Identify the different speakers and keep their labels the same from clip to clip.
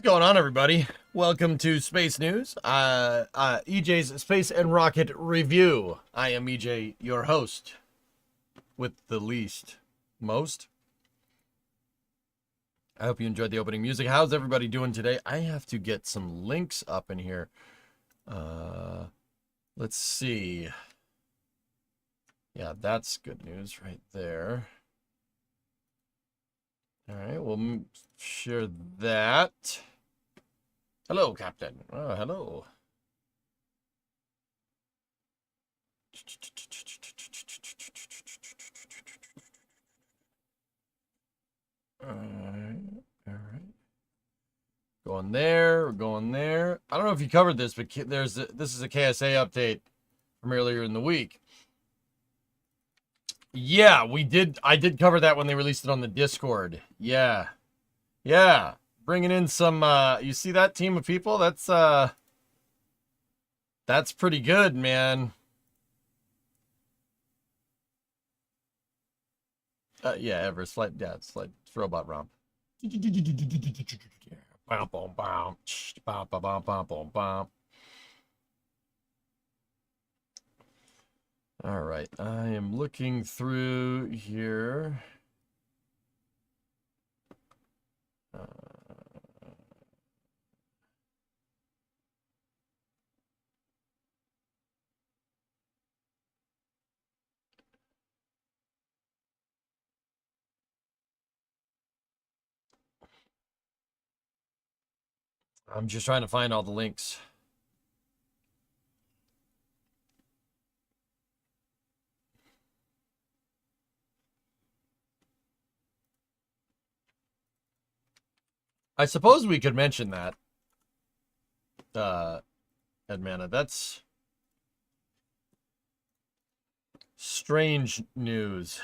Speaker 1: Going on, everybody? Welcome to Space News, EJ's Space and Rocket Review. I am EJ, your host, with the least, most. I hope you enjoyed the opening music. How's everybody doing today? I have to get some links up in here. Let's see. Yeah, that's good news right there. All right, we'll share that. Hello, Captain. Oh, hello. All right. Going there, we're going there. I don't know if you covered this, but this is a KSA update from earlier in the week. Yeah, we did. I did cover that when they released it on the Discord. Yeah. Bringing in some, you see that team of people? That's pretty good, man. Yeah, ever slight robot romp. All right, I am looking through here. I'm just trying to find all the links. I suppose we could mention that. Edmana, that's strange news.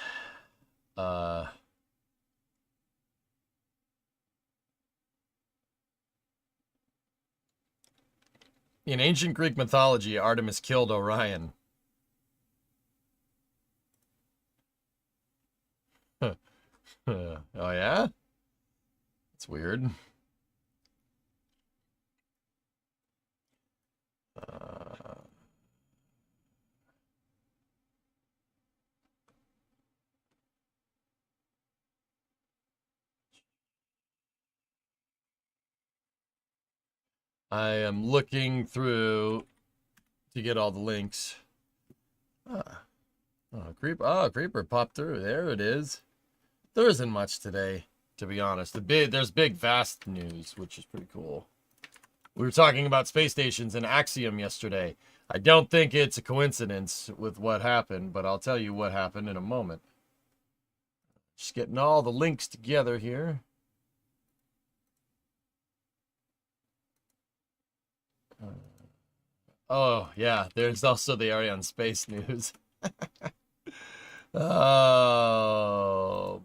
Speaker 1: In ancient Greek mythology, Artemis killed Orion. Oh, yeah? It's weird. I am looking through to get all the links. Creeper popped through. There it is. There isn't much today, to be honest. There's big, vast news, which is pretty cool. We were talking about space stations and Axiom yesterday. I don't think it's a coincidence with what happened, but I'll tell you what happened in a moment. Just getting all the links together here. Oh, yeah, there's also the Ariane space news. Oh,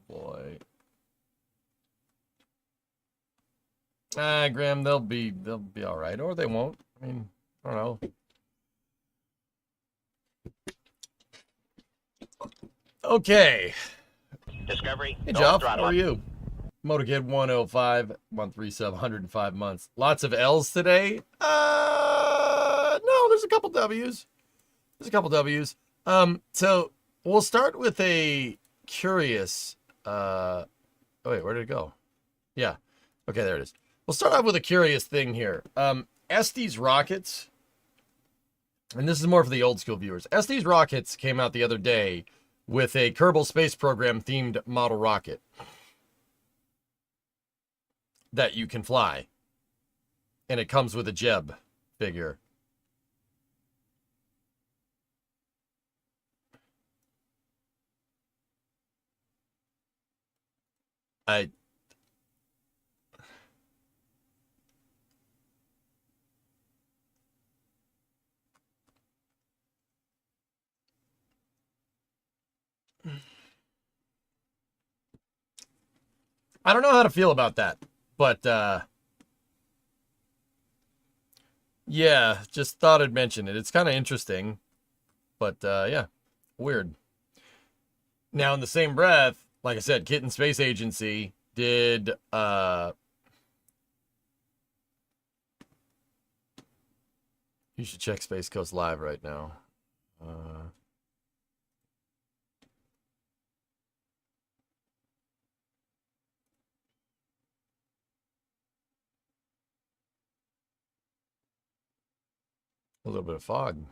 Speaker 1: boy. Graham, they'll be all right, or they won't. I mean, I don't know. Okay.
Speaker 2: Discovery.
Speaker 1: Hey, Joff, how are you? Motorkid 105, month resub, 105 months. Lots of L's today. No, there's a couple W's. So we'll start with a curious. Oh wait, where did it go? Yeah. Okay, there it is. We'll start off with a curious thing here. Estes rockets, and this is more for the old school viewers. Estes rockets came out the other day with a Kerbal Space Program themed model rocket that you can fly, and it comes with a Jeb figure. I don't know how to feel about that, but yeah, just thought I'd mention it. It's kind of interesting, but yeah, weird. Now, in the same breath, like I said, Kitten Space Agency did You should check Space Coast Live right now. A little bit of fog.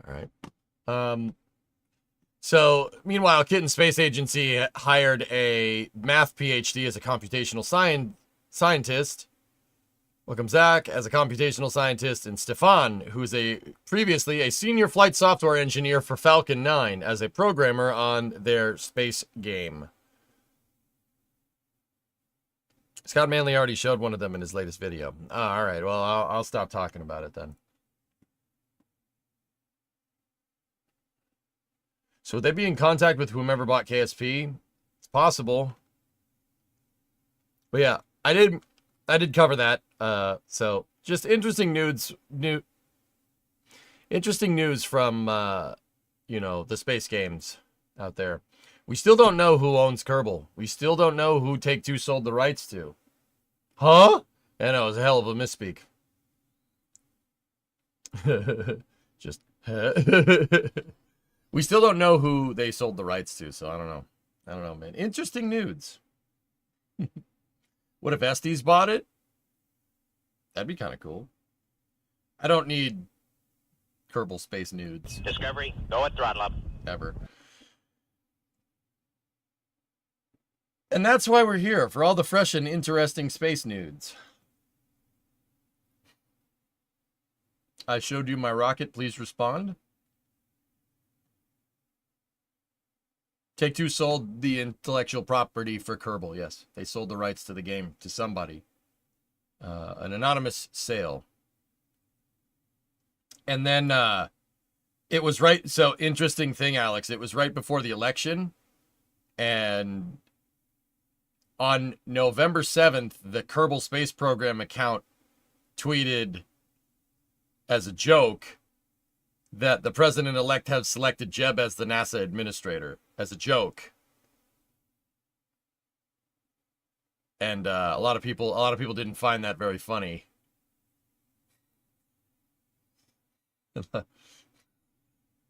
Speaker 1: All right. So, meanwhile, Kitten Space Agency hired a math PhD as a computational scientist. Welcome, Zach, as a computational scientist, and Stefan, who's previously a senior flight software engineer for Falcon 9 as a programmer on their space game. Scott Manley already showed one of them in his latest video. Oh, all right, well, I'll stop talking about it then. So would they be in contact with whomever bought KSP? It's possible. But yeah, I did cover that. So just interesting news from the space games out there. We still don't know who owns Kerbal. We still don't know who Take-Two sold the rights to. Huh? I know, it was a hell of a misspeak. Just we still don't know who they sold the rights to, so I don't know. I don't know, man. Interesting news. What if Estes bought it? That'd be kind of cool. I don't need Kerbal Space nudes.
Speaker 2: Discovery, go at throttle up.
Speaker 1: Ever. And that's why we're here, for all the fresh and interesting space nudes. I showed you my rocket, please respond. Take-Two sold the intellectual property for Kerbal, yes. They sold the rights to the game to somebody. An anonymous sale. And then it was right, so interesting thing, Alex, it was right before the election, and on November 7th, the Kerbal Space Program account tweeted as a joke that the president-elect has selected Jeb as the NASA administrator, as a joke. And a lot of people didn't find that very funny. A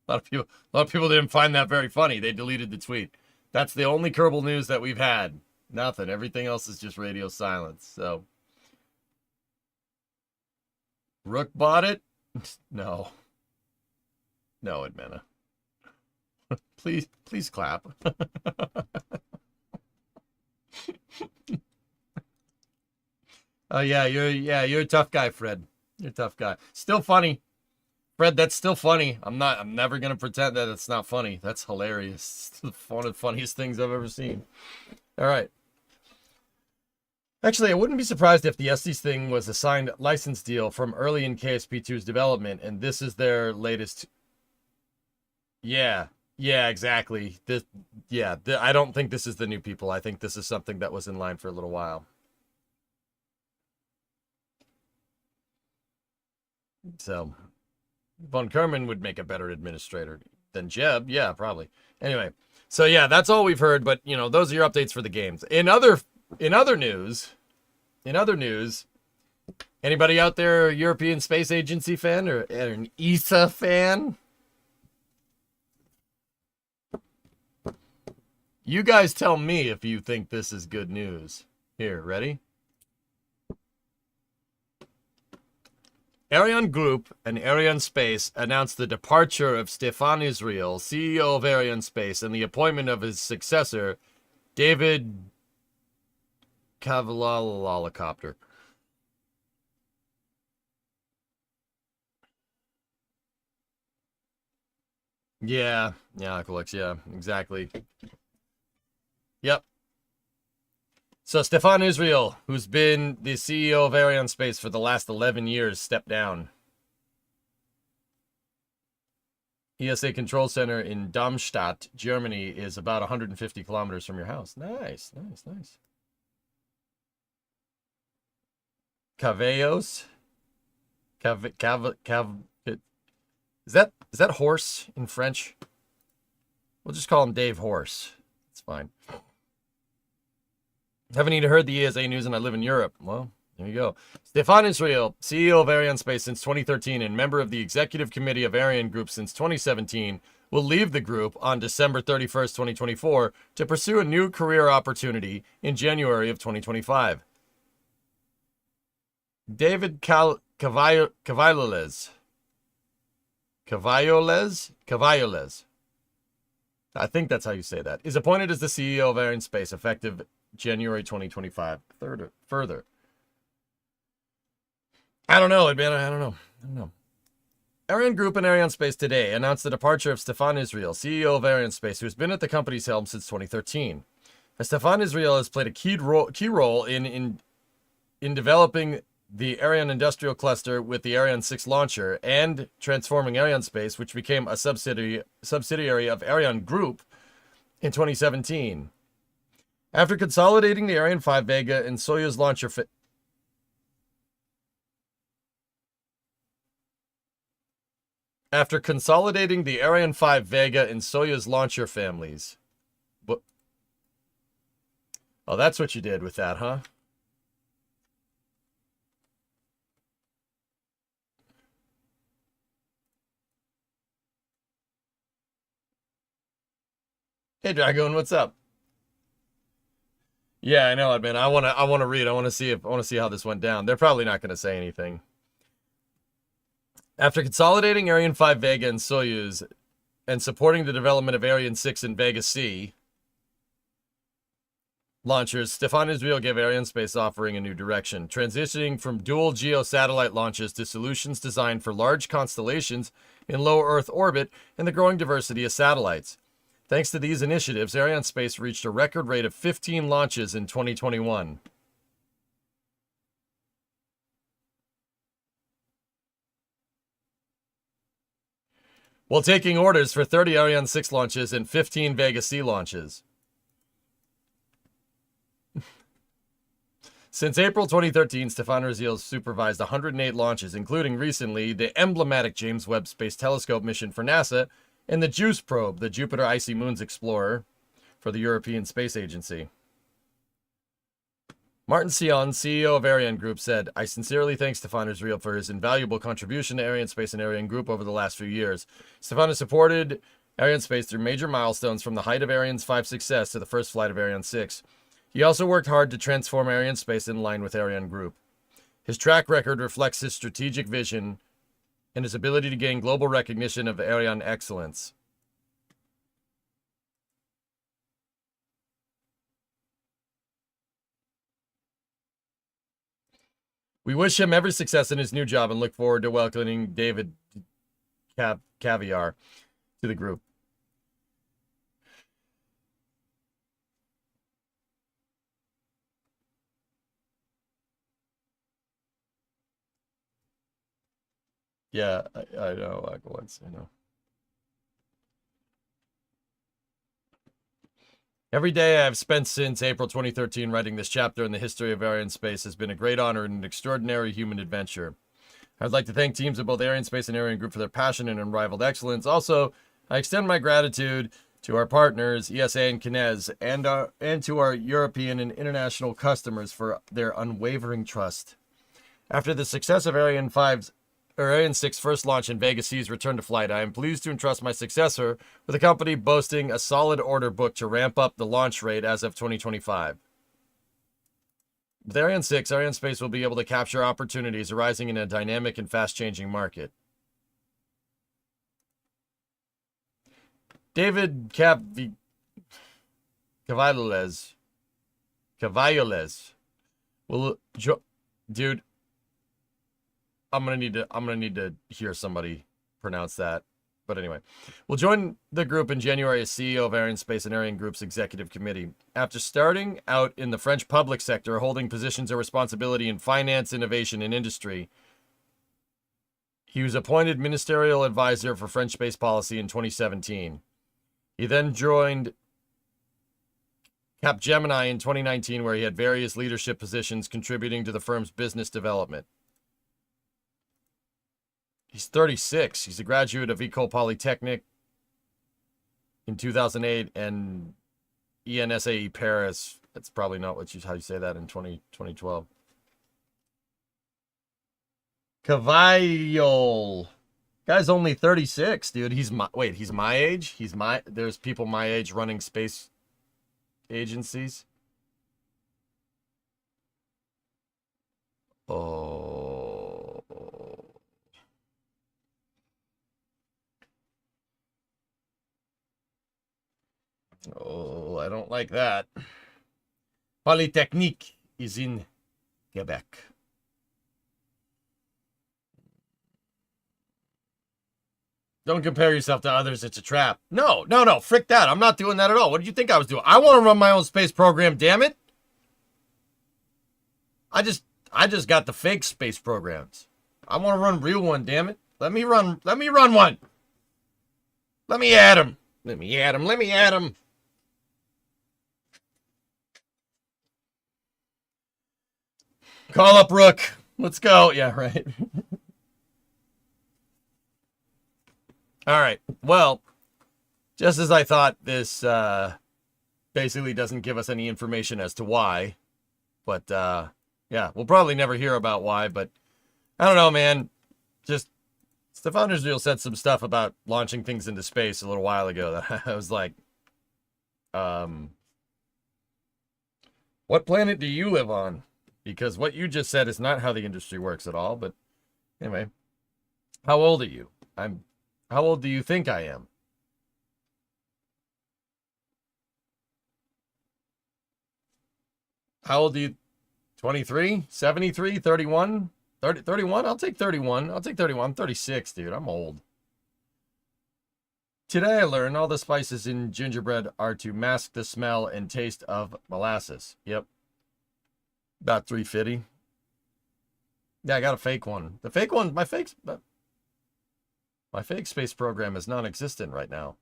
Speaker 1: lot of people didn't find that very funny. They deleted the tweet. That's the only Kerbal news that we've had. Nothing. Everything else is just radio silence. So, Rook bought it? No. No, Edmena. Please clap. Oh yeah, you're a tough guy, Fred. You're a tough guy. Still funny. Fred, that's still funny. I'm never gonna pretend that it's not funny. That's hilarious. It's one of the funniest things I've ever seen. All right. Actually, I wouldn't be surprised if the Estes thing was a signed license deal from early in KSP2's development, and this is their latest. Yeah, exactly. I don't think this is the new people. I think this is something that was in line for a little while. So, Von Kerman would make a better administrator than Jeb. Yeah, probably. Anyway, so yeah, that's all we've heard. But those are your updates for the games. In other news, anybody out there a European Space Agency fan or an ESA fan? You guys tell me if you think this is good news. Here, ready? Ariane Group and Ariane Space announced the departure of Stefan Israel, CEO of Ariane Space, and the appointment of his successor, David Cavallolocopter. Yeah, Aquilix, yeah, exactly. Yep. So Stefan Israel, who's been the CEO of Ariane Space for the last 11 years, stepped down. ESA Control Center in Darmstadt, Germany, is about 150 kilometers from your house. Nice. Cavallos? Is that horse in French? We'll just call him Dave Horse. It's fine. Haven't even heard the ESA news and I live in Europe. Well, There you go. Stefan Israel, CEO of Arianespace since 2013 and member of the executive committee of Ariane Group since 2017, will leave the group on December 31st, 2024 to pursue a new career opportunity in January of 2025. David Cavalloles. I think that's how you say that. Is appointed as the CEO of Arianespace effective January 2025. Further. I don't know, man. I don't know. Ariane Group and Arianespace today announced the departure of Stefan Israel, CEO of Arianespace, who has been at the company's helm since 2013. Stefan Israel has played a key role in developing the Ariane industrial cluster with the Ariane 6 launcher and transforming Arianespace, which became a subsidiary of Ariane Group in 2017. After consolidating the Ariane 5 Vega and Soyuz launcher After consolidating the Ariane 5 Vega and Soyuz launcher families. Oh, that's what you did with that, huh? Hey, Dragon, what's up? Yeah, I know it, man. I want to read. I want to see how this went down. They're probably not going to say anything. After consolidating Ariane 5 Vega and Soyuz and supporting the development of Ariane 6 and Vega C launchers, Stefan Israel gave Arianespace offering a new direction, transitioning from dual geo satellite launches to solutions designed for large constellations in low Earth orbit and the growing diversity of satellites. Thanks to these initiatives, Arianespace reached a record rate of 15 launches in 2021. While taking orders for 30 Ariane 6 launches and 15 Vega C launches. Since April 2013, Stefan Israel supervised 108 launches, including recently the emblematic James Webb Space Telescope mission for NASA and the JUICE probe, the Jupiter Icy Moons Explorer, for the European Space Agency. Martin Sion, CEO of Ariane Group, said, "I sincerely thank Stefan Israel for his invaluable contribution to Arianespace and Ariane Group over the last few years. Stefan has supported Arianespace through major milestones from the height of Ariane 5's success to the first flight of Ariane 6. He also worked hard to transform Arianespace in line with Ariane Group. His track record reflects his strategic vision and his ability to gain global recognition of Ariane excellence." We wish him every success in his new job and look forward to welcoming David Caviar to the group. Yeah, I know, I know. Every day I've spent since April 2013 writing this chapter in the history of Arianespace has been a great honor and an extraordinary human adventure. I'd like to thank teams of both Arianespace and Ariane Group for their passion and unrivaled excellence. Also, I extend my gratitude to our partners, ESA and Kinez, and to our European and international customers for their unwavering trust. After the success of Ariane 6's first launch and Vega C's return to flight, I am pleased to entrust my successor with a company boasting a solid order book to ramp up the launch rate as of 2025. With Ariane 6, Arianespace will be able to capture opportunities arising in a dynamic and fast-changing market. David Cavalloles. Will dude, I'm gonna need to hear somebody pronounce that. But anyway, we'll join the group in January as CEO of Arianespace and Ariane Group's executive committee. After starting out in the French public sector, holding positions of responsibility in finance, innovation, and industry, he was appointed ministerial advisor for French space policy in 2017. He then joined Capgemini in 2019, where he had various leadership positions contributing to the firm's business development. He's 36. He's a graduate of École Polytechnique in 2008 and ENSAE Paris. That's probably not how you say that in 2012. Cavallol. Guy's only 36, dude. He's my age? There's people my age running space agencies. Oh. Oh, I don't like that. Polytechnique is in Quebec. Don't compare yourself to others. It's a trap. No. Frick that. I'm not doing that at all. What did you think I was doing? I want to run my own space program, damn it. I just got the fake space programs. I want to run a real one, damn it. Let me run one. Let me add him. Call up Rook. Let's go. Yeah, right. All right. Well, just as I thought, this basically doesn't give us any information as to why. But, yeah, we'll probably never hear about why. But I don't know, man. Just Stefan Israel said some stuff about launching things into space a little while ago that I was like, what planet do you live on? Because what you just said is not how the industry works at all. But anyway, how old are you? How old do you think I am? How old do you? 23? 73? 31? 31? I'll take 31. I'm 36, dude. I'm old. Today I learned all the spices in gingerbread are to mask the smell and taste of molasses. Yep. About 350. Yeah, I got a fake one. The fake one, my fake space program is non-existent right now.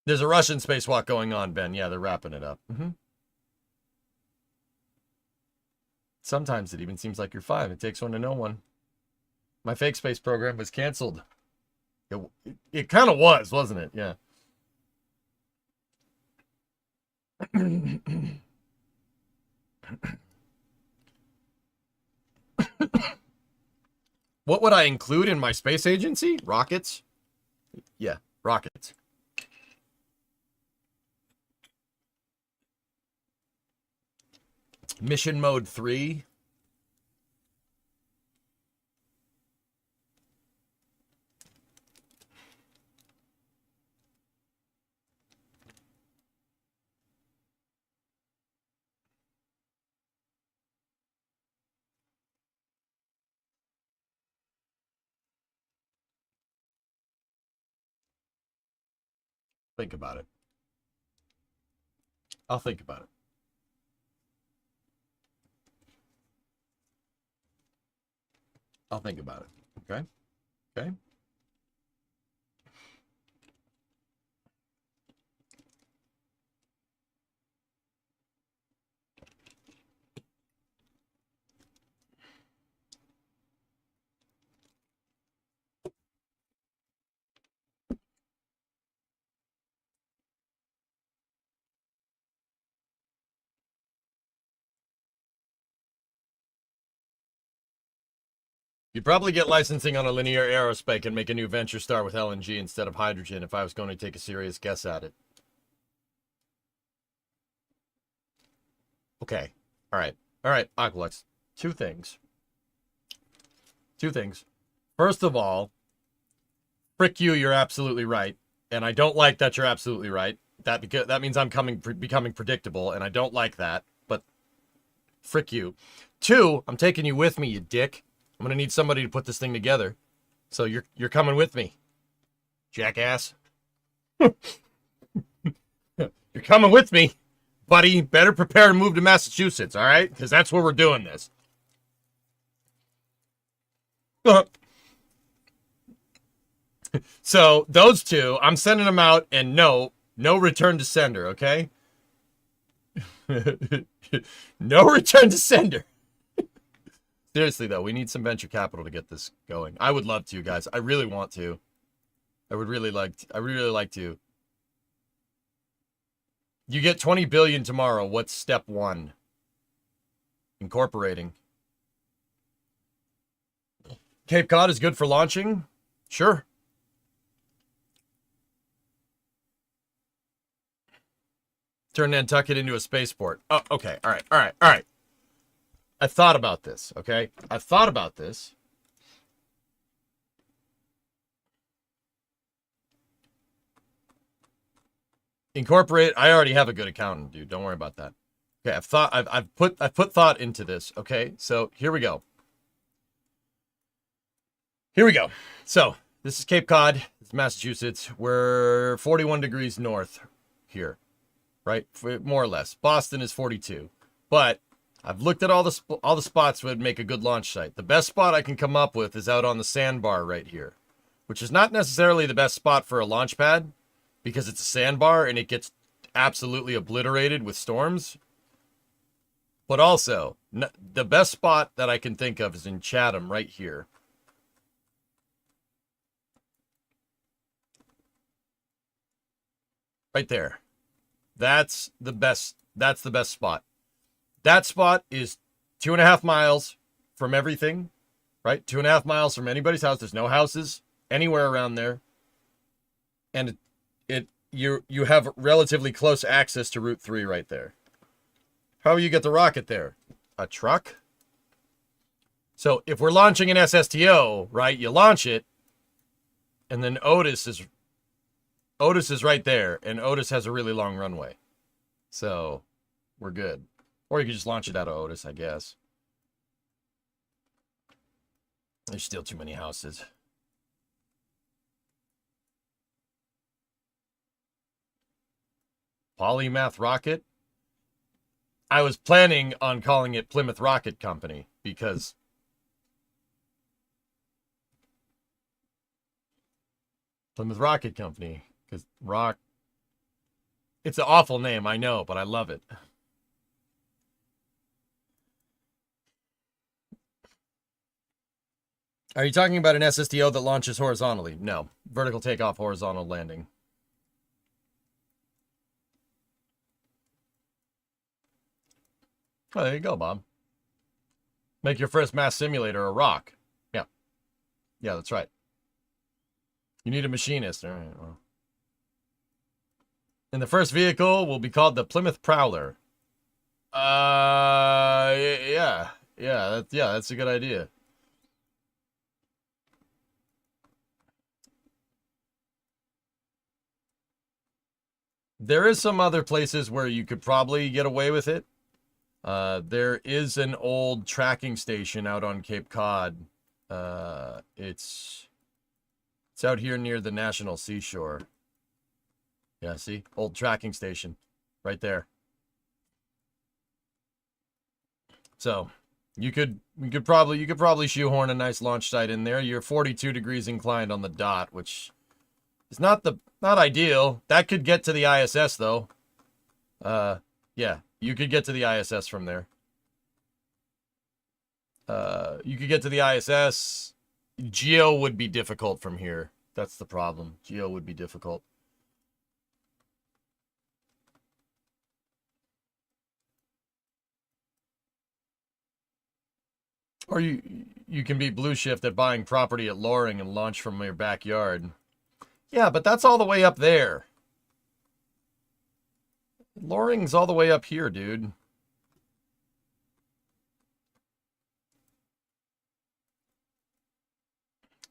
Speaker 1: There's a Russian spacewalk going on, Ben. Yeah, they're wrapping it up. Sometimes it even seems like you're 5. It takes one to know one. My fake space program was canceled. It kind of was, wasn't it? Yeah. What would I include in my space agency? Rockets? Yeah, rockets. Mission mode 3. Think about it. I'll think about it. I'll think about it. Okay? Okay? You'd probably get licensing on a linear aerospace and make a new venture start with LNG instead of hydrogen if I was going to take a serious guess at it. Okay. All right. Aqualux. Two things. First of all, frick you, you're absolutely right. And I don't like that you're absolutely right. That means I'm becoming predictable, and I don't like that. But frick you. 2, I'm taking you with me, you dick. I'm gonna need somebody to put this thing together. So you're coming with me, jackass. You're coming with me, buddy. Better prepare to move to Massachusetts, all right? Because that's where we're doing this. So those 2, I'm sending them out, and no return to sender, okay? No return to sender. Seriously, though, we need some venture capital to get this going. I would love to, guys. I really want to. I would really like to. I would really like to. You get 20 billion tomorrow. What's step one? Incorporating. Cape Cod is good for launching? Sure. Turn Nantucket into a spaceport. Oh, okay. All right. I thought about this, okay? I thought about this. Incorporate. I already have a good accountant, dude. Don't worry about that. Okay, I've put thought into this, okay? So, here we go. So, this is Cape Cod. It's Massachusetts. We're 41 degrees north here, right? More or less. Boston is 42. But I've looked at all the spots that would make a good launch site. The best spot I can come up with is out on the sandbar right here, which is not necessarily the best spot for a launch pad because it's a sandbar and it gets absolutely obliterated with storms. But also, the best spot that I can think of is in Chatham right here. Right there. That's the best spot. That spot is 2.5 miles from everything, right? 2.5 miles from anybody's house. There's no houses anywhere around there. And you have relatively close access to Route 3 right there. How do you get the rocket there? A truck? So if we're launching an SSTO, right, you launch it, and then Otis is right there, and Otis has a really long runway. So we're good. Or you could just launch it out of Otis, I guess. There's still too many houses. Polymath Rocket. I was planning on calling it Plymouth Rocket Company because Plymouth Rocket Company, because rock. It's an awful name, I know, but I love it. Are you talking about an SSTO that launches horizontally? No. Vertical takeoff, horizontal landing. Oh, there you go, Bob. Make your first mass simulator a rock. Yeah. Yeah, that's right. You need a machinist. All right, well. And the first vehicle will be called the Plymouth Prowler. Yeah. Yeah, that's a good idea. There is some other places where you could probably get away with it. There is an old tracking station out on Cape Cod. It's out here near the National Seashore. Yeah, see? Old tracking station. Right there. So, you could probably shoehorn a nice launch site in there. You're 42 degrees inclined on the dot, which is not ideal. That could get to the ISS though. Yeah, you could get to the ISS from there. You could get to the ISS. Geo would be difficult from here. That's the problem. Geo would be difficult. Or you can be blue shift at buying property at Loring and launch from your backyard. Yeah, but that's all the way up there. Loring's all the way up here, dude.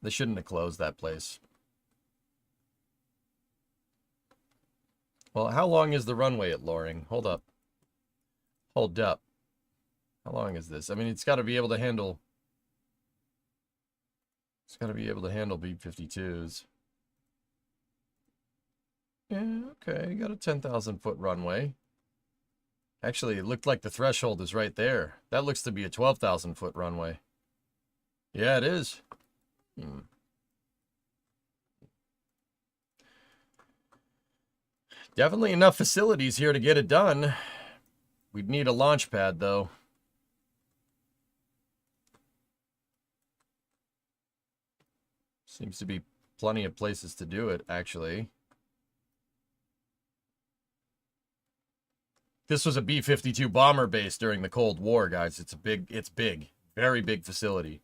Speaker 1: They shouldn't have closed that place. Well, how long is the runway at Loring? Hold up. Hold up. How long is this? I mean, it's got to be able to handle... It's got to be able to handle B-52s. Yeah, okay. You got a 10,000 foot runway. Actually, it looked like the threshold is right there. That looks to be a 12,000 foot runway. Yeah, it is. Definitely enough facilities here to get it done. We'd need a launch pad, though. Seems to be plenty of places to do it, actually. This was a B-52 bomber base during the Cold War, guys. It's big. Very big facility.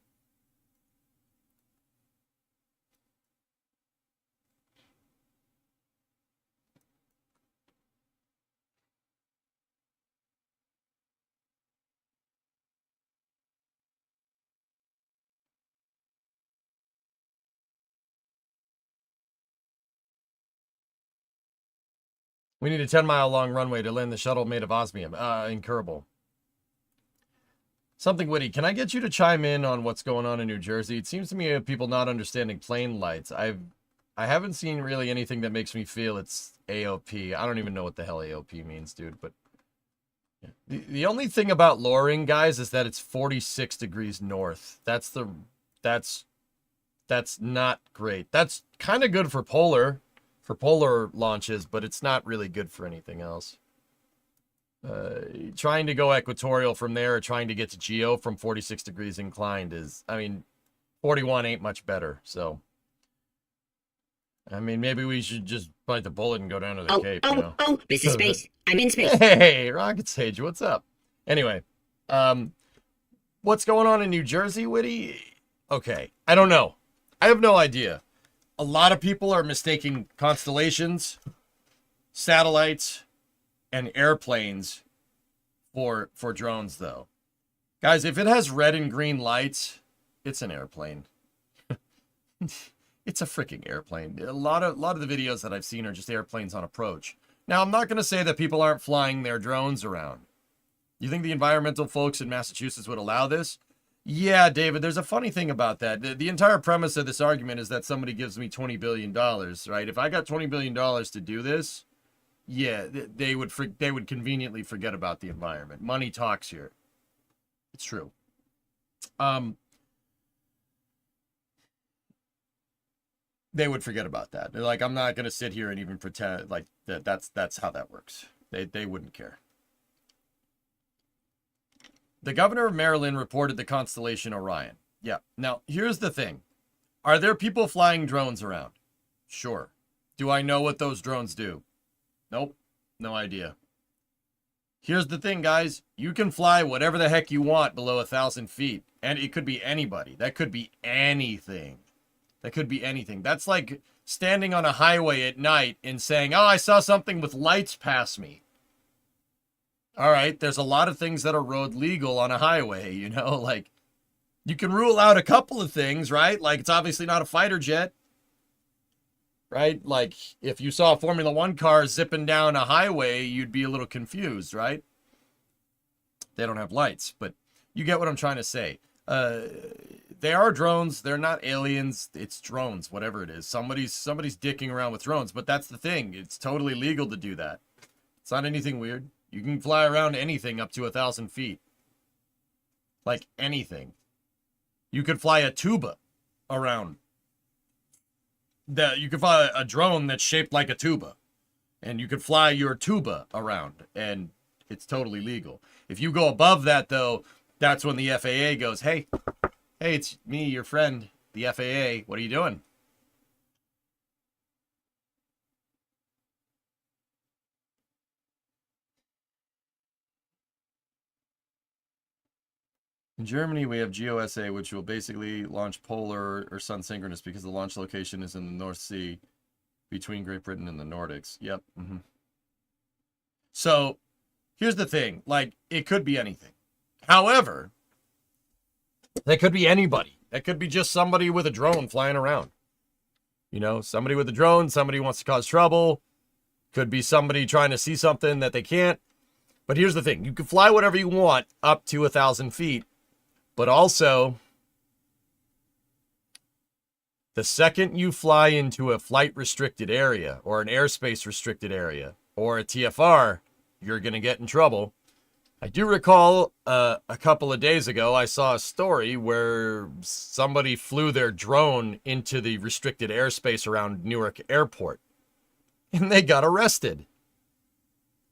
Speaker 1: We need a 10-mile long runway to land the shuttle made of osmium. Incurable. Something witty. Can I get you to chime in on what's going on in New Jersey? It seems to me of people not understanding plane lights. I haven't seen really anything that makes me feel it's AOP. I don't even know what the hell AOP means, dude. But yeah. The only thing about lowering, guys, is that it's 46 degrees north. That's not great. That's kind of good for polar launches, but it's not really good for anything else. Trying to go equatorial from there or trying to get to geo from 46 degrees inclined is, I mean, 41 ain't much better. So, I mean, maybe we should just bite the bullet and go down to the Cape, you know?
Speaker 3: This is space. I'm in space.
Speaker 1: Hey, Rocket Sage, what's up? Anyway, what's going on in New Jersey, Witty? Okay, I don't know. I have no idea. A lot of people are mistaking constellations, satellites, and airplanes for drones, though. Guys, if it has red and green lights, it's an airplane. It's a freaking airplane. A lot of the videos that I've seen are just airplanes on approach. Now, I'm not going to say that people aren't flying their drones around. You think the environmental folks in Massachusetts would allow this? Yeah, David, there's a funny thing about that. The entire premise of this argument is that somebody gives me $20 billion, right? If I got $20 billion to do this, yeah, they would conveniently forget about the environment. Money talks here. It's true. They would forget about that. They're like, I'm not going to sit here and even pretend like that's how that works. They wouldn't care. The governor of Maryland reported the constellation Orion. Yeah. Now, here's the thing. Are there people flying drones around? Sure. Do I know what those drones do? Nope. No idea. Here's the thing, guys. You can fly whatever the heck you want below 1,000 feet. And it could be anybody. That could be anything. That could be anything. That's like standing on a highway at night and saying, oh, I saw something with lights pass me. All right, there's a lot of things that are road legal on a highway, you know, like you can rule out a couple of things, right? Like it's obviously not a fighter jet, right? Like if you saw a Formula One car zipping down a highway, you'd be a little confused, right? They don't have lights, but you get what I'm trying to say. They are drones. They're not aliens. It's drones, whatever it is. Somebody's dicking around with drones, but that's the thing. It's totally legal to do that. It's not anything weird. You can fly around anything up to 1,000 feet. Like anything. You could fly a tuba around. You could fly a drone that's shaped like a tuba. And you could fly your tuba around. And it's totally legal. If you go above that, though, that's when the FAA goes, hey, it's me, your friend, the FAA. What are you doing? In Germany, we have GeoSA, which will basically launch polar or sun synchronous because the launch location is in the North Sea between Great Britain and the Nordics. Yep. Mm-hmm. So here's the thing. Like, it could be anything. However, that could be anybody. That could be just somebody with a drone flying around. You know, somebody with a drone, somebody who wants to cause trouble. Could be somebody trying to see something that they can't. But here's the thing. You can fly whatever you want up to 1,000 feet. But also, the second you fly into a flight restricted area or an airspace restricted area or a TFR, you're going to get in trouble. I do recall a couple of days ago, I saw a story where somebody flew their drone into the restricted airspace around Newark Airport and they got arrested.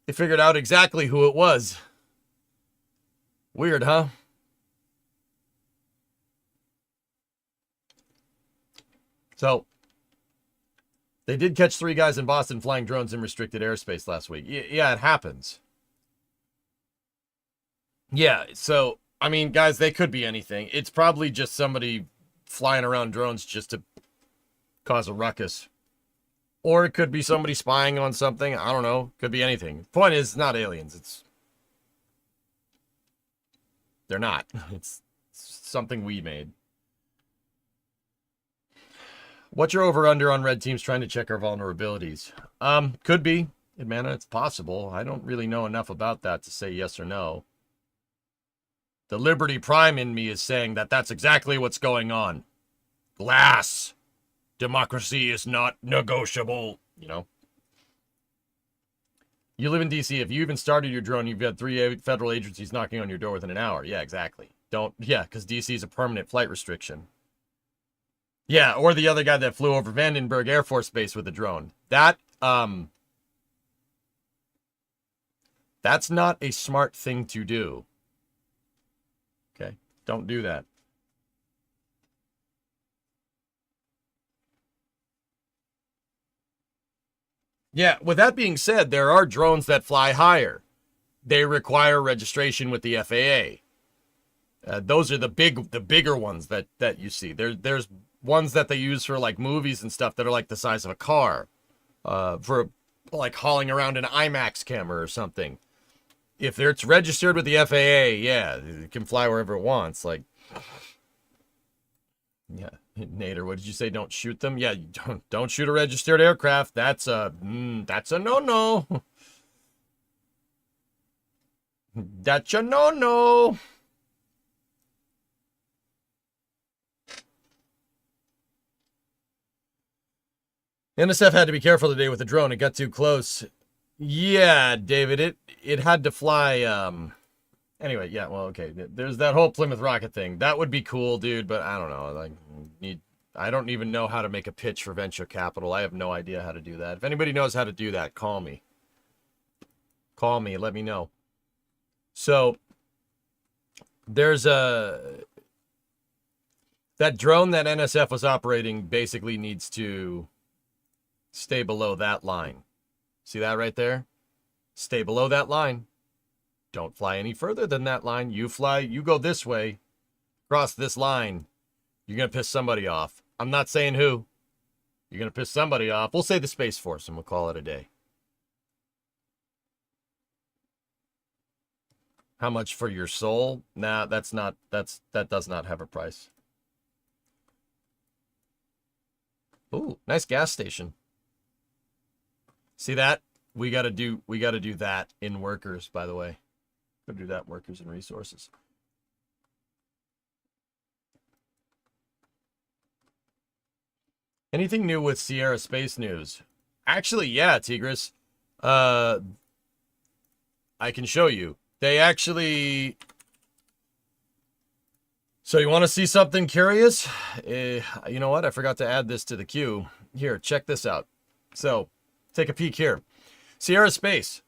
Speaker 1: They figured out exactly who it was. Weird, huh? So, they did catch 3 guys in Boston flying drones in restricted airspace last week. Yeah, it happens. Yeah, so, I mean, guys, they could be anything. It's probably just somebody flying around drones just to cause a ruckus. Or it could be somebody spying on something. I don't know. Could be anything. Point is, it's not aliens. They're not. It's something we made. What's your over-under on red teams trying to check our vulnerabilities? Could be. Man, it's possible. I don't really know enough about that to say yes or no. The Liberty Prime in me is saying that that's exactly what's going on. Glass. Democracy is not negotiable. You know. You live in D.C. If you even started your drone, you've got 3 federal agencies knocking on your door within an hour. Yeah, exactly. Because D.C. is a permanent flight restriction. Yeah, or the other guy that flew over Vandenberg Air Force Base with a drone. That's not a smart thing to do. Okay, don't do that. Yeah, with that being said, there are drones that fly higher. They require registration with the FAA. Those are the bigger ones that you see. There's ones that they use for like movies and stuff that are like the size of a car, for like hauling around an IMAX camera or something. If it's registered with the FAA, yeah, it can fly wherever it wants. Like, yeah, Nader, what did you say? Don't shoot them? Yeah, don't shoot a registered aircraft. That's a no-no. That's a no-no. NSF had to be careful today with the drone. It got too close. Yeah, David, it had to fly. Anyway, yeah, well, okay. There's that whole Plymouth Rocket thing. That would be cool, dude, but I don't know. I don't even know how to make a pitch for venture capital. I have no idea how to do that. If anybody knows how to do that, call me. Call me, let me know. So, there's that drone that NSF was operating basically needs to stay below that line. See that right there? Stay below that line. Don't fly any further than that line. You go this way, cross this line. You're going to piss somebody off. I'm not saying who. You're going to piss somebody off. We'll say the Space Force and we'll call it a day. How much for your soul? Nah, that does not have a price. Ooh, nice gas station. See that? We gotta do that in workers, by the way. Gotta do that in workers and resources. Anything new with Sierra Space News? Actually, yeah, Tigris. I can show you. They actually... So you want to see something curious? You know what? I forgot to add this to the queue. Here, check this out. So... take a peek here. Sierra Space.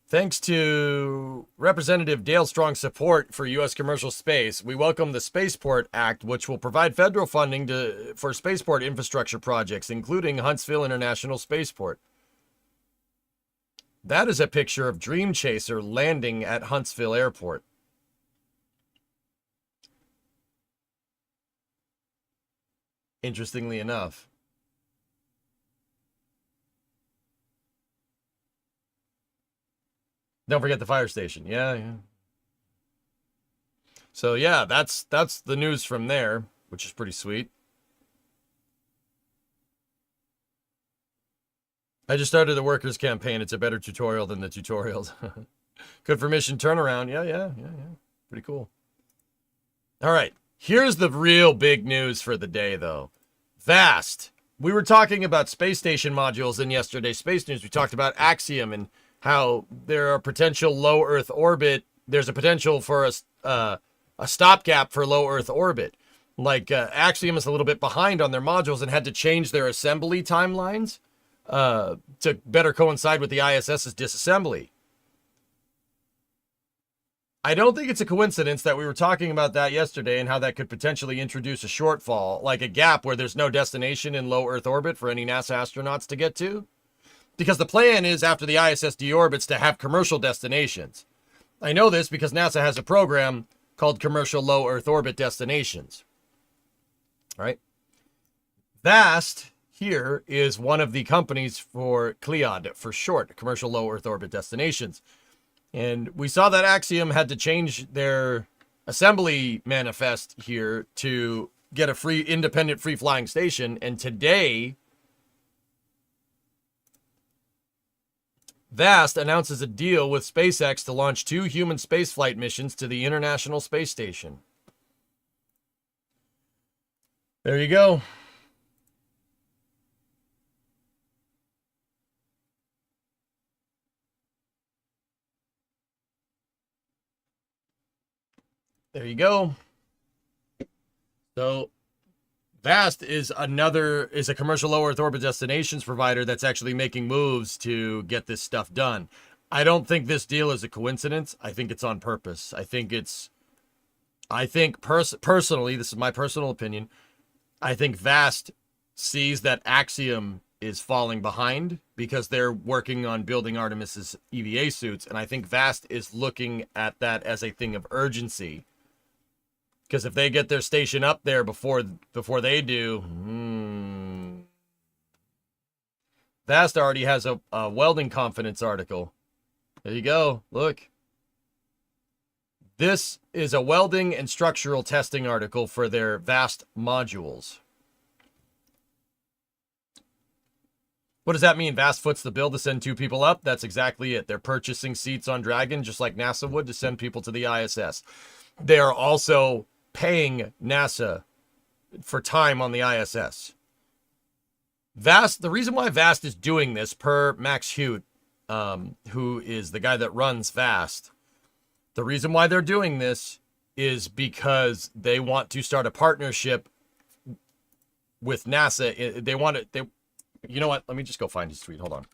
Speaker 1: Thanks to Representative Dale Strong's support for U.S. commercial space, we welcome the Spaceport Act, which will provide federal funding for spaceport infrastructure projects, including Huntsville International Spaceport. That is a picture of Dream Chaser landing at Huntsville Airport. Interestingly enough. Don't forget the fire station. Yeah. So yeah, that's the news from there, which is pretty sweet. I just started the workers campaign. It's a better tutorial than the tutorials. Good for mission turnaround. Yeah. Pretty cool. All right. Here's the real big news for the day, though. Vast. We were talking about space station modules in yesterday's Space News. We talked about Axiom and how there are potential low Earth orbit. There's a potential for a stopgap for low Earth orbit. Like Axiom is a little bit behind on their modules and had to change their assembly timelines to better coincide with the ISS's disassembly. I don't think it's a coincidence that we were talking about that yesterday and how that could potentially introduce a shortfall, like a gap where there's no destination in low Earth orbit for any NASA astronauts to get to. Because the plan is, after the ISS deorbits, to have commercial destinations. I know this because NASA has a program called Commercial Low Earth Orbit Destinations. All right. VAST here is one of the companies for CLEOD, for short, Commercial Low Earth Orbit Destinations. And we saw that Axiom had to change their assembly manifest here to get a free, independent, free-flying station. And today, VAST announces a deal with SpaceX to launch 2 human spaceflight missions to the International Space Station. There you go. There you go. So VAST is a commercial low Earth orbit destinations provider that's actually making moves to get this stuff done. I don't think this deal is a coincidence. I think it's on purpose. Personally, this is my personal opinion, I think VAST sees that Axiom is falling behind because they're working on building Artemis's EVA suits, and I think VAST is looking at that as a thing of urgency. Because if they get their station up there before they do, VAST already has a welding confidence article. There you go. Look. This is a welding and structural testing article for their VAST modules. What does that mean? VAST foots the bill to send 2 people up? That's exactly it. They're purchasing seats on Dragon just like NASA would to send people to the ISS. They are also paying NASA for time on the ISS. VAST, the reason why VAST is doing this, per Max Hute, who is the guy that runs VAST, the reason why they're doing this is because they want to start a partnership with NASA. They want to, you know what? Let me just go find his tweet. Hold on.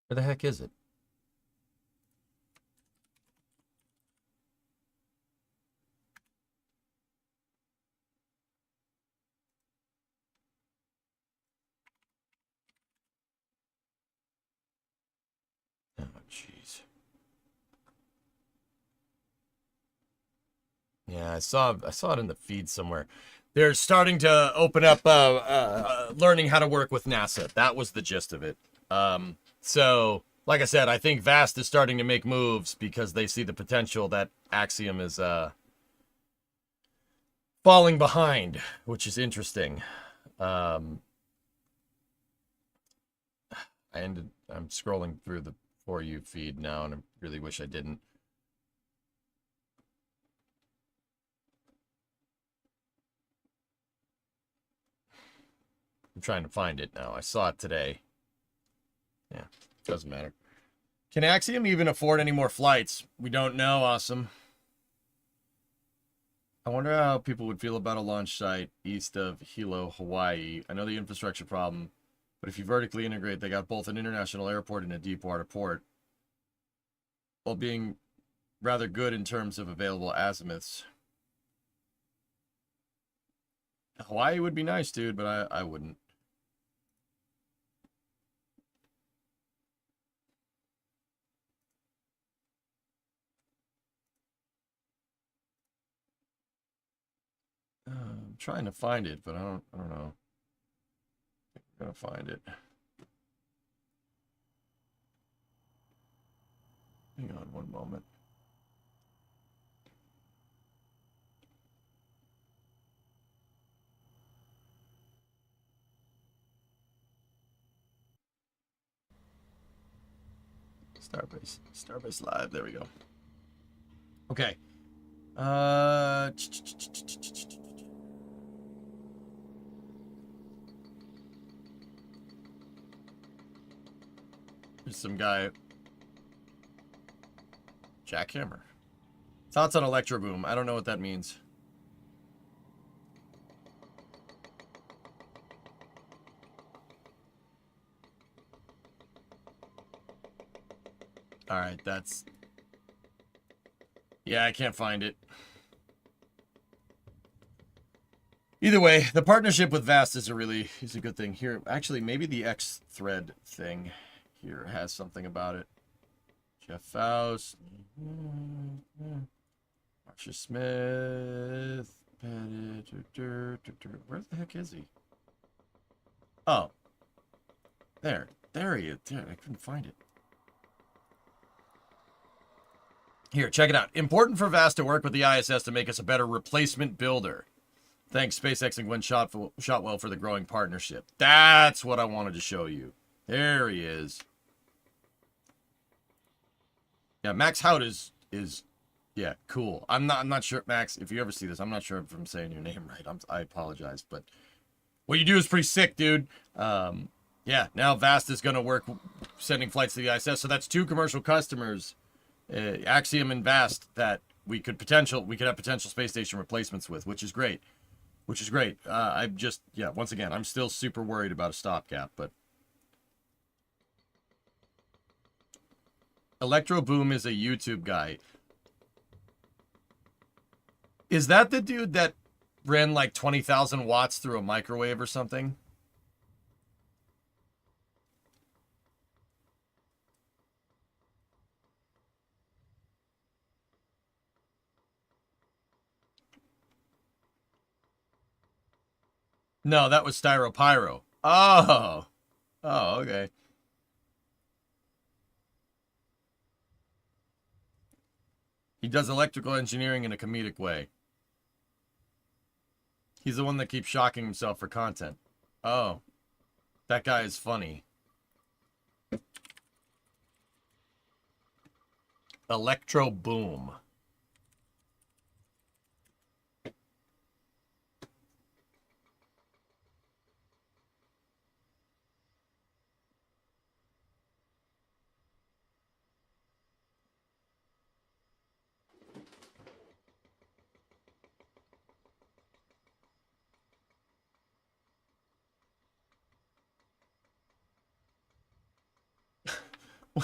Speaker 1: Where the heck is it? Oh, jeez. Yeah, I saw it in the feed somewhere. They're starting to open up learning how to work with NASA. That was the gist of it. So, like I said, I think VAST is starting to make moves because they see the potential that Axiom is falling behind, which is interesting. I'm scrolling through the For You feed now, and I really wish I didn't. I'm trying to find it now. I saw it today. Yeah, doesn't matter. Can Axiom even afford any more flights? We don't know, Awesome. I wonder how people would feel about a launch site east of Hilo, Hawaii. I know the infrastructure problem, but if you vertically integrate, they got both an international airport and a deep water port, while being rather good in terms of available azimuths. Hawaii would be nice, dude, but I wouldn't. I'm trying to find it, but I don't know. I'm gonna find it. Hang on one moment. Starbase Live. There we go. Okay. There's some guy. Jackhammer. Thoughts on Electro Boom? I don't know what that means. Alright, that's... Yeah, I can't find it. Either way, the partnership with Vast is a good thing. Here, actually, maybe the X thread thing here has something about it. Jeff Faust. Marsha Smith. Where the heck is he? Oh. There he is. There, I couldn't find it. Here, check it out. Important for Vast to work with the ISS to make us a better replacement builder. Thanks, SpaceX and Gwen Shotwell for the growing partnership. That's what I wanted to show you. There he is. Yeah, Max Hout is yeah, cool. I'm not sure, Max, if you ever see this, I'm not sure if I'm saying your name right. I apologize, but what you do is pretty sick, dude. Yeah, now Vast is going to work sending flights to the ISS, so that's 2 commercial customers, Axiom and Vast, that we could have potential space station replacements with, which is great. I'm just, yeah, once again, I'm still super worried about a stopgap, but Electro Boom is a YouTube guy. Is that the dude that ran like 20,000 watts through a microwave or something? No, that was Styropyro. Oh. Oh, okay. He does electrical engineering in a comedic way. He's the one that keeps shocking himself for content. Oh. That guy is funny. Electro Boom.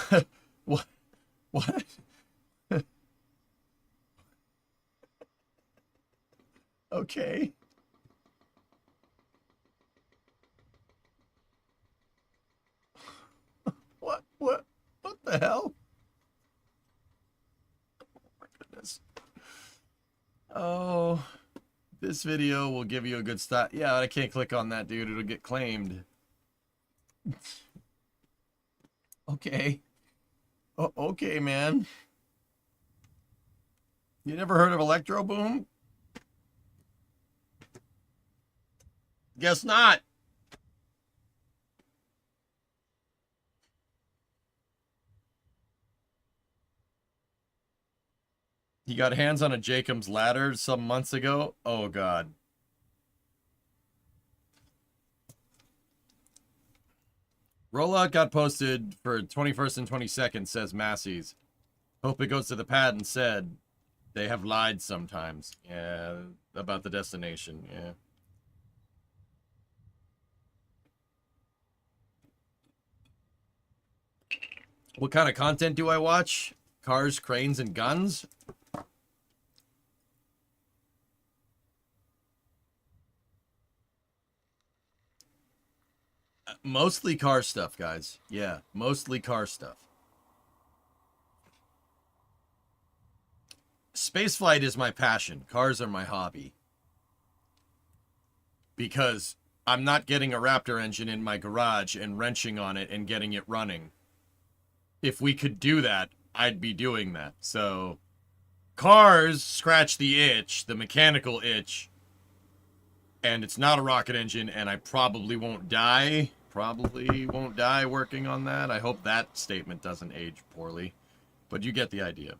Speaker 1: What? What? What? Okay. What the hell? Oh my goodness. Oh, this video will give you a good start. Yeah, I can't click on that, dude. It'll get claimed. Okay. Oh, okay, man. You never heard of Electro Boom? Guess not. He got hands on a Jacob's ladder some months ago. Oh, God. Rollout got posted for 21st and 22nd, says Massey's. Hope it goes to the pad and said they have lied sometimes. Yeah, about the destination. Yeah. What kind of content do I watch? Cars, cranes, and guns? Mostly car stuff, guys. Yeah, mostly car stuff. Spaceflight is my passion. Cars are my hobby. Because I'm not getting a Raptor engine in my garage and wrenching on it and getting it running. If we could do that, I'd be doing that. So, cars scratch the itch, the mechanical itch. And it's not a rocket engine, and I probably won't die. Probably won't die working on that. I hope that statement doesn't age poorly. But you get the idea.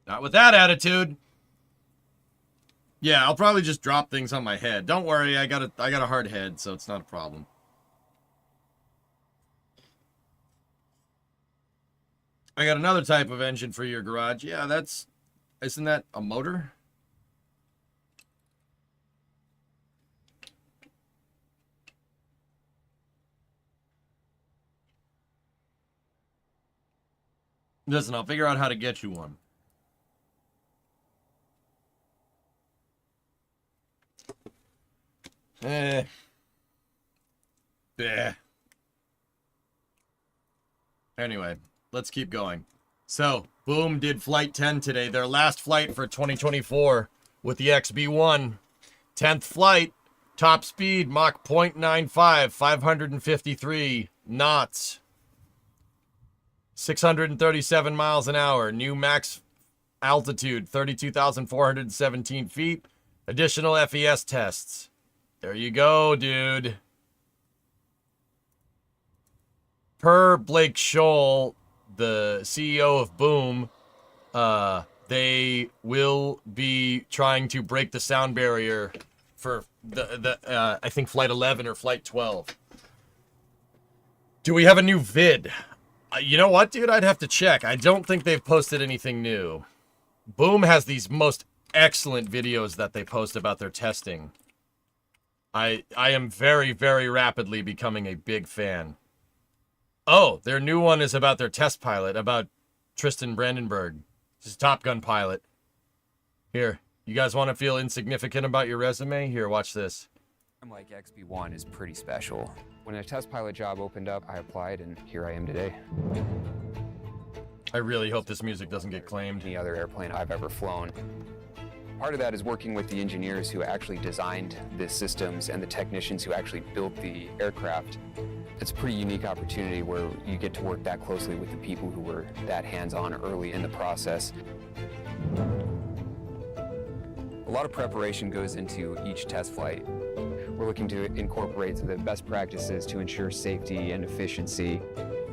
Speaker 1: Not with that attitude. Yeah, I'll probably just drop things on my head. Don't worry, I got a hard head, so it's not a problem. I got another type of engine for your garage. Yeah, isn't that a motor? Listen, I'll figure out how to get you one. Eh. Anyway, let's keep going. So, Boom did Flight 10 today. Their last flight for 2024 with the XB1. 10th flight. Top speed, Mach 0.95, 553 knots. 637 miles an hour. New max altitude, 32,417 feet. Additional FES tests. There you go, dude. Per Blake Scholl, the CEO of Boom, they will be trying to break the sound barrier for I think Flight 11 or Flight 12. Do we have a new vid? You know what, dude? I'd have to check. I don't think they've posted anything new. Boom has these most excellent videos that they post about their testing. I am very, very rapidly becoming a big fan. Oh, their new one is about their test pilot, about Tristan Brandenburg. He's a Top Gun pilot. Here, you guys want to feel insignificant about your resume? Here, watch this.
Speaker 4: I'm like XB1 is pretty special. When a test pilot job opened up, I applied, and here I am today.
Speaker 1: I really hope this music doesn't get claimed.
Speaker 4: Any other airplane I've ever flown. Part of that is working with the engineers who actually designed the systems and the technicians who actually built the aircraft. It's a pretty unique opportunity where you get to work that closely with the people who were that hands-on early in the process. A lot of preparation goes into each test flight. We're looking to incorporate the best practices to ensure safety and efficiency.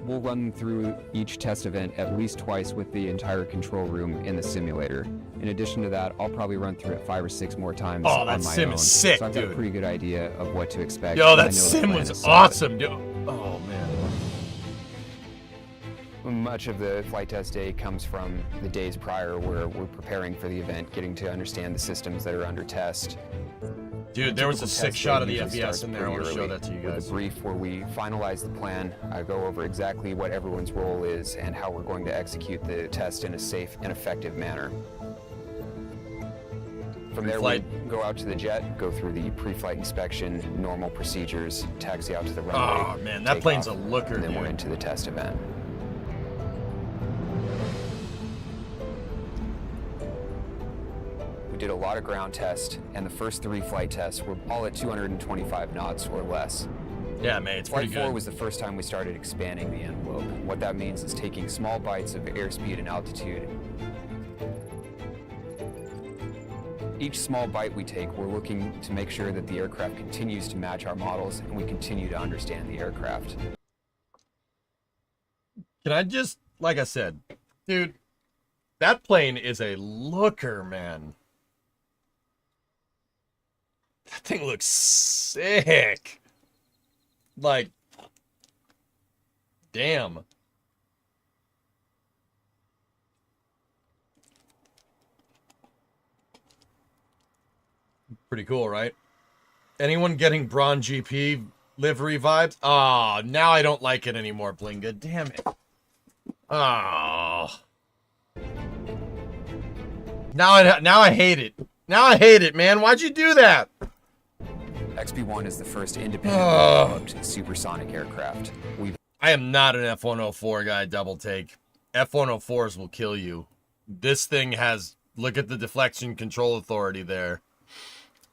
Speaker 4: We'll run through each test event at least twice with the entire control room in the simulator. In addition to that, I'll probably run through it 5 or 6 more times on my own.
Speaker 1: Oh, that sim is sick,
Speaker 4: so I've got
Speaker 1: dude.
Speaker 4: a pretty good idea of what to expect.
Speaker 1: Yo, that sim was awesome, dude. Oh, man.
Speaker 4: Much of the flight test day comes from the days prior where we're preparing for the event, getting to understand the systems that are under test.
Speaker 1: Dude, there was a sick shot of the FES
Speaker 4: starts
Speaker 1: in there. I want to
Speaker 4: pretty
Speaker 1: show
Speaker 4: early
Speaker 1: that to you
Speaker 4: with
Speaker 1: guys.
Speaker 4: a brief where we finalize the plan, go over exactly what everyone's role is and how we're going to execute the test in a safe and effective manner. From there, we go out to the jet, go through the pre-flight inspection, normal procedures, taxi out to the runway.
Speaker 1: Oh, man, that
Speaker 4: take
Speaker 1: plane's
Speaker 4: off,
Speaker 1: a looker,
Speaker 4: and then we're
Speaker 1: dude.
Speaker 4: into the test event. We did a lot of ground tests, and the first 3 flight tests were all at 225 knots or less.
Speaker 1: Yeah, man, it's pretty
Speaker 4: Flight
Speaker 1: good.
Speaker 4: 4 was the first time we started expanding the envelope. What that means is taking small bites of airspeed and altitude. Each small bite we take, we're looking to make sure that the aircraft continues to match our models and we continue to understand the aircraft.
Speaker 1: Can I just, like I said, dude, that plane is a looker, man. That thing looks sick. Like, damn. Pretty cool, right? Anyone getting Braun GP livery vibes? Oh, now I don't like it anymore, Blinga. Damn it. Oh. Now I hate it. Now I hate it, man. Why'd you do that?
Speaker 4: XB1 is the first independently developed supersonic aircraft.
Speaker 1: I am not an F-104 guy, double take. F-104s will kill you. This thing has, look at the deflection control authority there.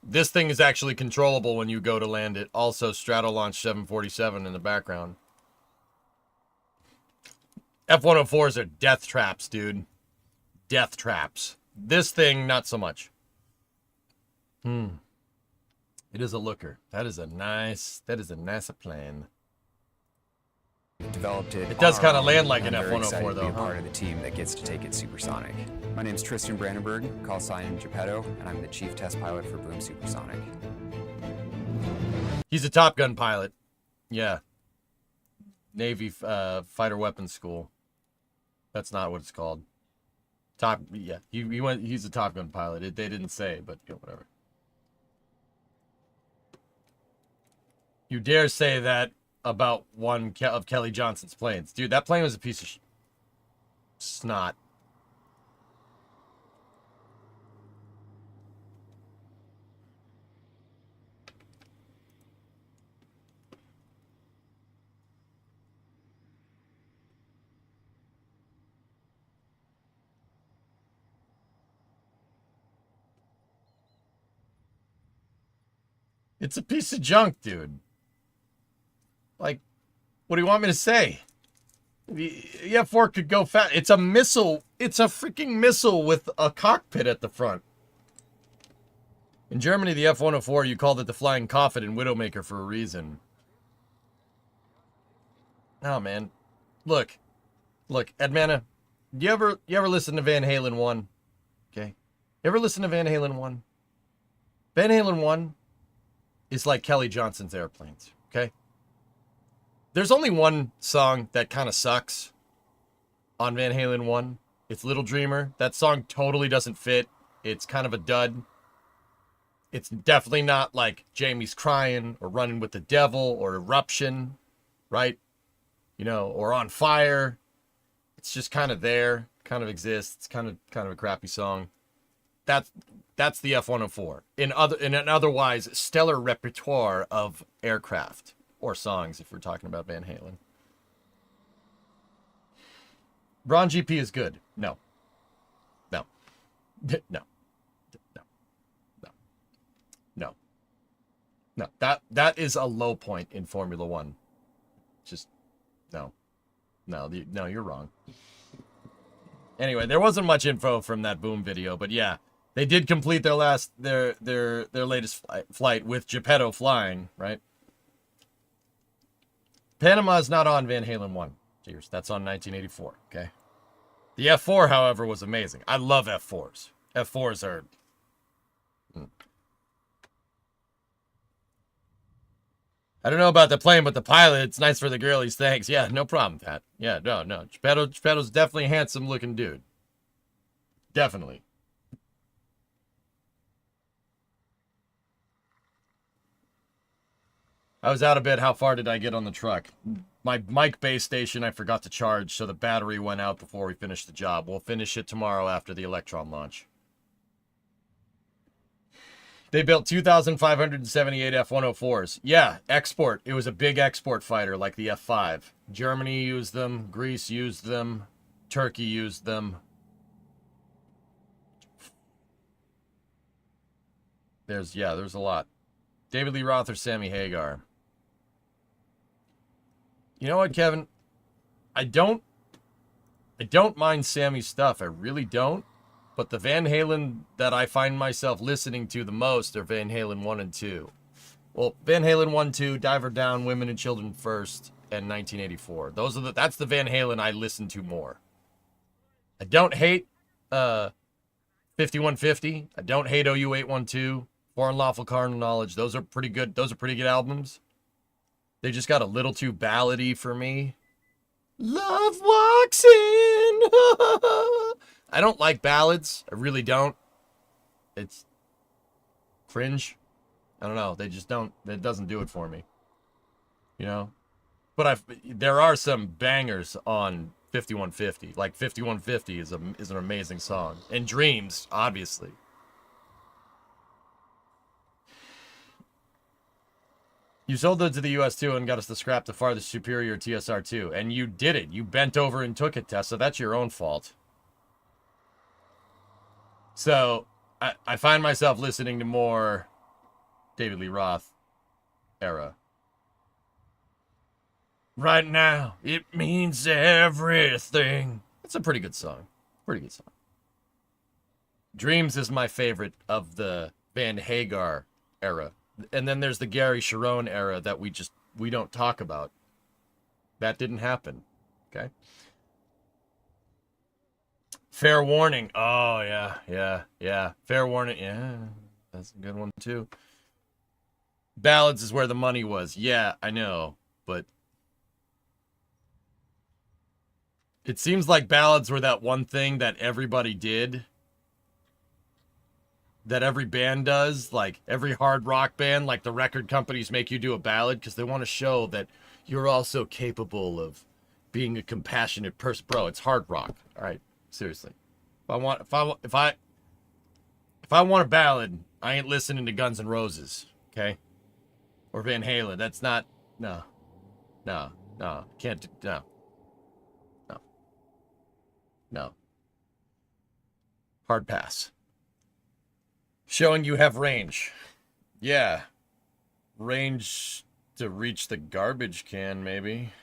Speaker 1: This thing is actually controllable when you go to land it. Also, Stratolaunch 747 in the background. F-104s are death traps, dude. Death traps. This thing, not so much. It is a looker. That is a nice plane.
Speaker 4: Developed it.
Speaker 1: It does
Speaker 4: on our
Speaker 1: kind of
Speaker 4: own,
Speaker 1: land like
Speaker 4: and
Speaker 1: an
Speaker 4: I'm very
Speaker 1: F-104
Speaker 4: excited to
Speaker 1: though.
Speaker 4: be a part of the team that gets to take it supersonic. My name's Tristan Brandenburg, call sign Geppetto, and I'm the chief test pilot for Boom Supersonic.
Speaker 1: He's a Top Gun pilot. Yeah. Navy fighter weapons school. That's not what it's called. Yeah, he went. He's a Top Gun pilot. They didn't say, but whatever. You dare say that about one of Kelly Johnson's planes, dude? That plane was a piece of snot. It's a piece of junk, dude. Like, what do you want me to say? The F4 could go fast. It's a missile. It's a freaking missile with a cockpit at the front. In Germany, the F-104, you called it the Flying Coffin and Widowmaker for a reason. Oh, man. Look, Edmana, you ever listen to Van Halen 1? Okay. You ever listen to Van Halen 1? Van Halen 1 is like Kelly Johnson's Airplanes, okay? There's only one song that kind of sucks on Van Halen 1. It's Little Dreamer. That song totally doesn't fit. It's kind of a dud. It's definitely not like Jamie's Crying or Running with the Devil or Eruption, right? You know, or On Fire. It's just kind of there, kind of exists. It's kind of a crappy song. That's the F-104 in an otherwise stellar repertoire of aircraft or songs, if we're talking about Van Halen. Braun GP is good. No. No. No. No. No. No. No. That is a low point in Formula One. Just no. No, you're wrong. Anyway, there wasn't much info from that Boom video, but yeah, they did complete their latest flight with Geppetto flying, right? Panama is not on Van Halen 1. Cheers. That's on 1984, okay? The F4, however, was amazing. I love F4s. F4s are... I don't know about the plane, but the pilot, it's nice for the girlies. Thanks. Yeah, no problem, Pat. Yeah, no. Geppetto's definitely a handsome-looking dude. Definitely. I was out of bed. How far did I get on the truck? My mic base station I forgot to charge, so the battery went out before we finished the job. We'll finish it tomorrow after the Electron launch. They built 2,578 F-104s. Yeah, export. It was a big export fighter like the F-5. Germany used them. Greece used them. Turkey used them. There's a lot. David Lee Roth or Sammy Hagar. You know what, Kevin? I don't mind Sammy's stuff. I really don't. But the Van Halen that I find myself listening to the most are Van Halen 1 and 2. Well, Van Halen 1, 2, Diver Down, Women and Children First, and 1984. That's the Van Halen I listen to more. I don't hate 5150. I don't hate OU 812. Foreign Lawful Carnal Knowledge. Those are pretty good. Those are pretty good albums. They just got a little too ballady for me. Love walks in. I don't like ballads. I really don't. It's cringe. I don't know. They just don't. It doesn't do it for me. You know? But there are some bangers on 5150. Like 5150 is an amazing song. And Dreams, obviously. You sold those to the US too and got us to scrap the farthest superior TSR2. And you did it. You bent over and took it, Tessa. That's your own fault. So, I find myself listening to more David Lee Roth era. Right now, it means everything. It's a pretty good song. Pretty good song. Dreams is my favorite of the Van Hagar era. And then there's the Gary Sharon era that we don't talk about. That didn't happen. Okay? Fair Warning. Oh, yeah. Fair Warning. Yeah, that's a good one, too. Ballads is where the money was. Yeah, I know. But It seems like ballads were that one thing that everybody did. That every band does. Like, every hard rock band, like the record companies make you do a ballad because they want to show that you're also capable of being a compassionate person. Bro, it's hard rock. All right, seriously. If I want a ballad, I ain't listening to Guns N' Roses, okay? Or Van Halen. That's not, no. Can't do, no. Hard pass. Showing you have range. Yeah. Range to reach the garbage can, maybe.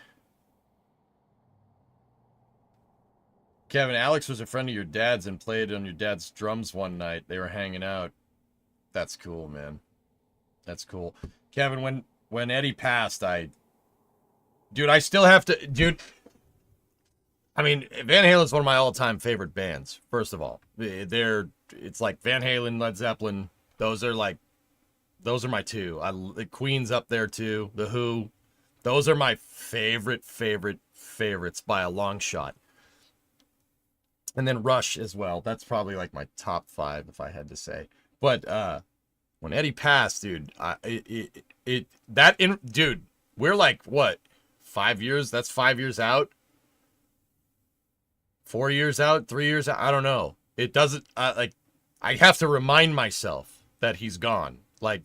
Speaker 1: Kevin, Alex was a friend of your dad's and played on your dad's drums one night. They were hanging out. That's cool, man. That's cool. Kevin, when Eddie passed, I still have to, dude. I mean, Van Halen's one of my all-time favorite bands, first of all. It's like Van Halen, Led Zeppelin. Those are my two. The Queen's up there too. The Who. Those are my favorites by a long shot. And then Rush as well. That's probably like my top 5 if I had to say. But when Eddie passed, dude, dude, we're like what, 5 years? That's 5 years out. 4 years out, 3 years out. I don't know. It doesn't I have to remind myself that he's gone. Like,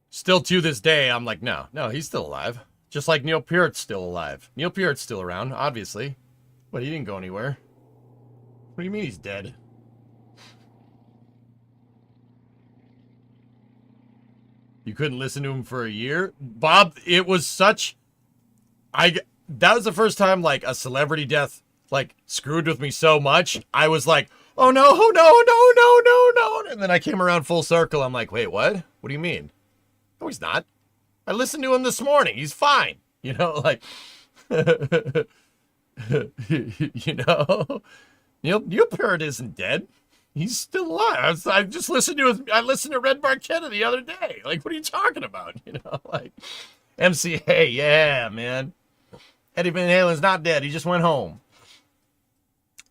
Speaker 1: still to this day, I'm like, no, he's still alive. Just like Neil Peart's still alive. Neil Peart's still around, obviously. But he didn't go anywhere. What do you mean he's dead? You couldn't listen to him for a year? Bob, it was such... that was the first time, like, a celebrity death, like, screwed with me so much. I was like, oh no. And then I came around full circle. I'm like, wait, what? What do you mean? No, he's not. I listened to him this morning. He's fine. You know, like... you know, Neil Peart isn't dead. He's still alive. I just listened to I listened to Red Barchetta the other day. Like, what are you talking about? You know, like, MCA, yeah, man. Eddie Van Halen's not dead. He just went home.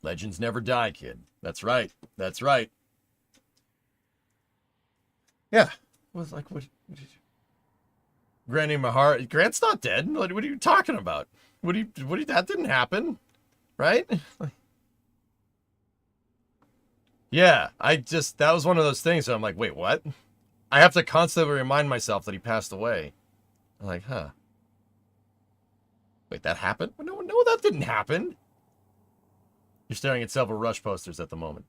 Speaker 1: Legends never die, kid. That's right. That's right. Yeah. It was like, what Granny Mahar. Grant's not dead. What are you talking about? That didn't happen, right? Yeah, that was one of those things where I'm like, wait, what? I have to constantly remind myself that he passed away. I'm like, huh. Wait, that happened? No, that didn't happen. You're staring at several Rush posters at the moment.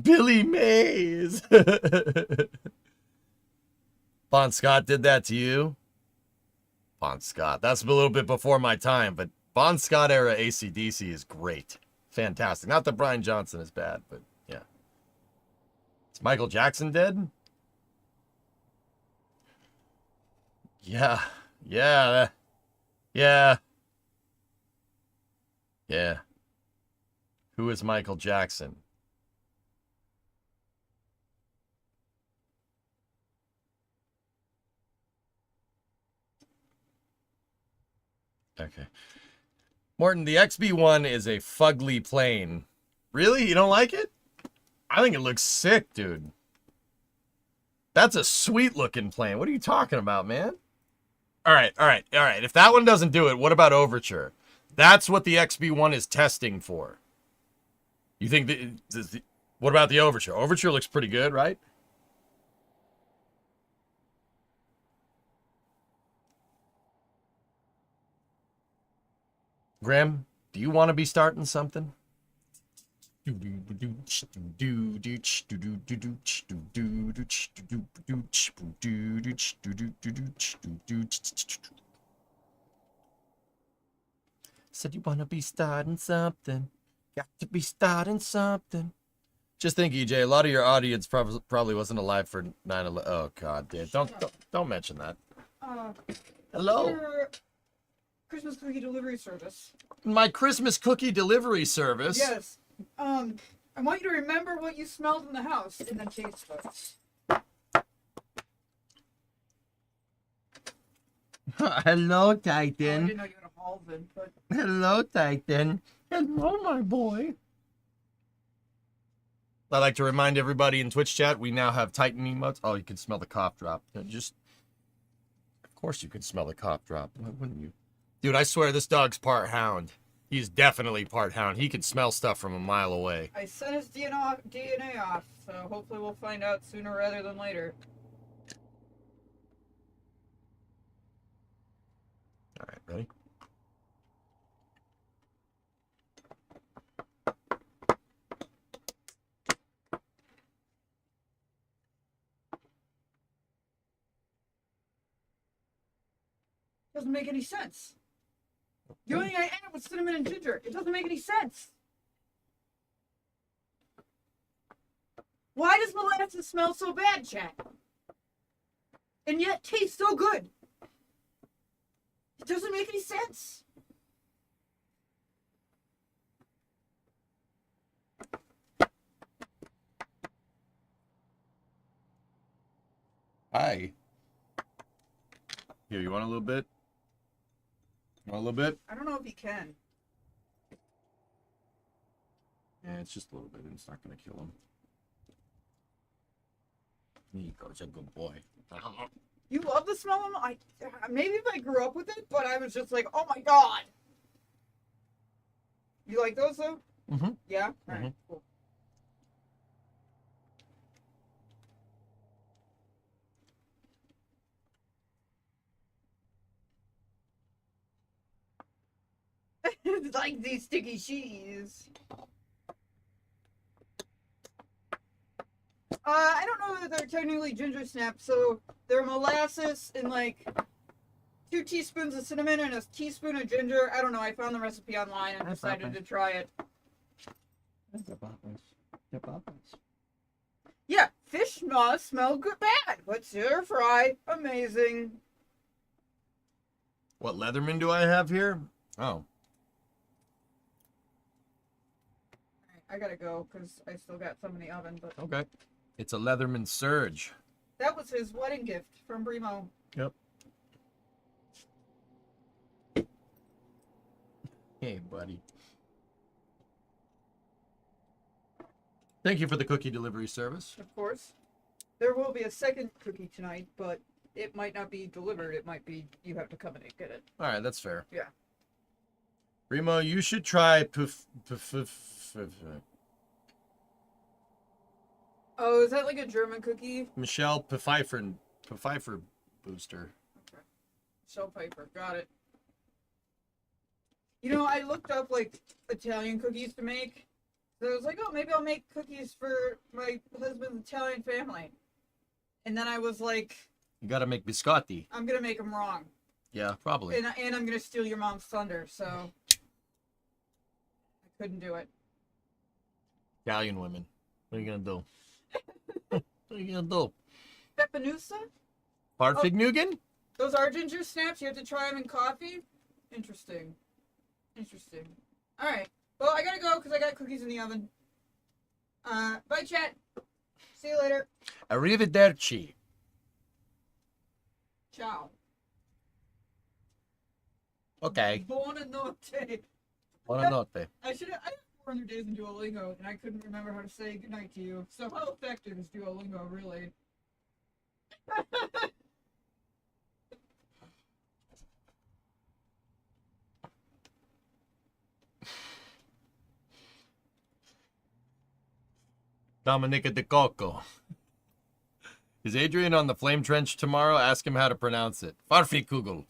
Speaker 1: Billy Mays. Bon Scott did that to you? Bon Scott. That's a little bit before my time, but Bon Scott era AC/DC is great. Fantastic. Not that Brian Johnson is bad, but yeah. Is Michael Jackson dead? Yeah. Who is Michael Jackson? Okay. Morton, the XB1 is a fugly plane. Really? You don't like it? I think it looks sick, dude. That's a sweet looking plane. What are you talking about, man? All right. If that one doesn't do it, what about Overture? That's what the XB1 is testing for. You think what about the Overture? Overture looks pretty good, right? Graham, do you want to be starting something? Said you want to be starting something. Got to be starting something. Just think, EJ, a lot of your audience probably wasn't alive for 9/11. Oh God, dude, don't mention that. Hello.
Speaker 5: Christmas cookie delivery service.
Speaker 1: My Christmas cookie delivery service?
Speaker 5: Yes. I want you to remember what you smelled in the house and then taste it.
Speaker 1: Hello,
Speaker 5: Oh, I
Speaker 1: Titan.
Speaker 5: didn't know you had a Halvin, but
Speaker 1: Hello, Titan. Hello, my boy. I'd like to remind everybody in Twitch chat, we now have Titan emotes. Oh, you can smell the cough drop. Just, of course you can smell the cough drop. Why wouldn't you? Dude, I swear this dog's part hound. He's definitely part hound. He can smell stuff from a mile away.
Speaker 5: I sent his DNA off, so hopefully we'll find out sooner rather than later.
Speaker 1: All right, ready?
Speaker 5: Doesn't make any sense. The only thing I added was cinnamon and ginger. It doesn't make any sense. Why does molasses smell so bad, chat? And yet taste so good? It doesn't make any sense.
Speaker 1: Hi. Here, you want a little bit? Want a little bit?
Speaker 5: I don't know if he can.
Speaker 1: Yeah, it's just a little bit. It's not going to kill him. There you go. It's a good boy.
Speaker 5: You love the smell of them? Maybe if I grew up with it, but I was just like, oh my god. You like those though?
Speaker 1: Mm-hmm.
Speaker 5: Yeah? Alright, cool. It's like these sticky cheese. I don't know that they're technically ginger snaps, so they're molasses and like 2 teaspoons of cinnamon and a teaspoon of ginger. I don't know. I found the recipe online and decided to try it. Yeah, fish must smell good bad, but stir fry, amazing.
Speaker 1: What Leatherman do I have here? Oh.
Speaker 5: I gotta go because I still got some in the oven, but
Speaker 1: Okay. It's a Leatherman Surge.
Speaker 5: that was his wedding gift from Brimo.
Speaker 1: Yep. Hey, buddy. Thank you for the cookie delivery service.
Speaker 5: Of course. There will be a second cookie tonight, but it might not be delivered. It might be you have to come in and get it.
Speaker 1: All right, that's fair.
Speaker 5: Yeah.
Speaker 1: Remo, you should try
Speaker 5: Oh, is that like a German cookie?
Speaker 1: Michelle Pfeiffer Booster.
Speaker 5: Okay. Shell Piper. Got it. You know, I looked up like Italian cookies to make. So I was like, oh, maybe I'll make cookies for my husband's Italian family. And then I was like,
Speaker 1: You got to make biscotti.
Speaker 5: I'm going to make them wrong.
Speaker 1: Yeah, probably.
Speaker 5: And I'm going to steal your mom's thunder, so I couldn't do it.
Speaker 1: Italian women. What are you going to do? What are you going to do?
Speaker 5: Peppanusa?
Speaker 1: Parfignugan?
Speaker 5: Those are ginger snaps. You have to try them in coffee? Interesting. Interesting. All right. Well, I got to go because I got cookies in the oven. Bye, chat. See you later.
Speaker 1: Arrivederci.
Speaker 5: Ciao.
Speaker 1: Okay.
Speaker 5: Buonanotte.
Speaker 1: Buonanotte.
Speaker 5: I have 400 days in Duolingo, and I couldn't remember how to say goodnight to you. So how effective is Duolingo, really?
Speaker 1: Dominica de Coco. Is Adrian on the Flame Trench tomorrow? Ask him how to pronounce it. Farfikugel.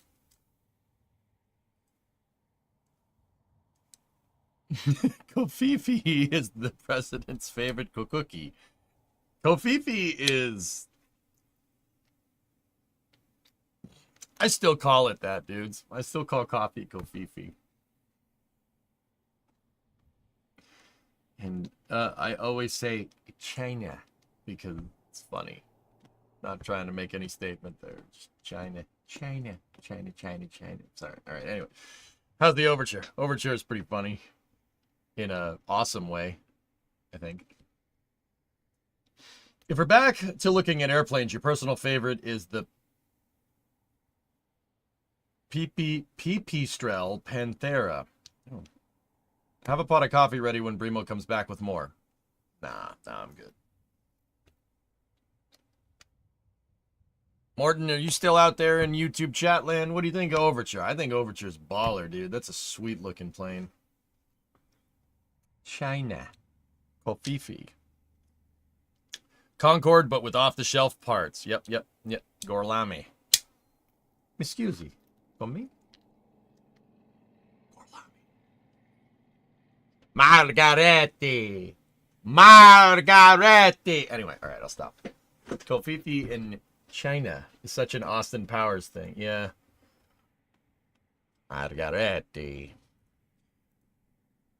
Speaker 1: Kofifi is the president's favorite cookie. Kofifi is... I still call it that, dudes. I still call coffee Kofifi. And I always say China because it's funny. Not trying to make any statement there. Just China. Sorry. All right. Anyway, how's the overture? Overture is pretty funny in a awesome way, I think. If we're back to looking at airplanes, your personal favorite is the Pipistrel Panthera. Oh. Have a pot of coffee ready when Brimo comes back with more. Nah, I'm good. Morton, are you still out there in YouTube chat land? What do you think of Overture? I think Overture's baller, dude. That's a sweet looking plane. China. Kofifi. Concorde, but with off-the-shelf parts. Yep. Gorlami. Excuse me. For me? Gorlami. Margaretti. Anyway, all right, I'll stop. Kofifi in China is such an Austin Powers thing. Yeah. Margaretti.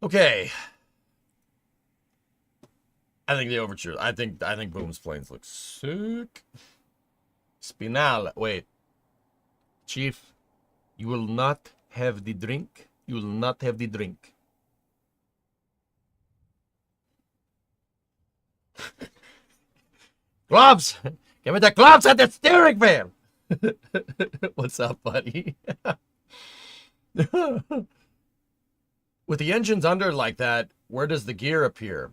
Speaker 1: Okay. I think the Overture. I think Boom's planes look sick. Spinal. Wait. Chief, you will not have the drink. You will not have the drink. Gloves! Give me the gloves and the steering wheel! What's up, buddy? With the engines under like that, where does the gear appear?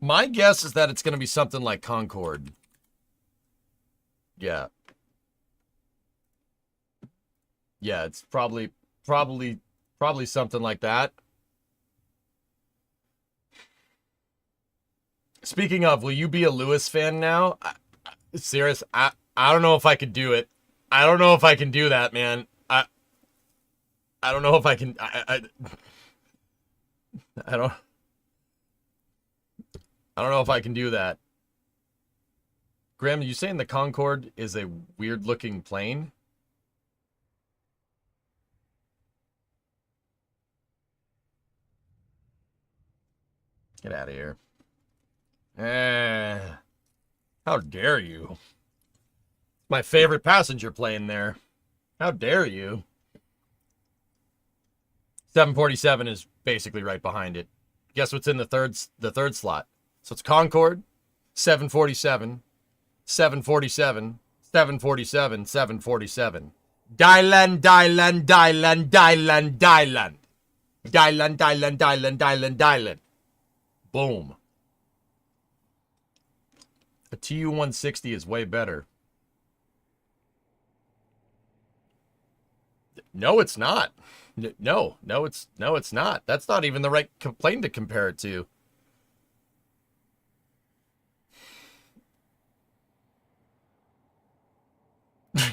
Speaker 1: My guess is that it's going to be something like Concorde. Yeah. Yeah, it's probably something like that. Speaking of, will you be a Lewis fan now? Serious, I don't know if I could do it. I don't know if I can do that, man. I don't know if I can. I don't know if I can do that. Graham, you saying the Concorde is a weird looking plane? Get out of here. How dare you? My favorite passenger plane there. How dare you? 747 is basically right behind it. Guess what's in the third slot? So it's Concorde, 747, 747, 747, 747. Dylan. Boom. A TU-160 is way better. No, it's not. No, it's not. That's not even the right plane to compare it to.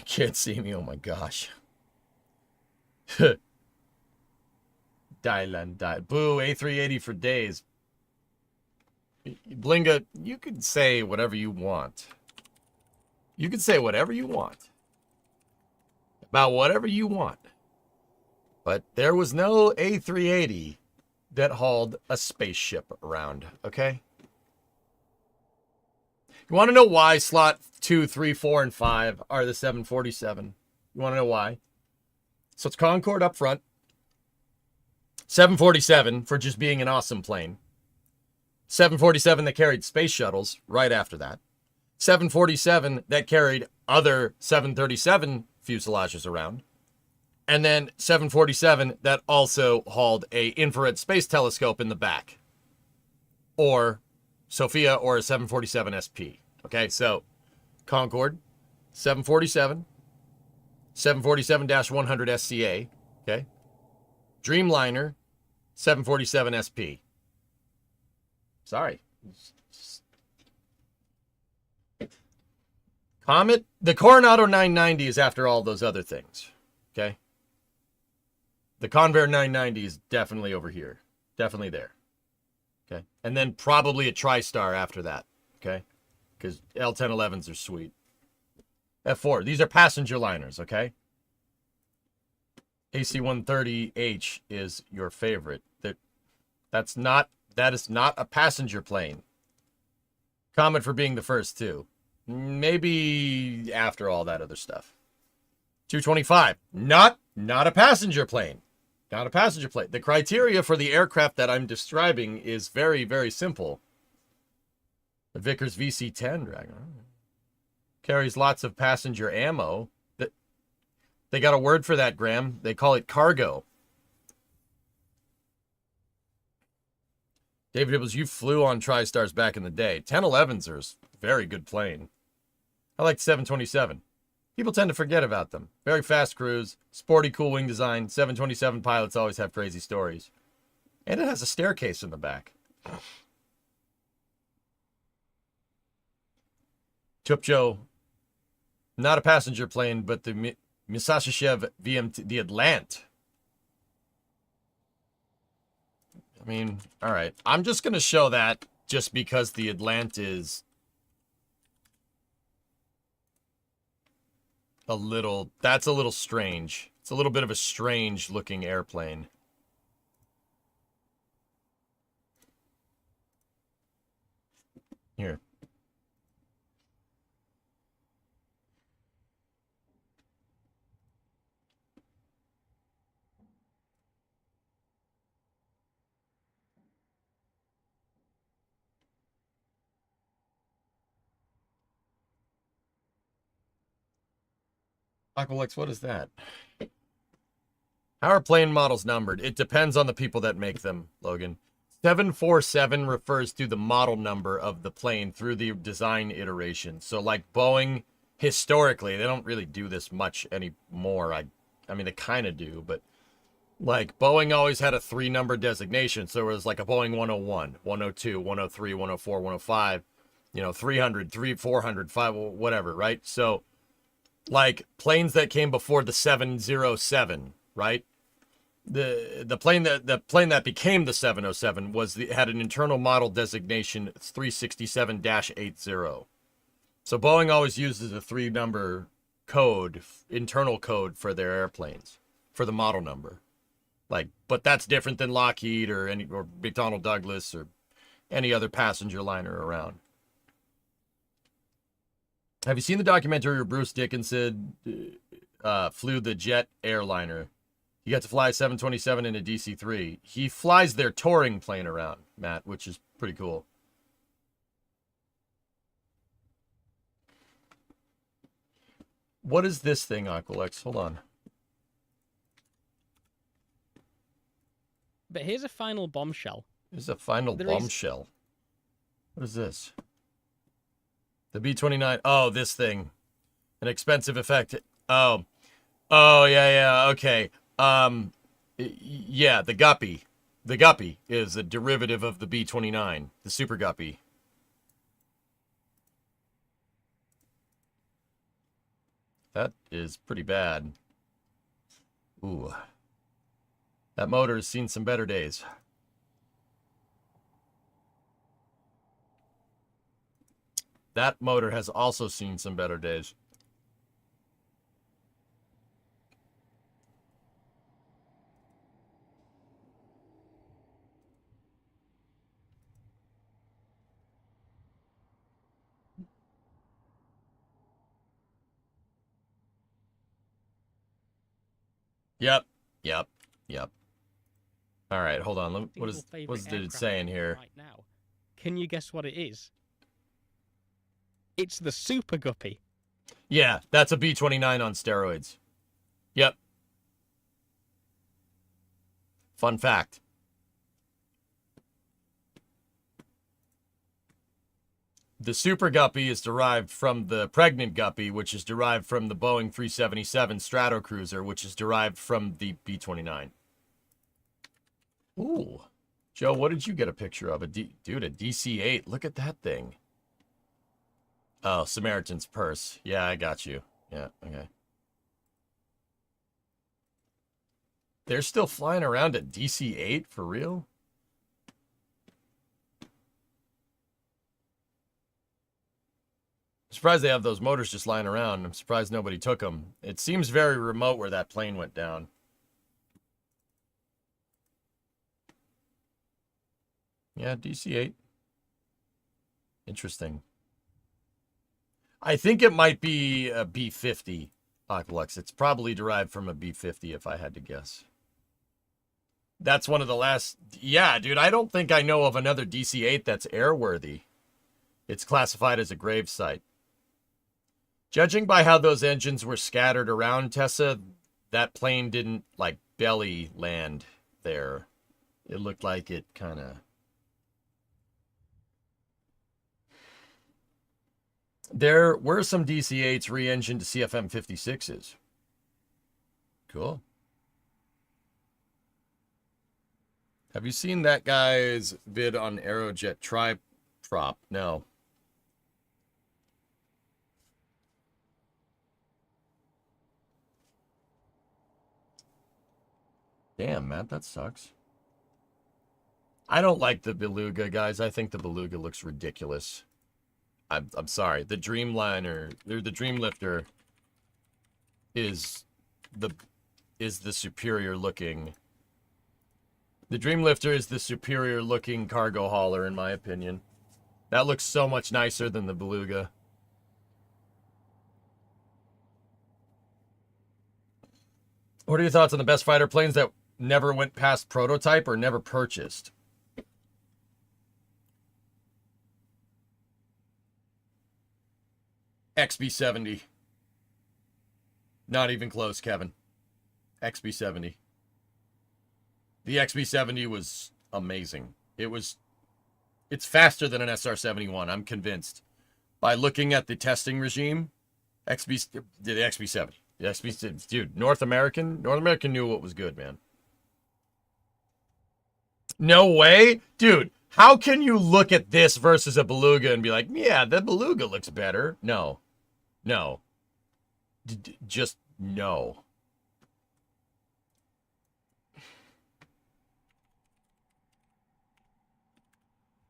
Speaker 1: Can't see me. Oh my gosh. Dylan. Boo, A380 for days. Blinga, you can say whatever you want. You can say whatever you want. About whatever you want. But there was no A380 that hauled a spaceship around, okay? You want to know why slot 2, 3, 4, and 5 are the 747? You want to know why? So it's Concorde up front. 747 for just being an awesome plane. 747 that carried space shuttles right after that. 747 that carried other 737 fuselages around. And then 747 that also hauled a infrared space telescope in the back. Or Sophia or a 747 SP. Okay, so Concorde, 747, 747-100 SCA, okay? Dreamliner, 747 SP. Sorry. Comet, the Coronado 990 is after all those other things, okay? The Convair 990 is definitely over here. Definitely there. Okay. And then probably a TriStar after that. Okay. Because L1011s are sweet. F4. These are passenger liners. Okay. AC-130H is your favorite. That is not a passenger plane. Comet for being the first two. Maybe after all that other stuff. 225. Not a passenger plane. Not a passenger plane. The criteria for the aircraft that I'm describing is very, very simple. The Vickers VC-10 Dragon carries lots of passenger ammo. They got a word for that, Graham. They call it cargo. David Hibbles, you flew on TriStars back in the day. 1011s are a very good plane. I like the 727. People tend to forget about them. Very fast cruise, sporty, cool wing design. 727 pilots always have crazy stories. And it has a staircase in the back. Chupcho, not a passenger plane, but the Misashishev VMT, the Atlant. I mean, all right. I'm just going to show that just because the Atlant is that's a little strange. It's a little bit of a strange looking airplane. Here. Aqualex, what is that? How are plane models numbered? It depends on the people that make them, Logan. 747 refers to the model number of the plane through the design iteration. So like Boeing, historically, they don't really do this much anymore. I mean, they kind of do, but like Boeing always had a 3-number designation. So it was like a Boeing 101, 102, 103, 104, 105, 300, 400, 5, whatever, right? So like planes that came before the 707, right? The plane that became the 707 had an internal model designation 367-80. So Boeing always uses a 3-number code, internal code for their airplanes, for the model number. Like, but that's different than Lockheed or McDonnell Douglas or any other passenger liner around. Have you seen the documentary where Bruce Dickinson flew the jet airliner? He got to fly 727 in a DC-3. He flies their touring plane around, Matt, which is pretty cool. What is this thing, Aqualex? Hold on.
Speaker 6: But here's a final bombshell.
Speaker 1: There's a final bombshell. What is this? The B-29. Oh, this thing. An expensive effect. Oh, yeah, okay. Yeah, the Guppy. The Guppy is a derivative of the B-29, the Super Guppy. That is pretty bad. Ooh. That motor has seen some better days. That motor has also seen some better days. Yep. All right, hold on. What is it saying here?
Speaker 6: Right now. Can you guess what it is? It's the Super Guppy.
Speaker 1: Yeah, that's a B-29 on steroids. Yep. Fun fact. The Super Guppy is derived from the Pregnant Guppy, which is derived from the Boeing 377 Stratocruiser, which is derived from the B-29. Ooh. Joe, what did you get a picture of? Dude, a DC-8. Look at that thing. Oh, Samaritan's Purse. Yeah, I got you. Yeah, okay. They're still flying around a DC-8 for real? I'm surprised they have those motors just lying around. I'm surprised nobody took them. It seems very remote where that plane went down. Yeah, DC-8. Interesting. I think it might be a B-50, Aqualex. It's probably derived from a B-50 if I had to guess. That's one of the last... Yeah, dude, I don't think I know of another DC-8 that's airworthy. It's classified as a grave site. Judging by how those engines were scattered around, Tessa, that plane didn't like belly land there. It looked like it kind of. There were some DC-8s re-engined to CFM56s. Cool. Have you seen that guy's vid on Aerojet Tri-Prop? No. Damn, Matt, that sucks. I don't like the Beluga, guys. I think the Beluga looks ridiculous. I'm sorry. The Dreamliner, the Dreamlifter is the superior looking. The Dreamlifter is the superior looking cargo hauler in my opinion. That looks so much nicer than the Beluga. What are your thoughts on the best fighter planes that never went past prototype or never purchased? XB-70. Not even close, Kevin. XB-70. The XB-70 was amazing. It's faster than an SR-71, I'm convinced. By looking at the testing regime, the XB-70. The XB-70, dude, North American knew what was good, man. No way? Dude, how can you look at this versus a Beluga and be like, yeah, the Beluga looks better? No. No. Just no.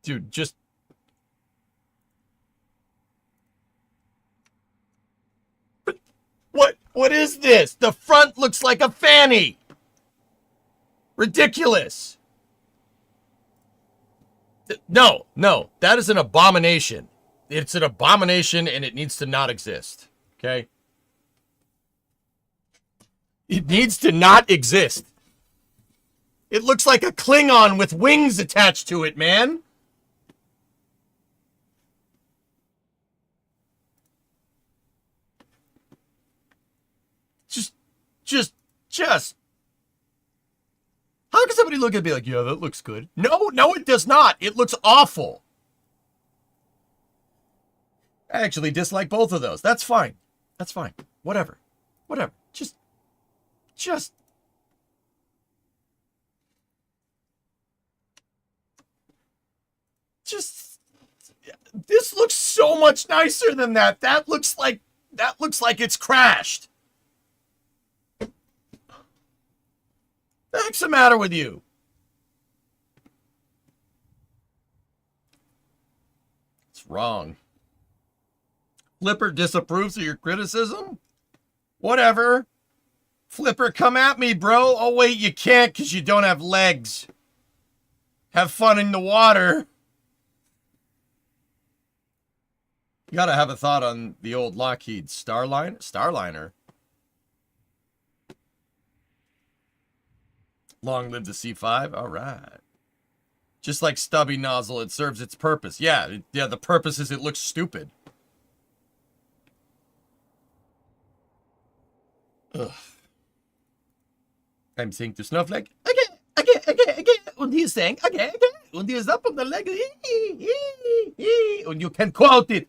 Speaker 1: Dude, just... But what is this? The front looks like a fanny. Ridiculous. No, that is an abomination. It's an abomination and it needs to not exist. Okay? It needs to not exist. It looks like a Klingon with wings attached to it, man. Just. How can somebody look at it and be like, yeah, that looks good? No, it does not. It looks awful. I actually dislike both of those. That's fine. That's fine. Whatever. Just. This looks so much nicer than that. That looks like it's crashed. The heck's the matter with you? It's wrong. Flipper disapproves of your criticism? Whatever. Flipper, come at me, bro. Oh, wait, you can't because you don't have legs. Have fun in the water. You gotta have a thought on the old Lockheed Starliner. Long live the C5. All right. Just like stubby nozzle, it serves its purpose. Yeah, the purpose is it looks stupid. Ugh. I'm saying to Snowflake, okay. And he's saying, okay. And he's up on the leg. And you can quote it.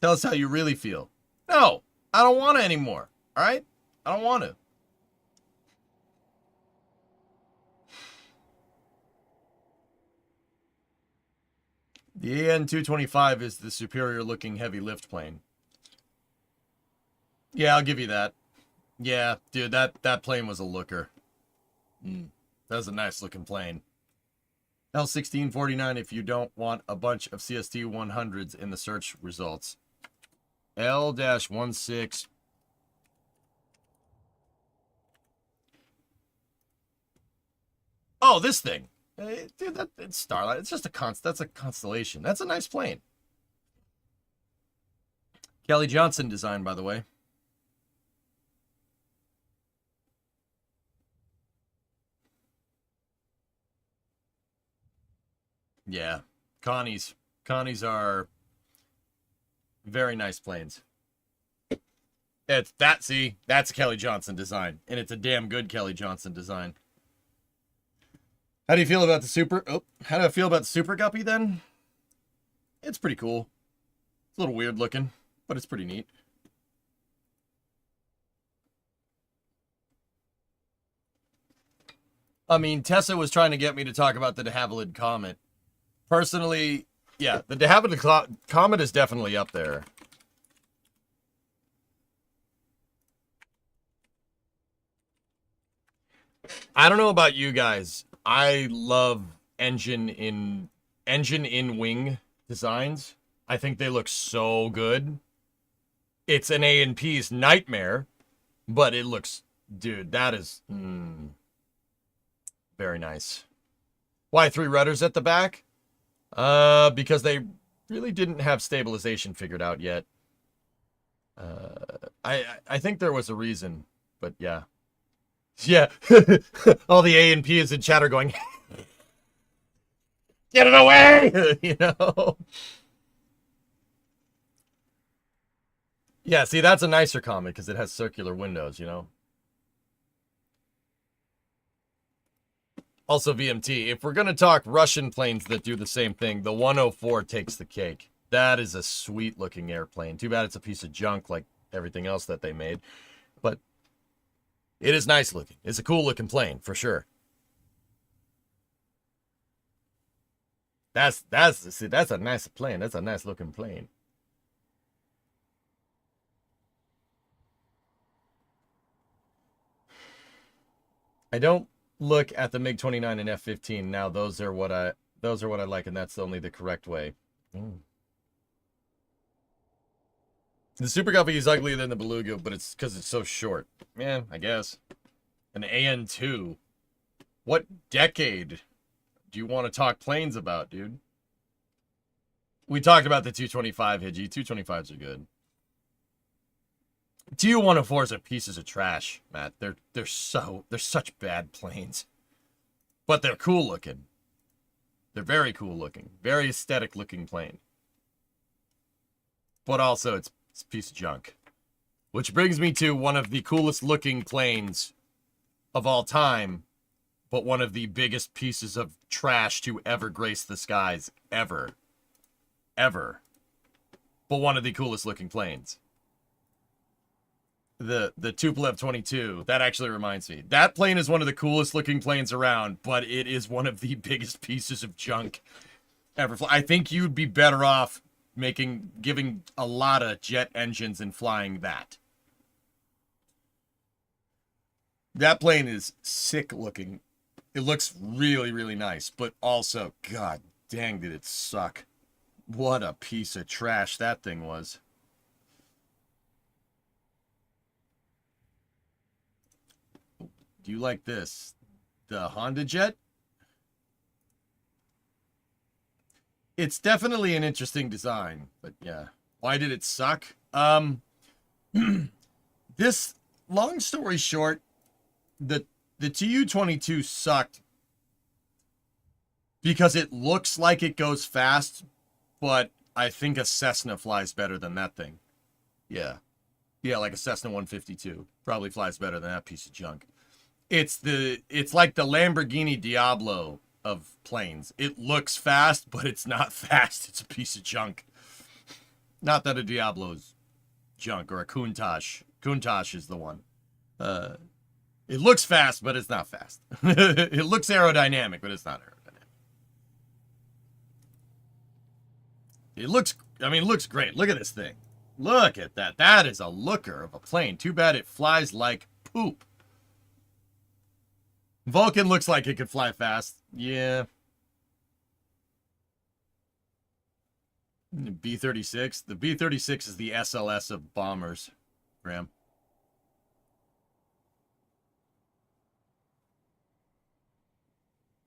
Speaker 1: Tell us how you really feel. No, I don't want to anymore. All right? I don't want to. The AN-225 is the superior looking heavy lift plane. Yeah, I'll give you that. Yeah, dude, that plane was a looker. That was a nice looking plane. L1649 if you don't want a bunch of CST 100s in the search results. L-16. Oh, this thing. Dude, it's Starlight. It's just that's a constellation. That's a nice plane. Kelly Johnson design, by the way. Yeah. Connie's are very nice planes. It's that, see, that's a Kelly Johnson design, and it's a damn good Kelly Johnson design. How do you feel about the Super? Oh, how do I feel about the Super Guppy then? It's pretty cool. It's a little weird looking, but it's pretty neat. I mean, Tessa was trying to get me to talk about the de Havilland Comet. Personally, yeah, the de Havilland Comet is definitely up there. I don't know about you guys. I love engine in wing designs. I think they look so good. It's an A&P's nightmare, but it looks, dude, that is very nice. Why 3 rudders at the back? Because they really didn't have stabilization figured out yet. I think there was a reason, but yeah. Yeah, all the A&P is in chat are going, get it away, you know? Yeah, see, that's a nicer comic because it has circular windows, you know? Also, VMT, if we're going to talk Russian planes that do the same thing, the 104 takes the cake. That is a sweet-looking airplane. Too bad it's a piece of junk like everything else that they made. But it is nice looking. It's a cool looking plane, for sure. That's a nice plane. That's a nice looking plane. I don't look at the MiG-29 and F-15 now. Those are what I like, and that's only the correct way. The Super Guppy is uglier than the Beluga, but it's because it's so short. Yeah, I guess. An AN-2. What decade do you want to talk planes about, dude? We talked about the 225, Hidgy. 225s are good. Tu-104s are pieces of trash, Matt. They're such bad planes. But they're cool looking. They're very cool looking. Very aesthetic looking plane. But also it's a piece of junk. Which brings me to one of the coolest looking planes of all time, but one of the biggest pieces of trash to ever grace the skies ever. Ever. But one of the coolest looking planes. The Tupolev 22, that actually reminds me. That plane is one of the coolest looking planes around, but it is one of the biggest pieces of junk ever. I think you'd be better off giving a lot of jet engines and flying that. That plane is sick looking. It looks really, really nice, but also, god dang, did it suck. What a piece of trash that thing was. Do you like this? The Honda Jet? It's definitely an interesting design, but yeah. Why did it suck? This, long story short, the Tu-22 sucked because it looks like it goes fast, but I think a Cessna flies better than that thing. Yeah. Yeah, like a Cessna 152. Probably flies better than that piece of junk. It's like the Lamborghini Diablo of planes. It looks fast, but it's not fast. It's a piece of junk. Not that a Diablo's junk, or a Countach. Countach is the one. It looks fast, but it's not fast. It looks aerodynamic, but it's not aerodynamic. It looks great. Look at this thing. Look at that. That is a looker of a plane. Too bad it flies like poop. Vulcan looks like it could fly fast. Yeah. B-36. The B-36 is the SLS of bombers, Graham.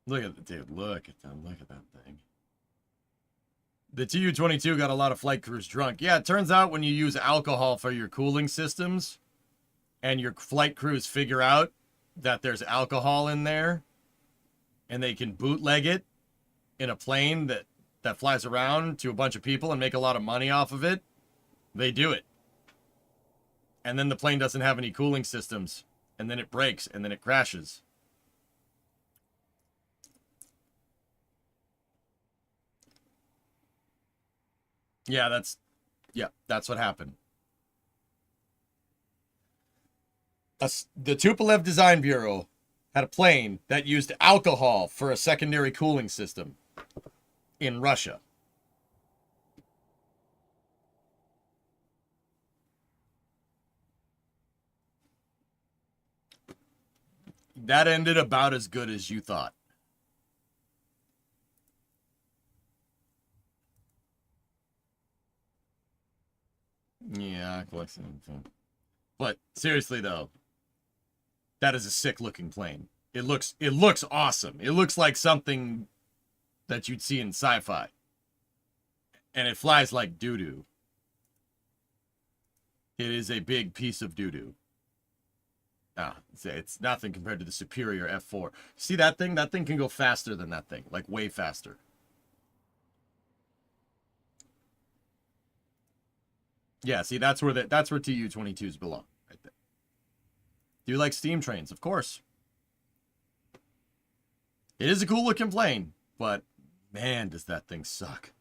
Speaker 1: Look at the dude. Look at them. Look at that thing. The Tu-22 got a lot of flight crews drunk. Yeah, it turns out when you use alcohol for your cooling systems and your flight crews figure out that there's alcohol in there and they can bootleg it in a plane that flies around to a bunch of people and make a lot of money off of it, they do it. and then the plane doesn't have any cooling systems, and then it breaks, and then it crashes. Yeah, that's what happened. The Tupolev Design Bureau had a plane that used alcohol for a secondary cooling system in Russia. That ended about as good as you thought. Yeah, collection. But seriously though, that is a sick looking plane. It looks awesome. It looks like something that you'd see in sci-fi. And it flies like doo-doo. It is a big piece of doo-doo. It's nothing compared to the superior F4. See that thing? That thing can go faster than that thing. Like way faster. Yeah, see, that's where Tu-22s belong, right there. Do you like steam trains? Of course. It is a cool looking plane, but man, does that thing suck.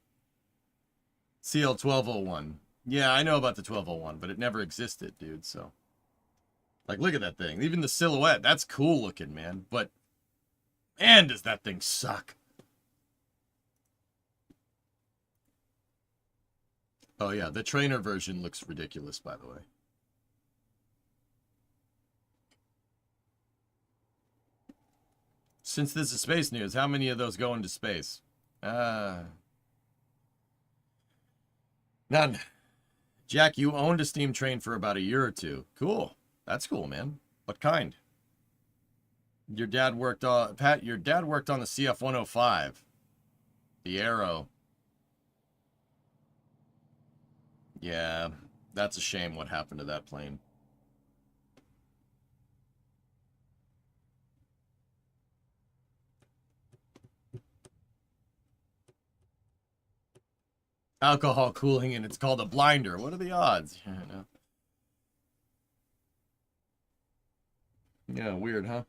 Speaker 1: CL-1201. Yeah, I know about the 1201, but it never existed, dude, so. Like, look at that thing. Even the silhouette, that's cool looking, man. But, man, does that thing suck. Oh, yeah, the trainer version looks ridiculous, by the way. Since this is space news, how many of those go into space? None. Jack, you owned a steam train for about a year or two. Cool. That's cool, man. What kind? Your dad worked on your dad worked on the CF-105. The Arrow. Yeah, that's a shame what happened to that plane. Alcohol cooling, and it's called a blinder. What are the odds? Yeah, weird, huh?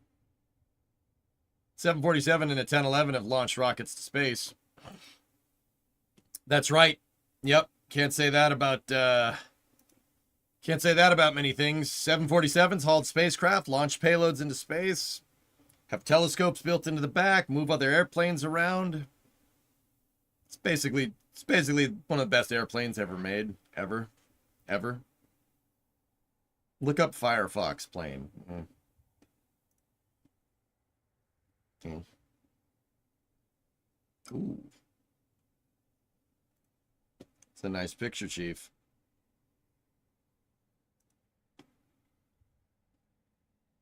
Speaker 1: 747 and a 1011 have launched rockets to space. That's right. Yep. Can't say that about many things. 747s hauled spacecraft, launched payloads into space, have telescopes built into the back, move other airplanes around. It's basically one of the best airplanes ever made. Ever. Look up Firefox plane. Ooh. It's a nice picture, Chief.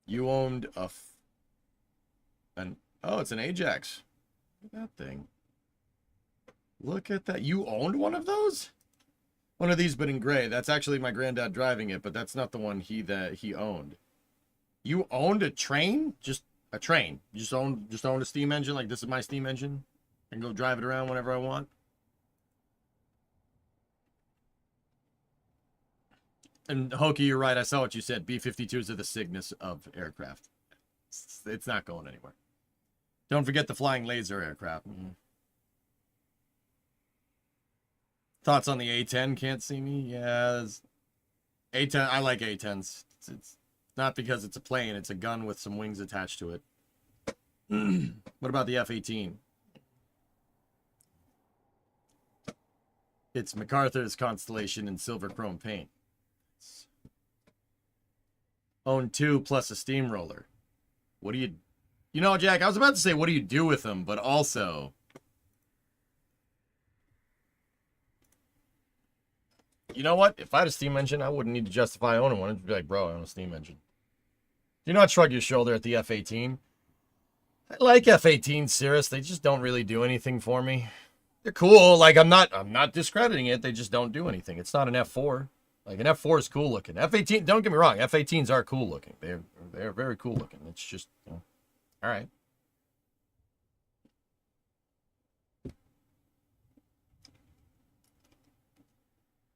Speaker 1: You owned oh, it's an Ajax. Look at that thing. Look at that. You owned one of those? One of these, but in gray. That's actually my granddad driving it, but that's not the one he owned. You owned a train? Just a train. You just owned a steam engine? Like, this is my steam engine? I can go drive it around whenever I want? And Hokie, you're right. I saw what you said. B-52s are the Cygnus of aircraft. It's not going anywhere. Don't forget the flying laser aircraft. Thoughts on the A-10? Can't see me? Yeah. A-10. I like A-10s. It's not because it's a plane. It's a gun with some wings attached to it. What about the F-18? It's MacArthur's Constellation in silver chrome paint. Own 2 plus a steamroller. What do you... You know, Jack, I was about to say, what do you do with them? But also... You know what? If I had a steam engine, I wouldn't need to justify owning one. It'd be like, bro, I own a steam engine. Do not shrug your shoulder at the F-18. I like F-18s, Cirrus. They just don't really do anything for me. They're cool. Like, I'm not discrediting it. They just don't do anything. It's not an F4. Like, an F4 is cool looking. F-18, don't get me wrong. F-18s are cool looking. They're very cool looking. It's just, you know, all right.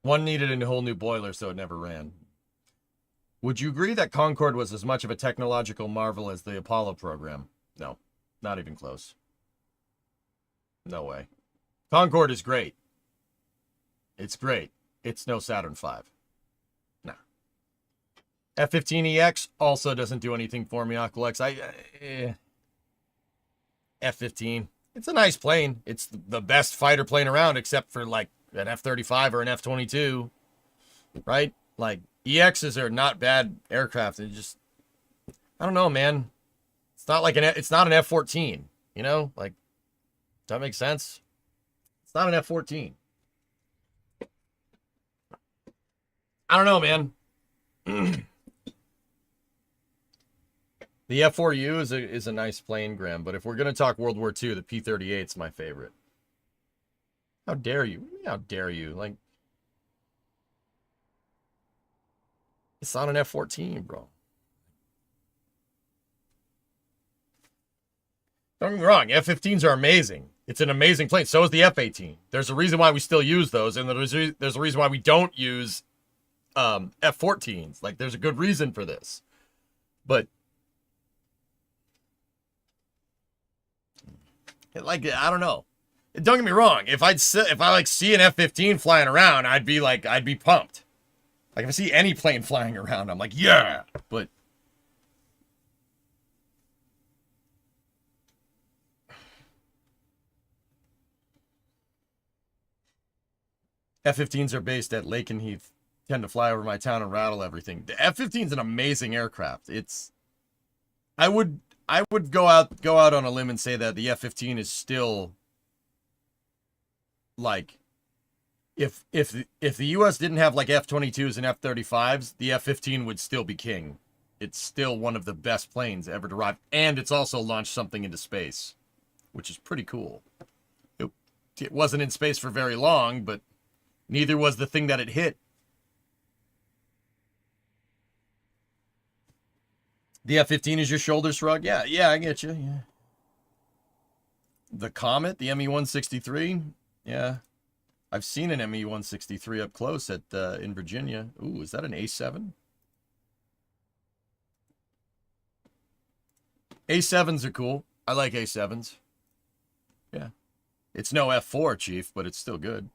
Speaker 1: One needed a whole new boiler, so it never ran. Would you agree that Concorde was as much of a technological marvel as the Apollo program? No, not even close. No way. Concorde is great. It's great. It's no Saturn V. Nah. F-15EX also doesn't do anything for me, Aqualex. F-15. It's a nice plane. It's the best fighter plane around, except for like an F-35 or an F-22, right? Like, EXs are not bad aircraft. It just, I don't know, man. It's not like it's not an F-14, you know? Like, does that make sense? It's not an F-14. I don't know, man. The F-4U is a nice plane, Graham, but if we're going to talk World War II, the P-38 is my favorite. How dare you? How dare you? Like, it's not an F-14, bro. Don't get me wrong, F-15s are amazing. It's an amazing plane. So is the F-18. There's a reason why we still use those, and there's a reason why we don't use F-14s. Like, there's a good reason for this. But, like, I don't know. Don't get me wrong. If I like see an F-15 flying around, I'd be pumped. Like, if I see any plane flying around, I'm like, yeah. But F-15s are based at Lakenheath, tend to fly over my town and rattle everything. The F-15 is an amazing aircraft. I would go out on a limb and say that the F-15 is still, like, if the US didn't have like F-22s and F-35s, the F-15 would still be king. It's still one of the best planes ever to arrive, and it's also launched something into space, which is pretty cool. It wasn't in space for very long, but neither was the thing that it hit. The F-15 is your shoulder shrug? Yeah, I get you. Yeah. The Comet, the ME-163? Yeah. I've seen an ME-163 up close at in Virginia. Ooh, is that an A7? A7s are cool. I like A7s. Yeah. It's no F4, Chief, but it's still good.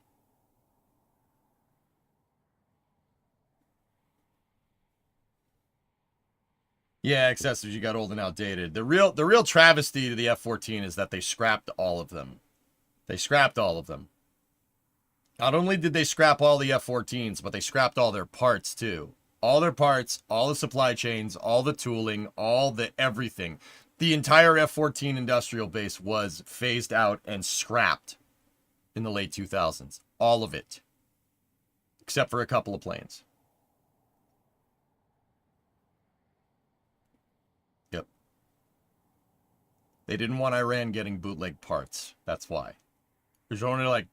Speaker 1: Yeah, accessories, you got old and outdated. The real travesty to the F-14 is that they scrapped all of them. They scrapped all of them. Not only did they scrap all the F-14s, but they scrapped all their parts too. All their parts, all the supply chains, all the tooling, all the everything. The entire F-14 industrial base was phased out and scrapped in the late 2000s. All of it. Except for a couple of planes. Yep. They didn't want Iran getting bootleg parts. That's why. There's only like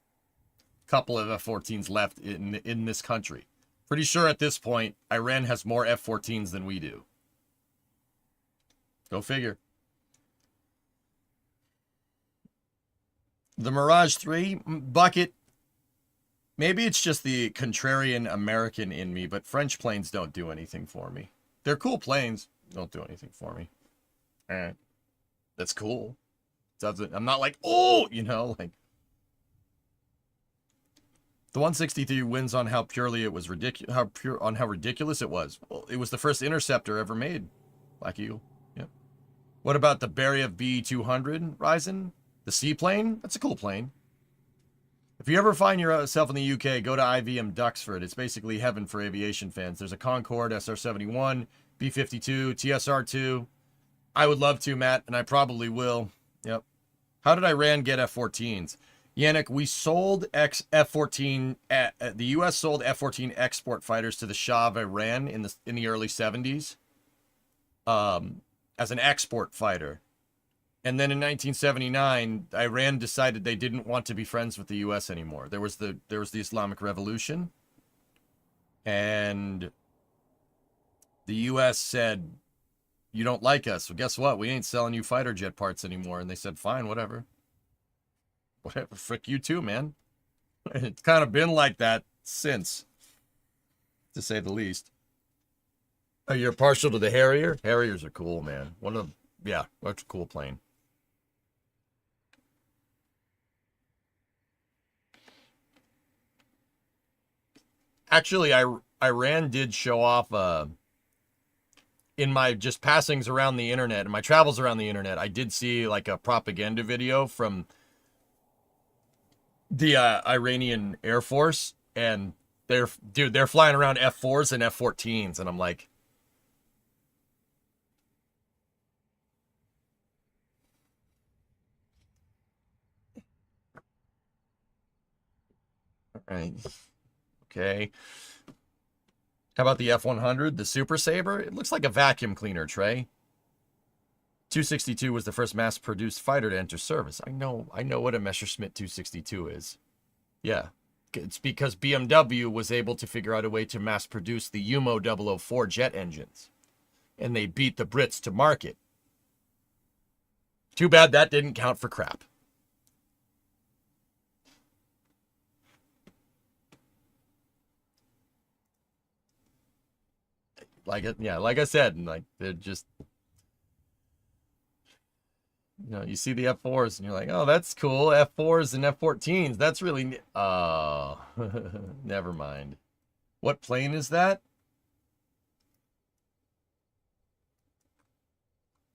Speaker 1: a couple of F-14s left in this country. Pretty sure at this point, Iran has more F-14s than we do. Go figure. The Mirage 3 bucket. Maybe it's just the contrarian American in me, but French planes don't do anything for me. They're cool planes. Don't do anything for me. All right. That's cool. Doesn't, I'm not like, oh, you know, like. The 163 wins on how purely it was ridiculous, how ridiculous it was. Well, it was the first interceptor ever made. Black Eagle. Yep. What about the Beriev B-200 Ryzen? The seaplane? That's a cool plane. If you ever find yourself in the UK, go to IVM Duxford. It's basically heaven for aviation fans. There's a Concorde, SR-71, B-52, TSR-2. I would love to, Matt, and I probably will. Yep. How did Iran get F-14s? Yannick, we sold F-14. The U.S. sold F-14 export fighters to the Shah of Iran in the early 70s as an export fighter. And then in 1979, Iran decided they didn't want to be friends with the U.S. anymore. There was the Islamic Revolution, and the U.S. said, "You don't like us. Well, guess what? We ain't selling you fighter jet parts anymore." And they said, "Fine, whatever." Whatever, frick you too, man. It's kind of been like that since, to say the least. Oh, you're partial to the Harrier? Harriers are cool, man. Yeah, that's a cool plane. Actually, Iran did show off in my just passings around the internet and my travels around the internet. I did see like a propaganda video from the Iranian Air Force, and they're flying around F4s and F14s, and I'm like, all right, okay. How about the F-100, the Super Sabre? It looks like a vacuum cleaner, Trey. 262 was the first mass-produced fighter to enter service. I know what a Messerschmitt 262 is. Yeah. It's because BMW was able to figure out a way to mass-produce the Umo 004 jet engines. And they beat the Brits to market. Too bad that didn't count for crap. Like I said, like they're just, you see the F4s and you're like, oh, that's cool. F4s and F14s. That's really, never mind. What plane is that?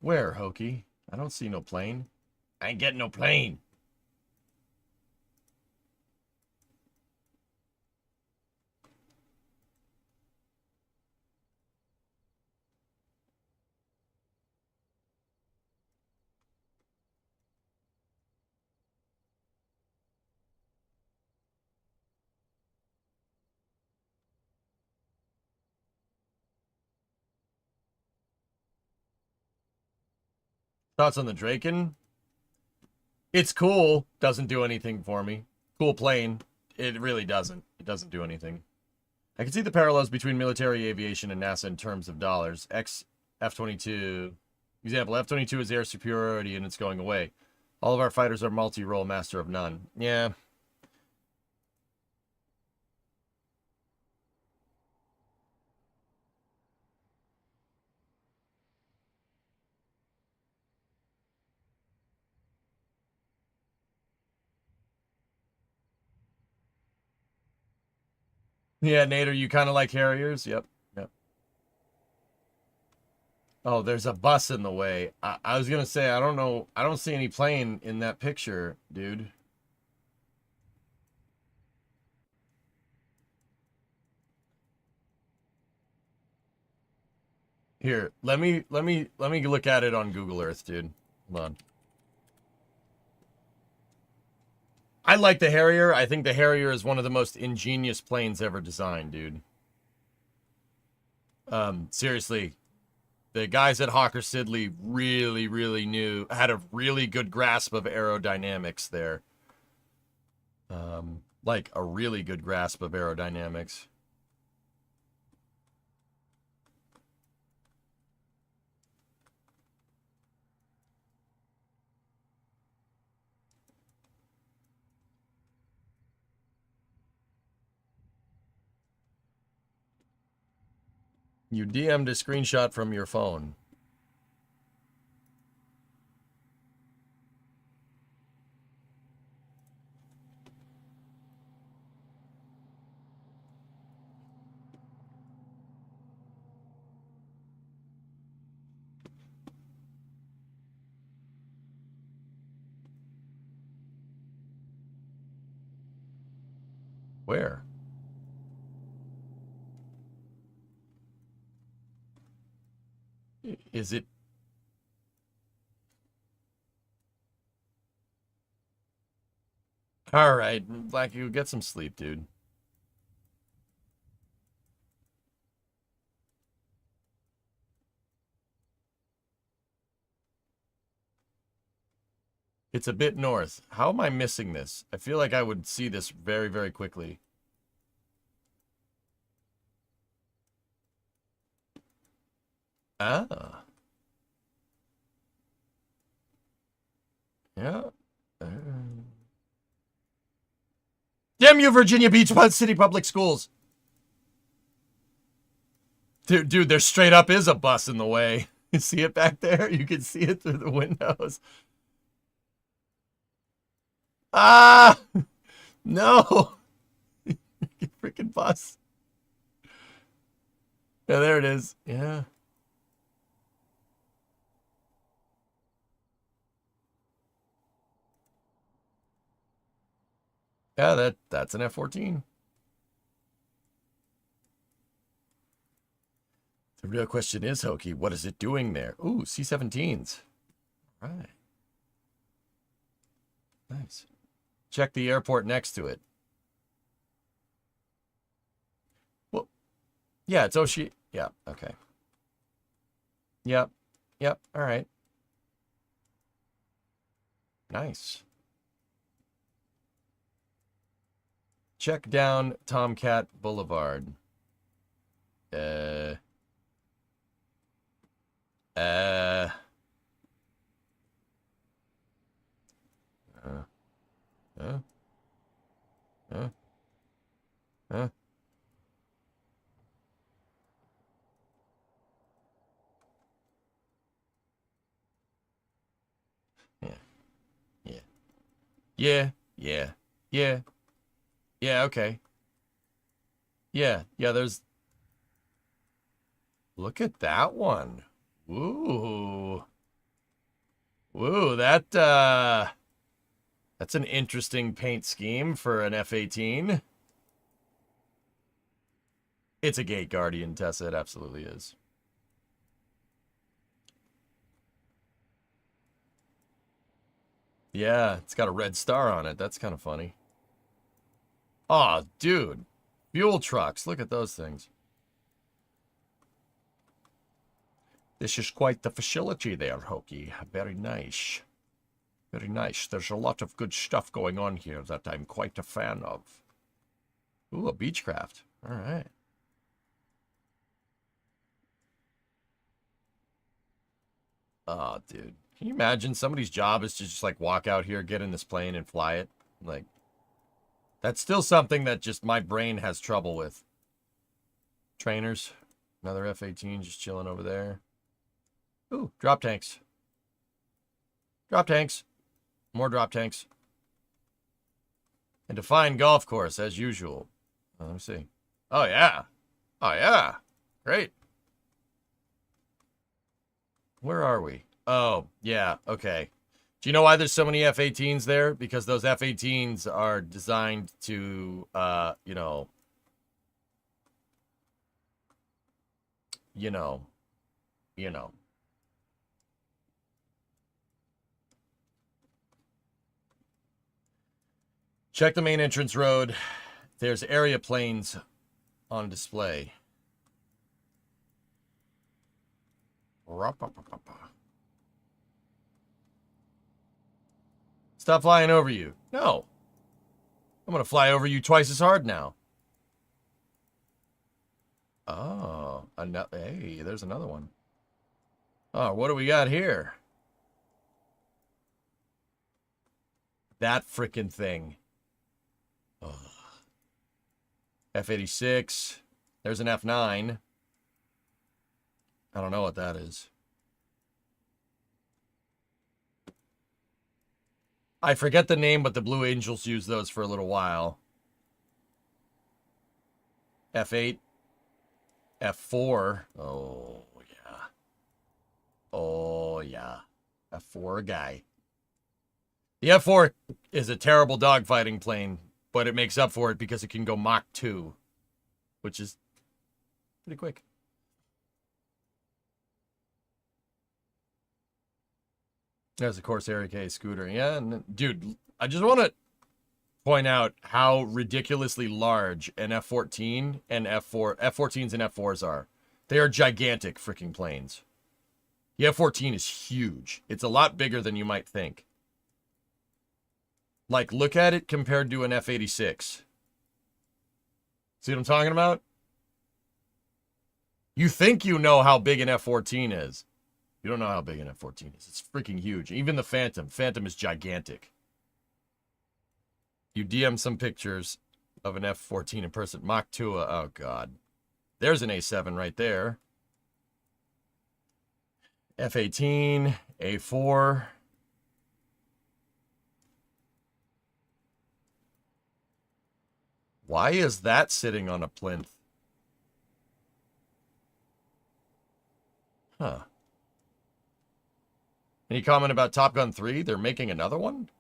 Speaker 1: Where, Hokey? I don't see no plane. I ain't getting no plane. Thoughts on the Draken? It's cool. Doesn't do anything for me. Cool plane. It really doesn't. It doesn't do anything. I can see the parallels between military aviation and NASA in terms of dollars. F-22. Example, F-22 is air superiority and it's going away. All of our fighters are multi-role master of none. Yeah. Yeah, Nader, you kind of like Harriers? Yep. Yep. Oh, there's a bus in the way. I was going to say, I don't know. I don't see any plane in that picture, dude. Here, let me look at it on Google Earth, dude. Hold on. I like the Harrier. I think the Harrier is one of the most ingenious planes ever designed, dude. Seriously, the guys at Hawker Siddeley really had a really good grasp of aerodynamics there. Like a really good grasp of aerodynamics. You DM'd a screenshot from your phone. Where? Is it? All right, Blackie, get some sleep, dude. It's a bit north. How am I missing this? I feel like I would see this very quickly. Ah. Yeah. Damn you, Virginia Beach City Public Schools. Dude, there straight up is a bus in the way. You see it back there? You can see it through the windows. Ah! No! You freaking bus. Yeah, there it is. Yeah. Yeah, that's an F-14. The real question is, Hokey, what is it doing there? Ooh, C-17s. All right. Nice. Check the airport next to it. Well, yeah, it's Oshi. Yeah, okay. Yep. Yep. All right. Nice. Check down Tomcat Boulevard. Uh. Uh. Huh? Huh? Yeah. Yeah. Yeah. Yeah. Yeah. Yeah, okay. Yeah. Yeah, there's... Look at that one. Ooh. Ooh, that's an interesting paint scheme for an F-18. It's a Gate Guardian, Tessa. It absolutely is. Yeah, it's got a red star on it. That's kind of funny. Oh, dude. Fuel trucks. Look at those things. This is quite the facility there, Hokey. Very nice. Very nice. There's a lot of good stuff going on here that I'm quite a fan of. Ooh, a Beechcraft. All right. Oh, dude. Can you imagine somebody's job is to just, like, walk out here, get in this plane, and fly it? Like, that's still something that just my brain has trouble with. Trainers. Another F-18 just chilling over there. Ooh, drop tanks. Drop tanks. More drop tanks. And defined golf course, as usual. Oh, let me see. Oh, yeah. Oh, yeah. Great. Where are we? Oh, yeah. Okay. Do you know why there's so many F-18s there? Because those F-18s are designed to, you know. Check the main entrance road. There's area planes on display. Stop flying over you. No. I'm going to fly over you twice as hard now. Oh, hey, there's another one. Oh, what do we got here? That freaking thing. Oh. F-86. There's an F-9. I don't know what that is. I forget the name, but the Blue Angels used those for a little while. F-8. F-4. Oh, yeah. Oh, yeah. F-4 guy. The F-4 is a terrible dogfighting plane, but it makes up for it because it can go Mach 2, which is pretty quick. There's a Corsair K scooter. Yeah, and dude, I just want to point out how ridiculously large an F-14 and F-14s and F-4s are. They are gigantic freaking planes. The F-14 is huge. It's a lot bigger than you might think. Like, look at it compared to an F-86. See what I'm talking about? You think you know how big an F-14 is. You don't know how big an F-14 is. It's freaking huge. Even the Phantom. Phantom is gigantic. You DM some pictures of an F-14 in person. Mach 2. Oh, God. There's an A7 right there. F-18, A4. Why is that sitting on a plinth? Huh. Any comment about Top Gun 3? They're making another one?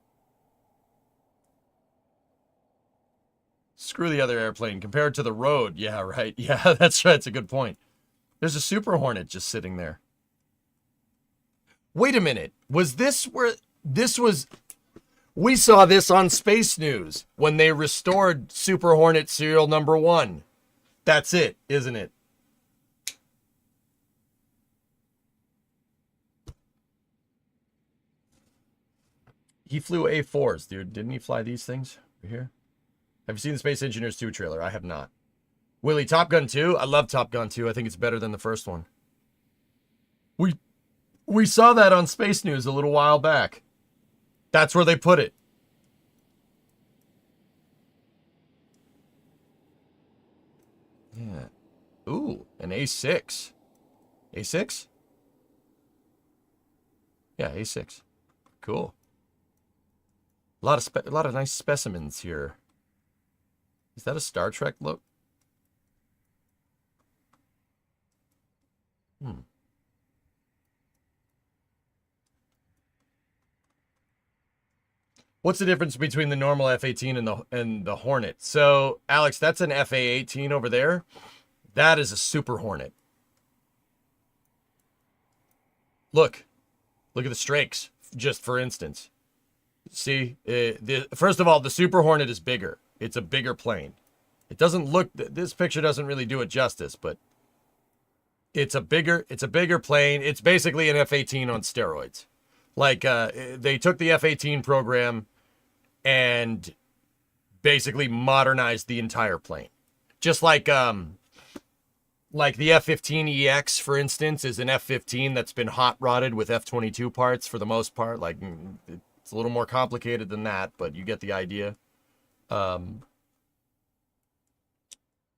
Speaker 1: Screw the other airplane. Compared to the road. Yeah, right. Yeah, that's right. That's a good point. There's a Super Hornet just sitting there. Wait a minute. Was this where... This was... We saw this on Space News when they restored Super Hornet serial number 1. That's it, isn't it? He flew A4s, dude. Didn't he fly these things over here? Have you seen the Space Engineers 2 trailer? I have not. Willie, Top Gun 2? I love Top Gun 2. I think it's better than the first one. We saw that on Space News a little while back. That's where they put it. Yeah. Ooh, an A6. A6? Yeah, A6. Cool. A lot of nice specimens here. Is that a Star Trek look? What's the difference between the normal F-18 and the Hornet? So, Alex, that's an FA-18 over there. That is a Super Hornet. Look at the strakes, just for instance. See, first of all, the Super Hornet is bigger. It's a bigger plane. It doesn't look, this picture doesn't really do it justice, but it's a bigger plane. It's basically an F-18 on steroids. Like, they took the F-18 program and basically modernized the entire plane. Just like the F-15EX, for instance, is an F-15 that's been hot rodded with F-22 parts for the most part. Like, it's a little more complicated than that, but you get the idea.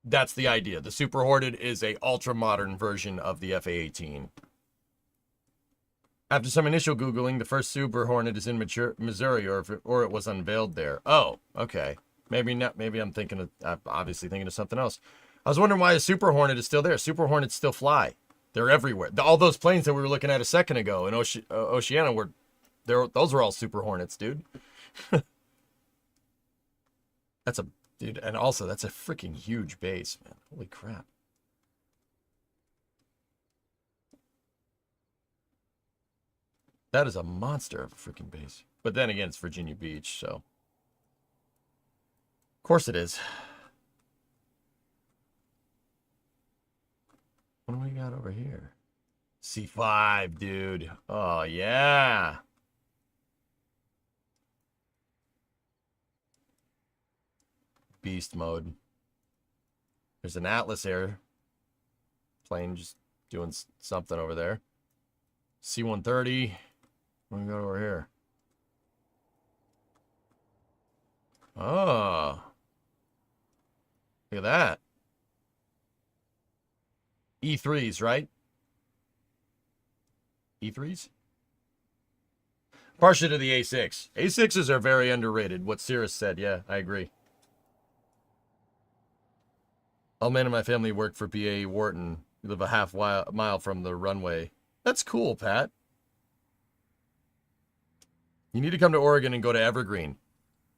Speaker 1: That's the idea. The Super Hornet is a ultra-modern version of the F-A-18. After some initial Googling, the first Super Hornet is in Missouri, or it was unveiled there. Oh, okay. Maybe not. Maybe I'm obviously thinking of something else. I was wondering why a Super Hornet is still there. Super Hornets still fly. They're everywhere. All those planes that we were looking at a second ago in Oceania those were all Super Hornets, dude. Dude, and also that's a freaking huge base, man. Holy crap. That is a monster of a freaking base. But then again, it's Virginia Beach, so. Of course it is. What do we got over here? C5, dude. Oh, yeah. Beast mode. There's an Atlas air plane just doing something over there. C-130. What do we got over here? Oh. Look at that. E3s, right? E3s? Partial to the A6. A6s are very underrated. What Cirrus said, yeah, I agree. All men in my family work for BA Wharton. We live a half mile from the runway. That's cool, Pat. You need to come to Oregon and go to Evergreen.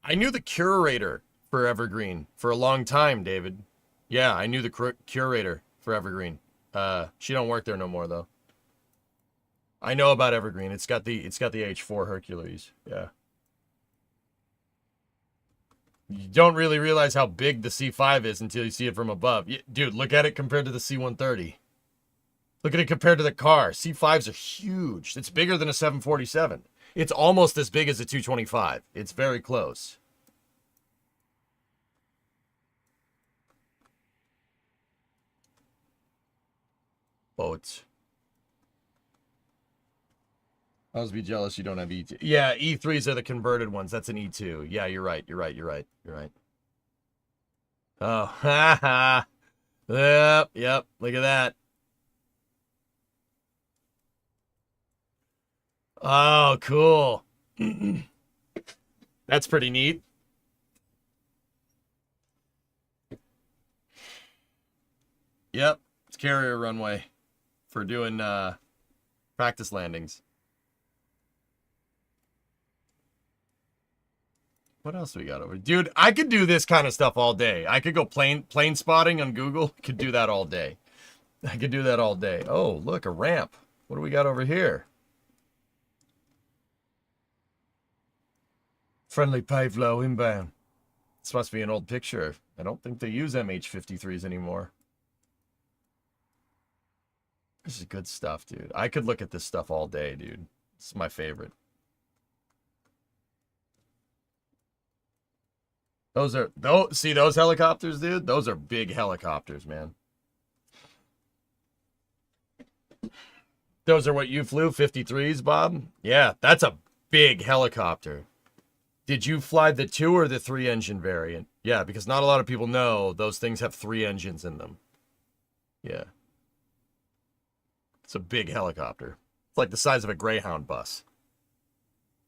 Speaker 1: I knew the curator for Evergreen for a long time, David. Yeah, I knew the curator for Evergreen. She don't work there no more, though. I know about Evergreen. It's got the H4 Hercules. Yeah. You don't really realize how big the C5 is until you see it from above. Dude, look at it compared to the C-130. Look at it compared to the car. C5s are huge. It's bigger than a 747. It's almost as big as a 225. It's very close. Boats. I was be jealous you don't have E2. Yeah, E3s are the converted ones. That's an E2. Yeah, you're right. You're right. Oh, haha. Yep. Look at that. Oh, cool. That's pretty neat. Yep. It's carrier runway for doing practice landings. What else we got over? Dude, I could do this kind of stuff all day. I could go plane spotting on Google. Could do that all day. I could do that all day. Oh, look, a ramp. What do we got over here? Friendly pave low inbound. This must be an old picture. I don't think they use MH-53s anymore. This is good stuff, dude. I could look at this stuff all day, dude. This is my favorite. See those helicopters, dude? Those are big helicopters, man. Those are what you flew, 53s, Bob? Yeah, that's a big helicopter. Did you fly the 2 or the 3 engine variant? Yeah, because not a lot of people know those things have 3 engines in them. Yeah. It's a big helicopter. It's like the size of a Greyhound bus.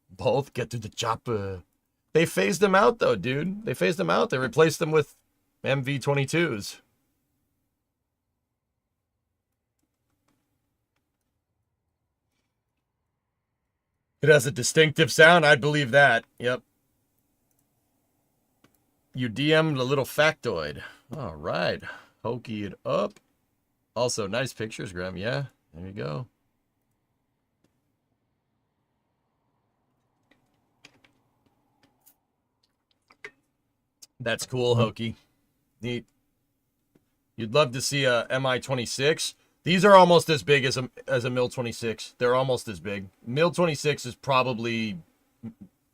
Speaker 1: Both get to the chopper. They phased them out, though, dude. They phased them out. They replaced them with MV-22s. It has a distinctive sound. I'd believe that. Yep. You DM'd a little factoid. All right. Hokey it up. Also, nice pictures, Graham. Yeah, there you go. That's cool, Hokey. Neat. You'd love to see a Mi-26. These are almost as big as a Mil-26. They're almost as big. Mil-26 is probably,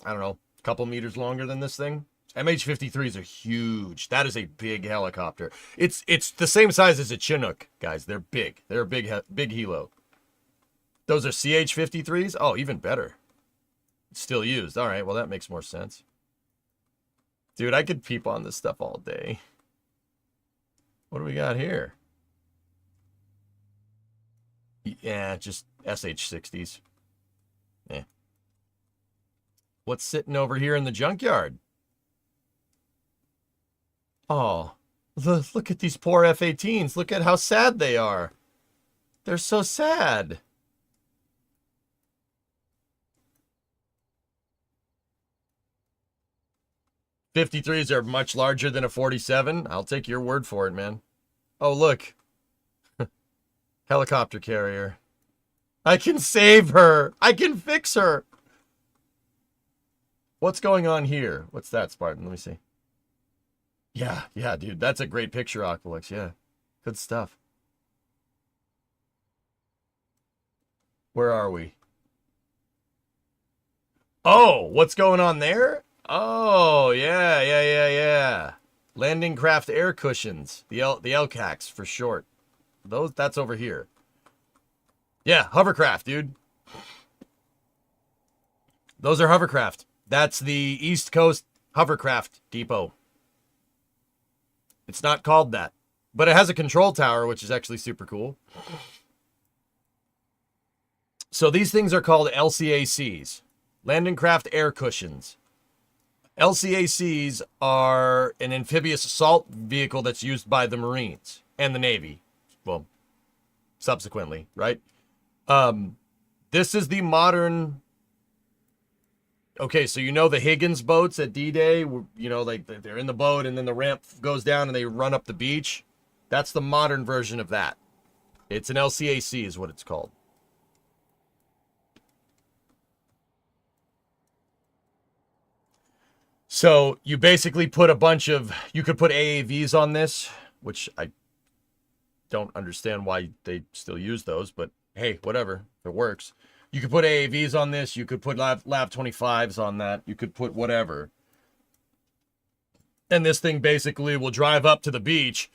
Speaker 1: I don't know, a couple meters longer than this thing. MH-53s are huge. That is a big helicopter. It's the same size as a Chinook, guys. They're big. They're a big helo. Those are CH-53s? Oh, even better. Still used. All right, well, that makes more sense. Dude, I could peep on this stuff all day. What do we got here? Yeah, just SH-60s. Yeah. What's sitting over here in the junkyard? Oh, look at these poor F-18s. Look at how sad they are. They're so sad. .53s are much larger than a 47. I'll take your word for it, man. Oh, look. Helicopter carrier. I can save her. I can fix her. What's going on here? What's that, Spartan? Let me see. Yeah, dude. That's a great picture, Aqualix. Yeah. Good stuff. Where are we? Oh, what's going on there? Oh, yeah. Landing craft air cushions. The LCACs for short. That's over here. Yeah, hovercraft, dude. Those are hovercraft. That's the East Coast Hovercraft Depot. It's not called that, but it has a control tower, which is actually super cool. So these things are called LCACs, Landing Craft Air Cushions. LCACs are an amphibious assault vehicle that's used by the Marines and the Navy. Well, subsequently, right? This is the modern... Okay, so you know the Higgins boats at D-Day? You know, like they're in the boat and then the ramp goes down and they run up the beach? That's the modern version of that. It's an LCAC is what it's called. So you basically put a bunch of... You could put AAVs on this, which I don't understand why they still use those, but hey, whatever. It works. You could put AAVs on this. You could put Lav 25s on that. You could put whatever. And this thing basically will drive up to the beach.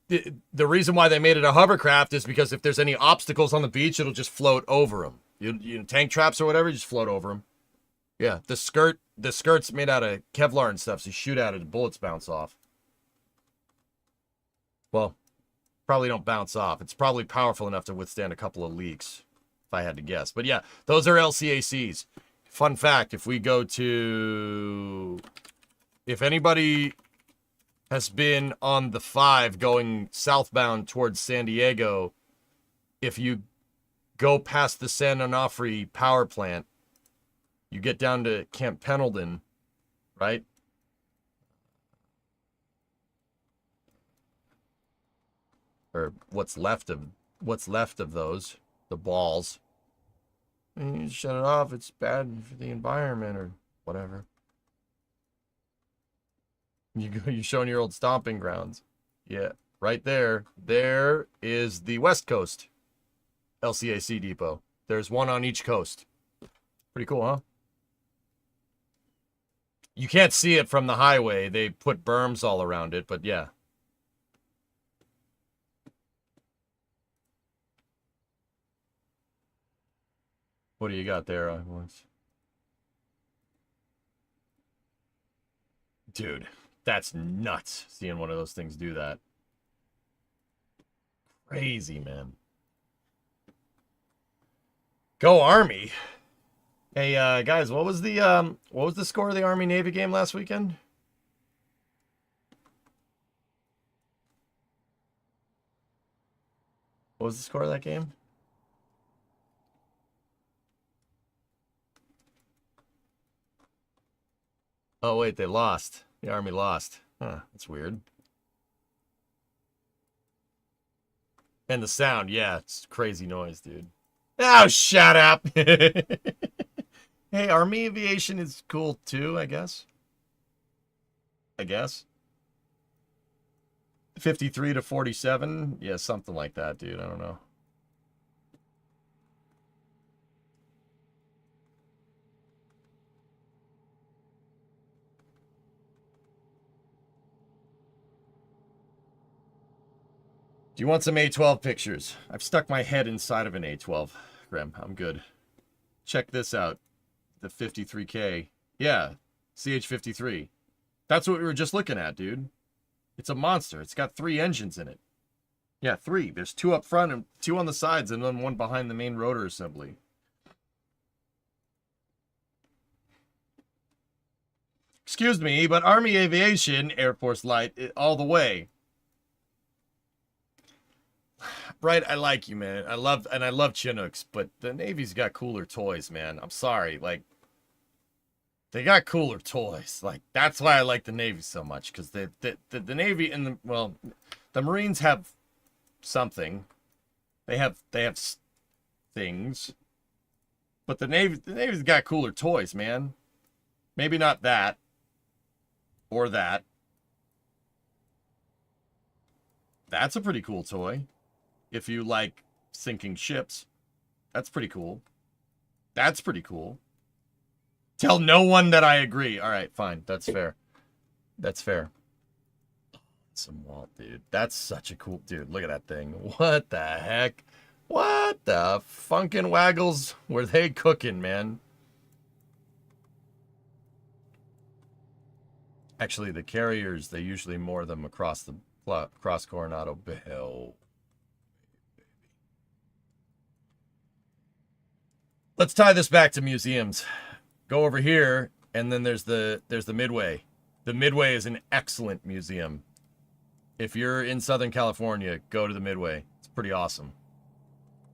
Speaker 1: The reason why they made it a hovercraft is because if there's any obstacles on the beach, it'll just float over them. You tank traps or whatever, you just float over them. Yeah, the skirt's made out of Kevlar and stuff, so you shoot at it, bullets bounce off. Well, Probably don't bounce off. It's probably powerful enough to withstand a couple of leaks, if I had to guess. But yeah, those are LCACs. Fun fact, if we go to... If anybody has been on the 5 going southbound towards San Diego, if you go past the San Onofre power plant, you get down to Camp Pendleton, right? Or what's left of those, the balls. And you shut it off, it's bad for the environment or whatever. You're showing your old stomping grounds. Yeah, right there. There is the West Coast LCAC depot. There's one on each coast. Pretty cool, huh? You can't see it from the highway. They put berms all around it, but yeah. What do you got there? Dude, that's nuts, seeing one of those things do that. Crazy, man. Go Army. Hey, guys, what was the score of the Army-Navy game last weekend? What was the score of that game? Oh, wait, they lost. The Army lost. Huh, that's weird. And the sound, yeah, it's crazy noise, dude. Oh, shut up! Hey, Army aviation is cool, too, I guess. 53 to 47? Yeah, something like that, dude. I don't know. Do you want some A12 pictures? I've stuck my head inside of an A12, Graham. I'm good. Check this out. The 53K. Yeah, CH-53. That's what we were just looking at, dude. It's a monster. It's got 3 engines in it. Yeah, 3. There's 2 up front and 2 on the sides and then 1 behind the main rotor assembly. Excuse me, but Army Aviation, Air Force Light, all the way. Right, I like you, man. I love Chinooks, but the Navy's got cooler toys, man. I'm sorry, like they got cooler toys. Like that's why I like the Navy so much, because the Navy and the Marines have something. They have things, but the Navy's got cooler toys, man. Maybe not that or that. That's a pretty cool toy. If you like sinking ships, that's pretty cool. That's pretty cool. Tell no one that I agree. All right, fine. That's fair. That's fair. Some Walt, dude. That's such a cool... Dude, look at that thing. What the heck? What the funkin' waggles were they cooking, man? Actually, the carriers, they usually moor them across Coronado Bay. Let's tie this back to museums. Go over here, and then there's the Midway. The Midway is an excellent museum. If you're in Southern California, go to the Midway. It's pretty awesome.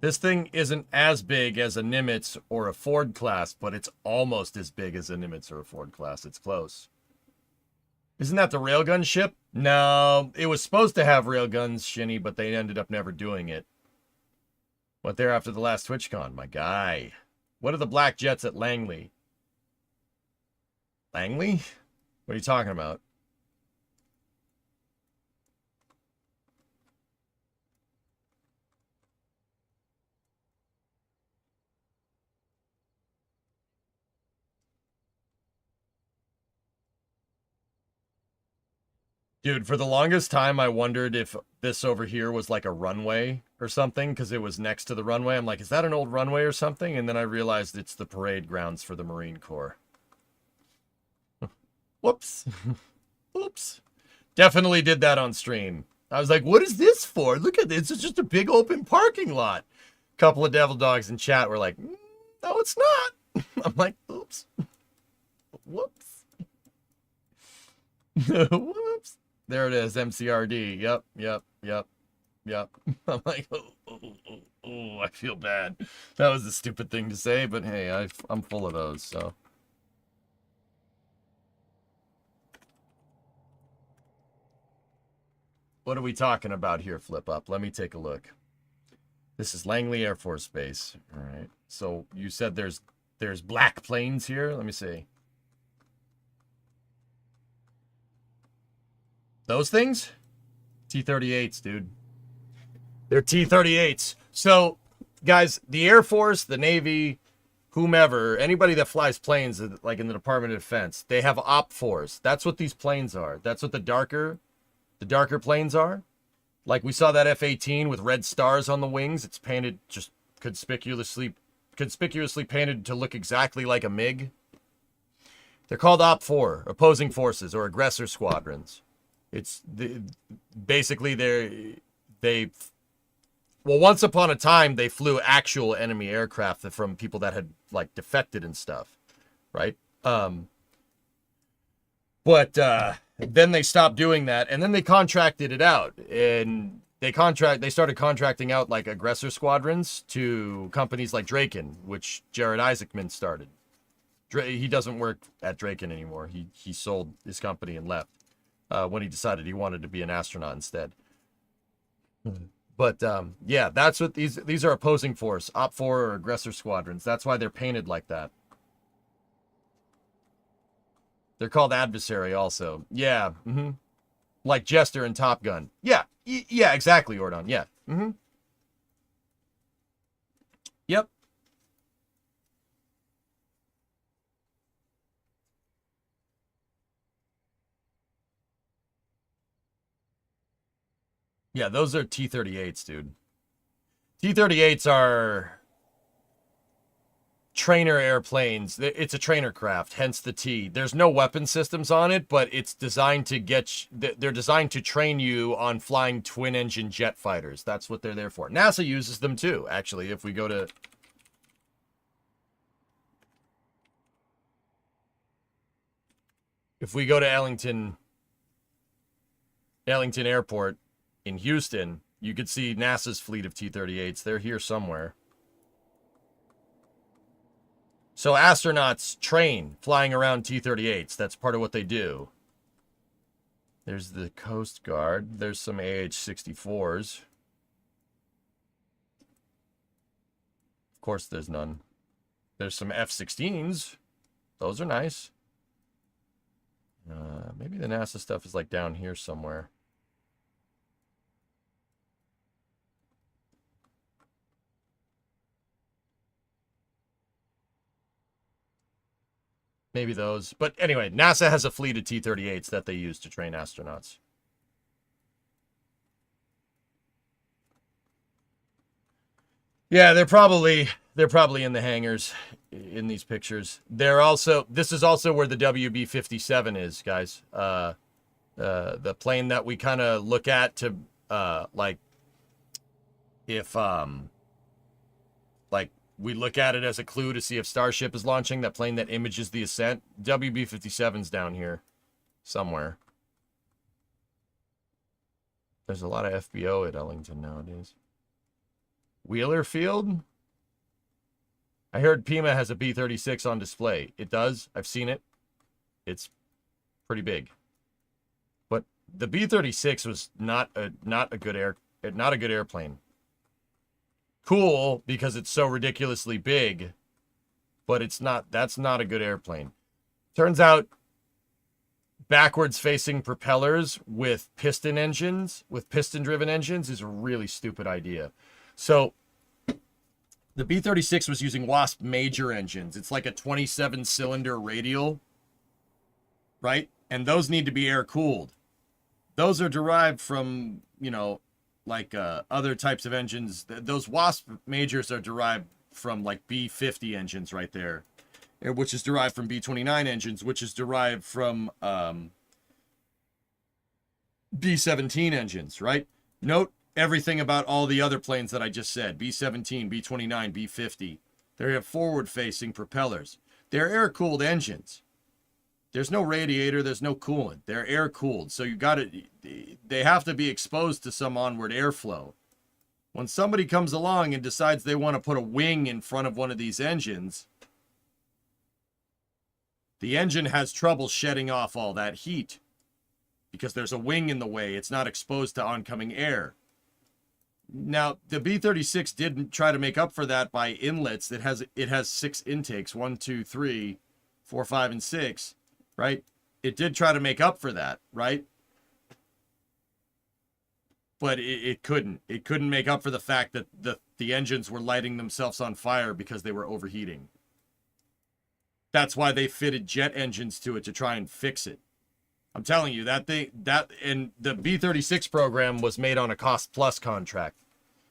Speaker 1: This thing isn't as big as a Nimitz or a Ford class, but it's almost as big as a Nimitz or a Ford class. It's close. Isn't that the railgun ship? No, it was supposed to have railguns, Shinny, but they ended up never doing it. Went there after the last TwitchCon, my guy. What are the black jets at Langley? Langley? What are you talking about? Dude, for the longest time, I wondered if this over here was like a runway or something, because it was next to the runway. I'm like, is that an old runway or something? And then I realized it's the parade grounds for the Marine Corps. Whoops. Oops. Definitely did that on stream. I was like, what is this for? Look at this. It's just a big open parking lot. A couple of devil dogs in chat were like, no, it's not. I'm like, oops. Whoops. Whoops. There it is, MCRD. Yep. I'm like, oh, I feel bad. That was a stupid thing to say, but hey, I'm full of those, so. What are we talking about here, Flip Up? Let me take a look. This is Langley Air Force Base. All right. So you said there's black planes here. Let me see. Those things? T-38s, dude. They're T-38s. So, guys, the Air Force, the Navy, whomever, anybody that flies planes, like in the Department of Defense, they have OP-4s. That's what these planes are. That's what the darker planes are. Like we saw that F-18 with red stars on the wings. It's painted just conspicuously painted to look exactly like a MiG. They're called OP-4, opposing forces or aggressor squadrons. It's basically well, once upon a time they flew actual enemy aircraft from people that had like defected and stuff, right? But then they stopped doing that, and then they contracted it out, and they started contracting out like aggressor squadrons to companies like Draken, which Jared Isaacman started. He doesn't work at Draken anymore. He sold his company and left when he decided he wanted to be an astronaut instead. But yeah, that's what these are opposing force, OP-4 or aggressor squadrons. That's why they're painted like that. They're called adversary also. Yeah. Mm-hmm. Like Jester and Top Gun. Yeah. Yeah, exactly, Ordon. Yeah. Mm-hmm. Yep. Yeah, those are T-38s, dude. T-38s are trainer airplanes. It's a trainer craft, hence the T. There's no weapon systems on it, but it's designed to they're designed to train you on flying twin-engine jet fighters. That's what they're there for. NASA uses them too, actually. If we go to Ellington Airport in Houston, you could see NASA's fleet of T-38s. They're here somewhere. So astronauts train flying around T-38s. That's part of what they do. There's the Coast Guard. There's some AH-64s. Of course, there's none. There's some F-16s. Those are nice. Maybe the NASA stuff is like down here somewhere. Maybe those. But anyway, NASA has a fleet of T-38s that they use to train astronauts. Yeah, they're probably in the hangars in these pictures. This is also where the WB-57 is, guys. The plane that we kind of look at to like if like we look at it as a clue to see if Starship is launching, that plane that images the ascent. WB-57's down here somewhere. There's a lot of FBO at Ellington nowadays. Wheeler Field? I heard Pima has a B-36 on display. It does. I've seen it. It's pretty big. But the B-36 was not a good airplane. Cool because it's so ridiculously big, but that's not a good airplane. Turns out backwards facing propellers with piston-driven engines is a really stupid idea. So the B-36 was using Wasp major engines. It's like a 27-cylinder radial, right? And those need to be air-cooled. Those are derived from, like other types of engines. Those Wasp majors are derived from like B-50 engines right there, which is derived from B-29 engines, which is derived from B-17 engines, right? Note everything about all the other planes that I just said. B-17, B-29, B-50. They have forward-facing propellers. They're air-cooled engines. There's no radiator, there's no coolant. They're air-cooled, so they have to be exposed to some onward airflow. When somebody comes along and decides they want to put a wing in front of one of these engines, the engine has trouble shedding off all that heat because there's a wing in the way. It's not exposed to oncoming air. Now, the B-36 did try to make up for that by inlets. It has 6 intakes, 1, 2, 3, 4, 5, and 6, right? It did try to make up for that, right? But it couldn't. It couldn't make up for the fact that the engines were lighting themselves on fire because they were overheating. That's why they fitted jet engines to it to try and fix it. I'm telling you, and the B-36 program was made on a cost-plus contract.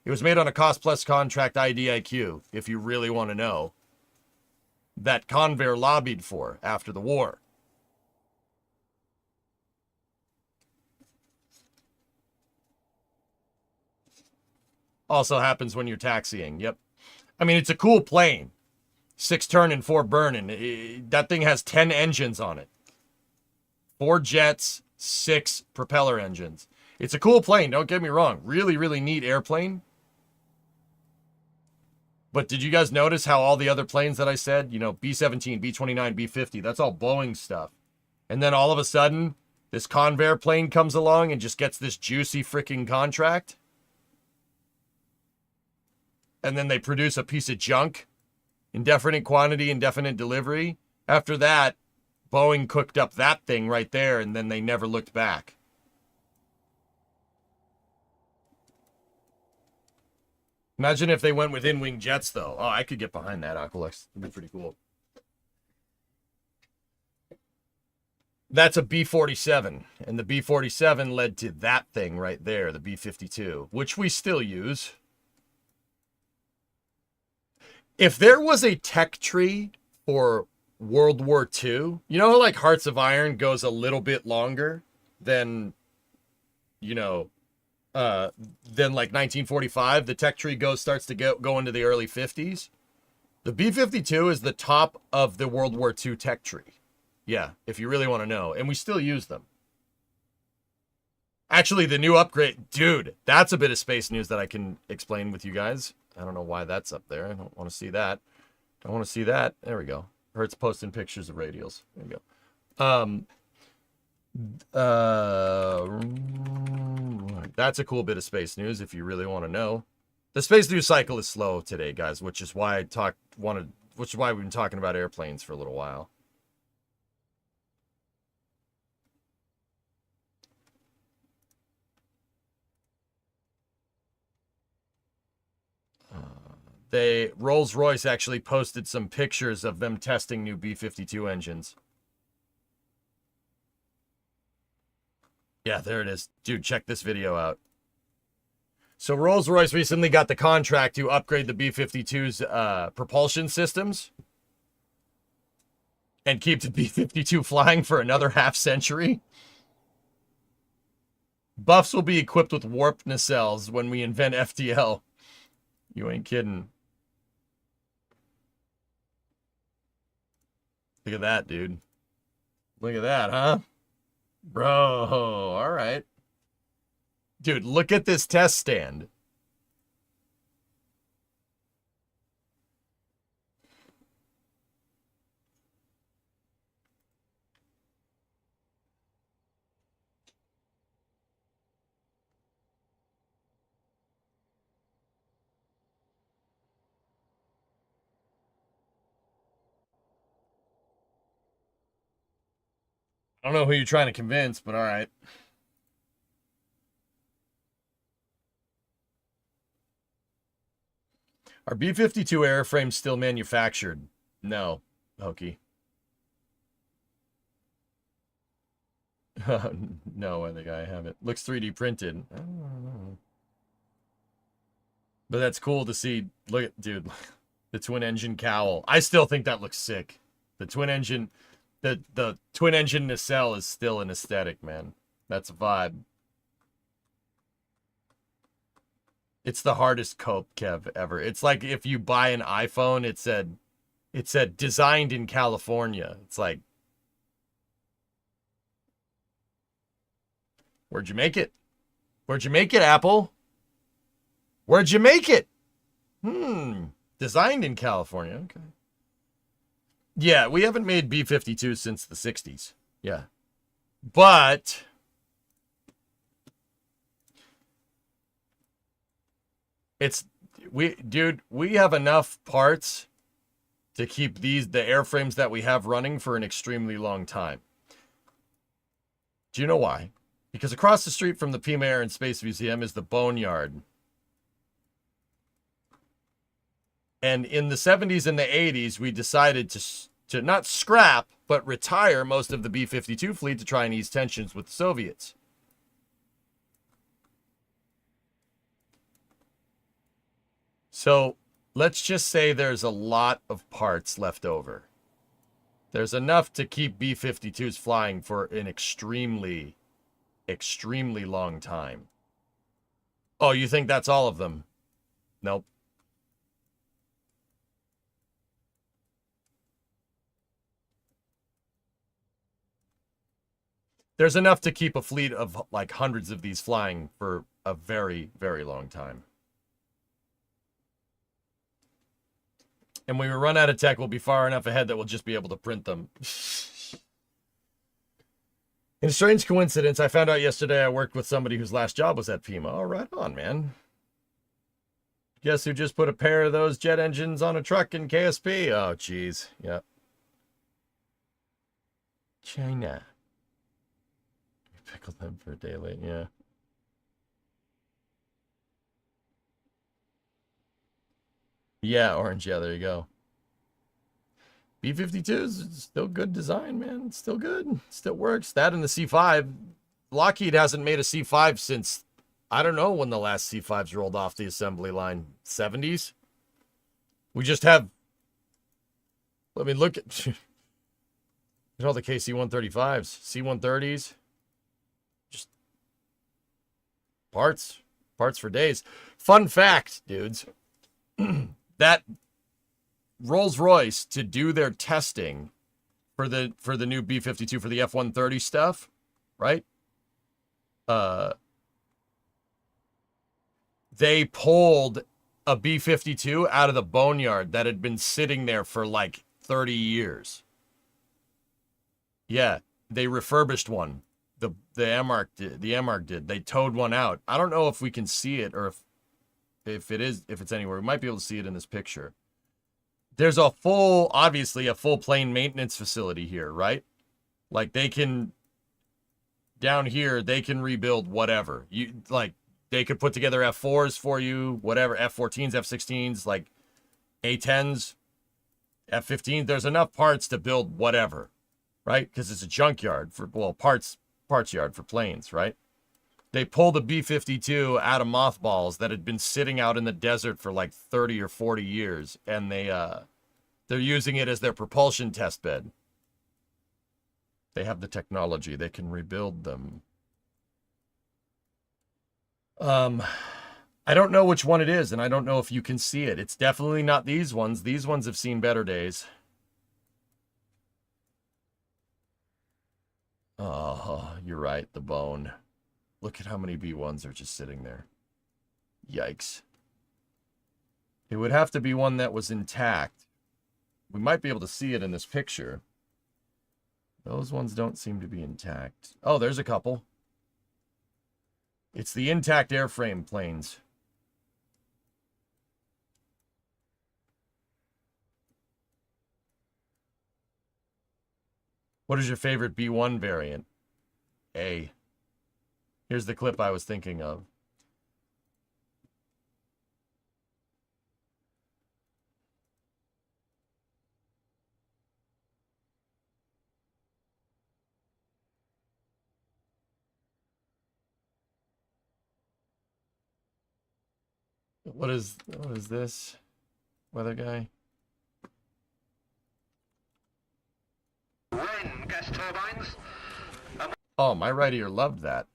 Speaker 1: It was made on a cost-plus contract IDIQ, if you really want to know, that Convair lobbied for after the war. Also happens when you're taxiing. Yep. I mean, it's a cool plane. 6 turning, 4 burning. That thing has 10 engines on it. 4 jets, 6 propeller engines. It's a cool plane, don't get me wrong. Really, really neat airplane. But did you guys notice how all the other planes that I said, B-17, B-29, B-50, that's all Boeing stuff. And then all of a sudden, this Convair plane comes along and just gets this juicy freaking contract? And then they produce a piece of junk, indefinite quantity, indefinite delivery. After that, Boeing cooked up that thing right there, and then they never looked back. Imagine if they went with in-wing jets, though. Oh, I could get behind that, Aqualex. It'd be pretty cool. That's a B-47, and the B-47 led to that thing right there, the B-52, which we still use. If there was a tech tree for World War II, you know how like Hearts of Iron goes a little bit longer than, than like 1945, the tech tree starts to go into the early 50s. The B-52 is the top of the World War II tech tree. Yeah, if you really want to know. And we still use them. Actually, the new upgrade, dude, that's a bit of space news that I can explain with you guys. I don't know why that's up there. I don't want to see that. I want to see that. There we go. Hertz posting pictures of radials. There we go. That's a cool bit of space news if you really want to know. The space news cycle is slow today, guys, which is why which is why we've been talking about airplanes for a little while. Rolls-Royce actually posted some pictures of them testing new B-52 engines. Yeah, there it is. Dude, check this video out. So Rolls-Royce recently got the contract to upgrade the B-52's propulsion systems and keep the B-52 flying for another half century. Buffs will be equipped with warp nacelles when we invent FTL. You ain't kidding. Look at that, dude. Look at that, huh? Bro, all right. Dude, look at this test stand. I don't know who you're trying to convince, but all right. Are B-52 airframes still manufactured? No, Hokey. No, I think I have it. Looks 3D printed. I don't know. But that's cool to see. Look at, dude, the twin engine cowl. I still think that looks sick. The twin engine, the twin engine nacelle is still an aesthetic, man. That's a vibe. It's the hardest cope, Kev, ever. It's like if you buy an iPhone, it said designed in California. It's like, where'd you make it? Where'd you make it, Apple? Where'd you make it? Designed in California. Okay. Yeah, we haven't made B-52 since the 60s. Yeah. But we have enough parts to keep the airframes that we have running for an extremely long time. Do you know why? Because across the street from the Pima Air and Space Museum is the Boneyard. And in the 70s and the 80s, we decided to not scrap, but retire most of the B-52 fleet to try and ease tensions with the Soviets. So let's just say there's a lot of parts left over. There's enough to keep B-52s flying for an extremely, extremely long time. Oh, you think that's all of them? Nope. There's enough to keep a fleet of like hundreds of these flying for a very, very long time. And when we run out of tech, we'll be far enough ahead that we'll just be able to print them. In a strange coincidence, I found out yesterday I worked with somebody whose last job was at Pima. Oh, right on, man. Guess who just put a pair of those jet engines on a truck in KSP? Oh, geez. Yep. China. Pickle them for a day late, yeah. Yeah, orange, yeah, there you go. B-52 is still good design, man. It's still good. Still works. That and the C5. Lockheed hasn't made a C5 since, I don't know when the last C5s rolled off the assembly line. 70s? We just have, I mean, look at all the KC-135s, C-130s. Just parts for days. Fun fact, dudes. That Rolls-Royce, to do their testing for the new B-52 for the F-130 stuff, right? They pulled a B-52 out of the boneyard that had been sitting there for like 30 years. Yeah, they refurbished one. The MARC did. They towed one out. I don't know if we can see it or if it's anywhere. We might be able to see it in this picture. There's obviously a full plane maintenance facility here, right? Like they can, down here, they can rebuild whatever. They could put together F4s for you, whatever, F14s, F16s, like A10s, F15s. There's enough parts to build whatever, right? Because it's a junkyard parts yard for planes, right? They pulled the B-52 out of mothballs that had been sitting out in the desert for like 30 or 40 years, and they're using it as their propulsion test bed. They have the technology. They can rebuild them. I don't know which one it is, and I don't know if you can see it. It's definitely not these ones. These ones have seen better days. Oh, you're right, the bone. Look at how many B1s are just sitting there. Yikes. It would have to be one that was intact. We might be able to see it in this picture. Those ones don't seem to be intact. Oh, there's a couple. It's the intact airframe planes. What is your favorite B1 variant? A. Here's the clip I was thinking of. What is this? Weather guy?
Speaker 2: Rain gas turbines.
Speaker 1: Oh, my right ear loved that.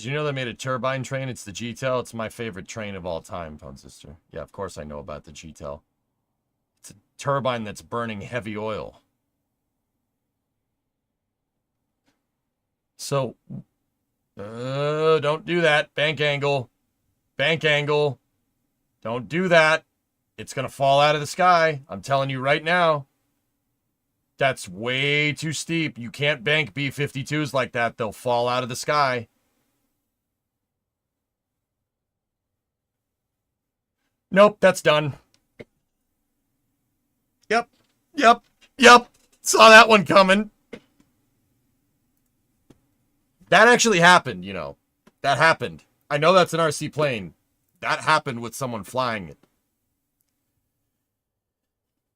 Speaker 1: Did you know they made a turbine train? It's the G-Tel. It's my favorite train of all time, Phone Sister. Yeah, of course I know about the G-Tel. It's a turbine that's burning heavy oil. So, don't do that. Bank angle. Bank angle. Don't do that. It's going to fall out of the sky. I'm telling you right now. That's way too steep. You can't bank B-52s like that. They'll fall out of the sky. Nope, that's done. Yep. Saw that one coming. That actually happened, you know. That happened. I know that's an RC plane. That happened with someone flying it.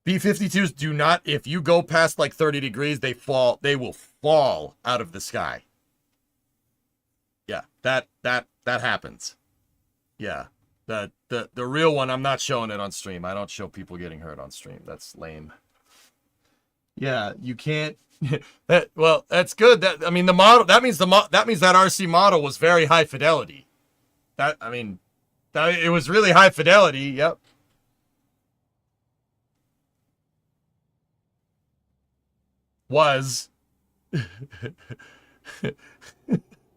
Speaker 1: B-52s do not, if you go past like 30 degrees, they will fall out of the sky. Yeah, that happens. Yeah. The real one, I'm not showing it on stream. I don't show people getting hurt on stream. That's lame. Yeah, you can't. Well, that's good. That, I mean, the model. That means that RC model was very high fidelity. It was really high fidelity. Yep. Was.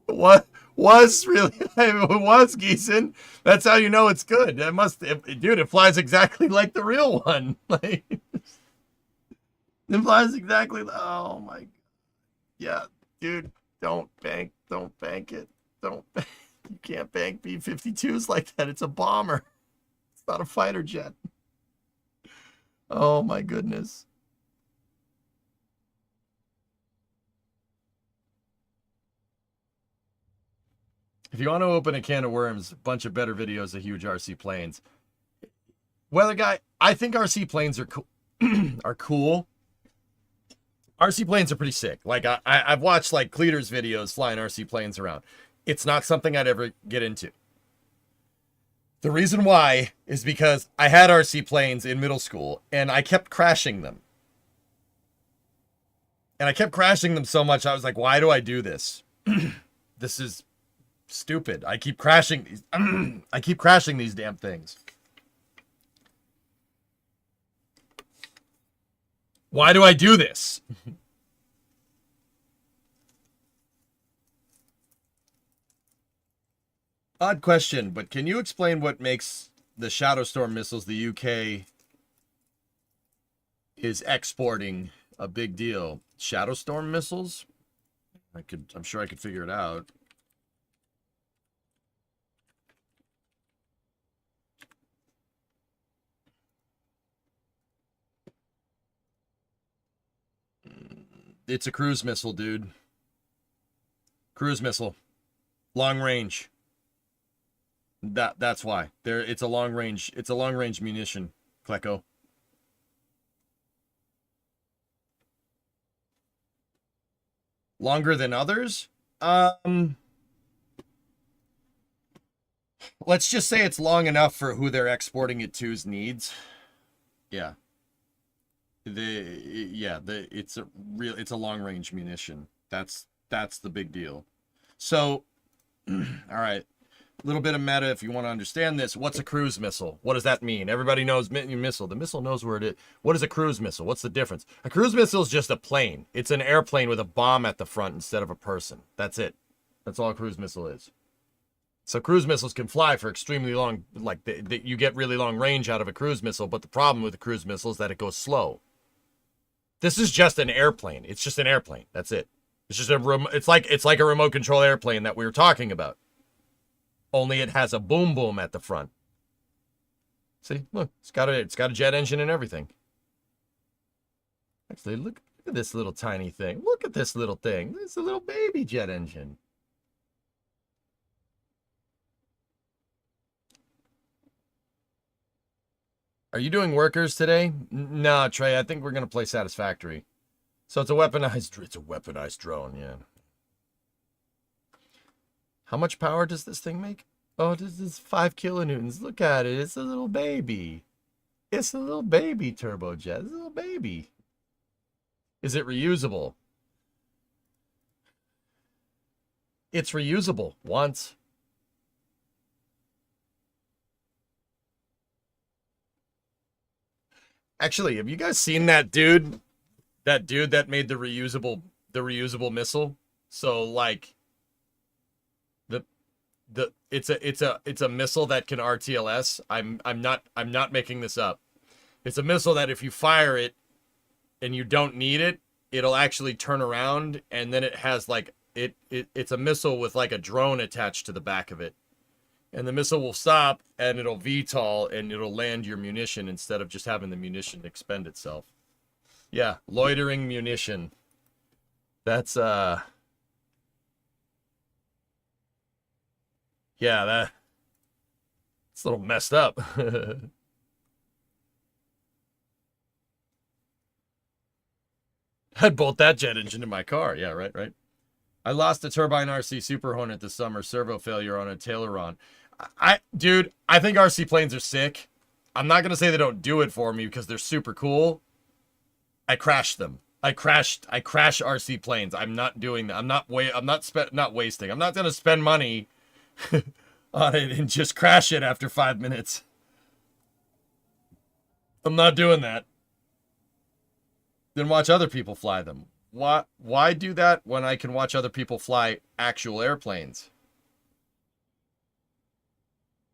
Speaker 1: What? Was really, it was Geeson. That's how you know it's good. Dude, it flies exactly like the real one. Like, it flies exactly. Oh my God. Yeah, dude, don't bank it. You can't bank B-52s like that. It's a bomber. It's not a fighter jet. Oh my goodness. If you want to open a can of worms, a bunch of better videos of huge RC planes. Weather guy, I think RC planes are cool. Are cool. RC planes are pretty sick. Like I've watched like Cleater's videos flying RC planes around. It's not something I'd ever get into. The reason why is because I had RC planes in middle school and I kept crashing them. And I kept crashing them so much I was like, why do I do this? This is stupid. I keep crashing these. I keep crashing these damn things. Why do I do this? Odd question, but can you explain what makes the Shadow Storm missiles the UK is exporting a big deal? Shadow Storm missiles? I'm sure I could figure it out. It's a cruise missile, dude. Cruise missile. Long range. That's why. It's a long range munition, Klecko. Longer than others? Let's just say it's long enough for who they're exporting it to's needs. Yeah. It's a long range munition. That's the big deal. So, all right, a little bit of meta if you want to understand this. What's a cruise missile? What does that mean? Everybody knows missile. The missile knows where it is. What is a cruise missile? What's the difference? A cruise missile is just a plane. It's an airplane with a bomb at the front instead of a person. That's it. That's all a cruise missile is. So cruise missiles can fly for extremely long, like you get really long range out of a cruise missile, but the problem with a cruise missile is that it goes slow. This is just an airplane. It's just an airplane. That's it. It's just it's like a remote control airplane that we were talking about. Only it has a boom boom at the front. See, look, it's got a jet engine and everything. Actually, look at this little tiny thing. Look at this little thing. It's a little baby jet engine. Are you doing workers today? No, Trey, I think we're going to play Satisfactory. So it's a weaponized drone, yeah. How much power does this thing make? Oh, this is 5 kilonewtons. Look at it. It's a little baby. It's a little baby turbojet. It's a little baby. Is it reusable? It's reusable once. Actually, have you guys seen that dude? That dude that made the reusable missile? So like it's a missile that can RTLS. I'm not making this up. It's a missile that if you fire it and you don't need it, it'll actually turn around, and then it has like it's a missile with like a drone attached to the back of it. And the missile will stop and it'll VTOL and it'll land your munition instead of just having the munition expend itself. Yeah, loitering munition. That's yeah, it's a little messed up. I'd bolt that jet engine in my car. Yeah, right. I lost a turbine RC Super Hornet this summer, servo failure on a Tayloron. Dude, I think RC planes are sick. I'm not gonna say they don't do it for me because they're super cool. I crashed them. I crash RC planes. I'm not doing that. I'm not wasting. I'm not gonna spend money on it and just crash it after 5 minutes. I'm not doing that. Then watch other people fly them. Why do that when I can watch other people fly actual airplanes?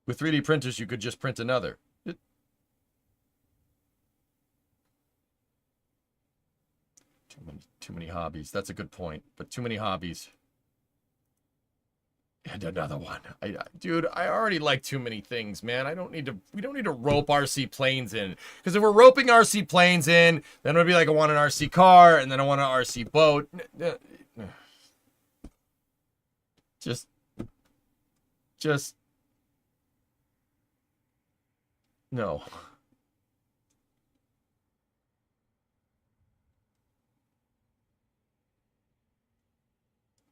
Speaker 1: With 3D printers, you could just print another. Too many hobbies. That's a good point. But too many hobbies. And another one. Dude, I already like too many things, man. We don't need to rope RC planes in. Because if we're roping RC planes in, then it'll be like I want an RC car, and then I want an RC boat. Just no.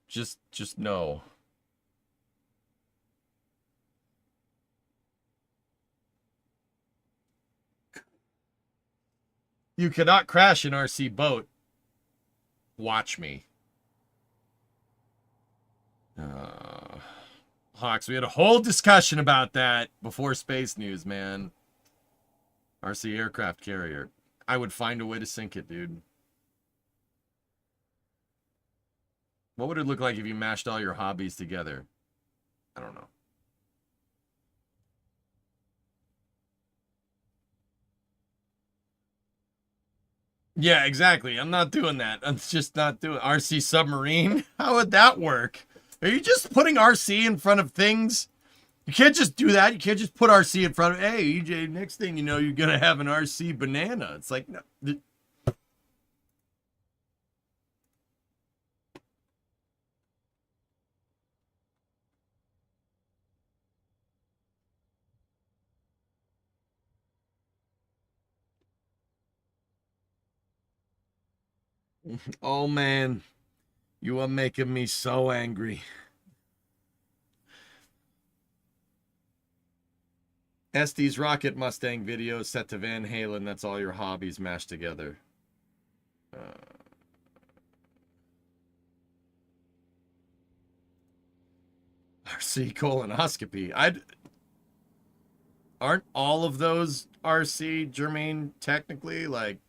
Speaker 1: Just no. You cannot crash an RC boat. Watch me. Hawks, we had a whole discussion about that before Space News, man. RC aircraft carrier. I would find a way to sink it, dude. What would it look like if you mashed all your hobbies together? I don't know. Yeah, exactly. I'm not doing that. I'm just not doing RC submarine. How would that work? Are you just putting RC in front of things? You can't just do that. You can't just put RC in front of, hey, EJ, next thing you know, you're going to have an RC banana. It's like, no. Oh, man. You are making me so angry. Estes Rocket Mustang video set to Van Halen. That's all your hobbies mashed together. RC colonoscopy. Aren't all of those RC, Jermaine, technically? Like,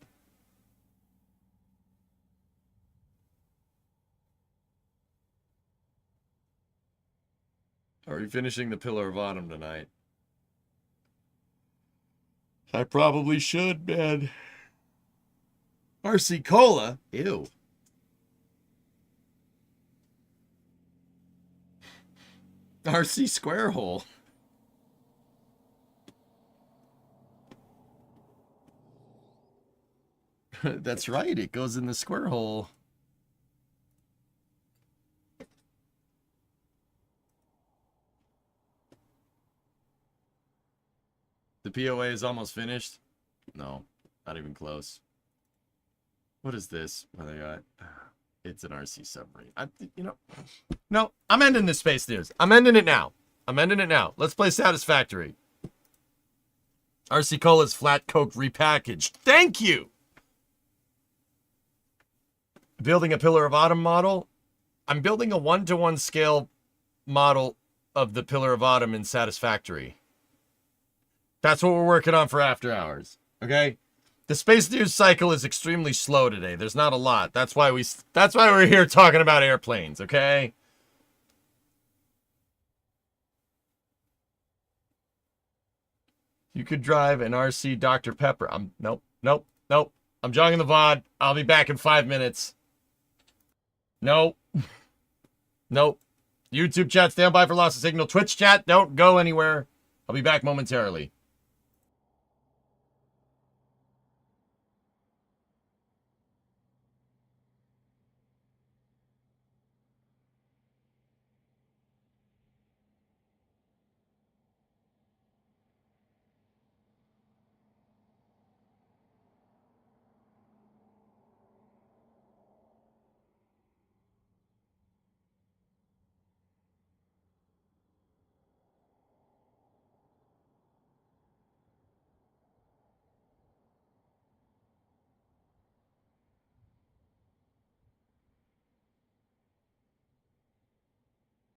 Speaker 1: are we finishing the Pillar of Autumn tonight? I probably should, man. RC Cola? Ew. RC Square Hole. That's right, it goes in the square hole. The POA is almost finished? No, not even close. What is this? What they got? It's an RC submarine. No, I'm ending this Space News. I'm ending it now. Let's play Satisfactory. RC Cola's Flat Coke repackaged. Thank you! Building a Pillar of Autumn model? I'm building a 1-to-1 scale model of the Pillar of Autumn in Satisfactory. That's what we're working on for After Hours. Okay? The space news cycle is extremely slow today. There's not a lot. That's why we're here talking about airplanes, okay? You could drive an RC Dr. Pepper. Nope. I'm jogging the VOD. I'll be back in 5 minutes. Nope. YouTube chat, stand by for loss of signal. Twitch chat, don't go anywhere. I'll be back momentarily.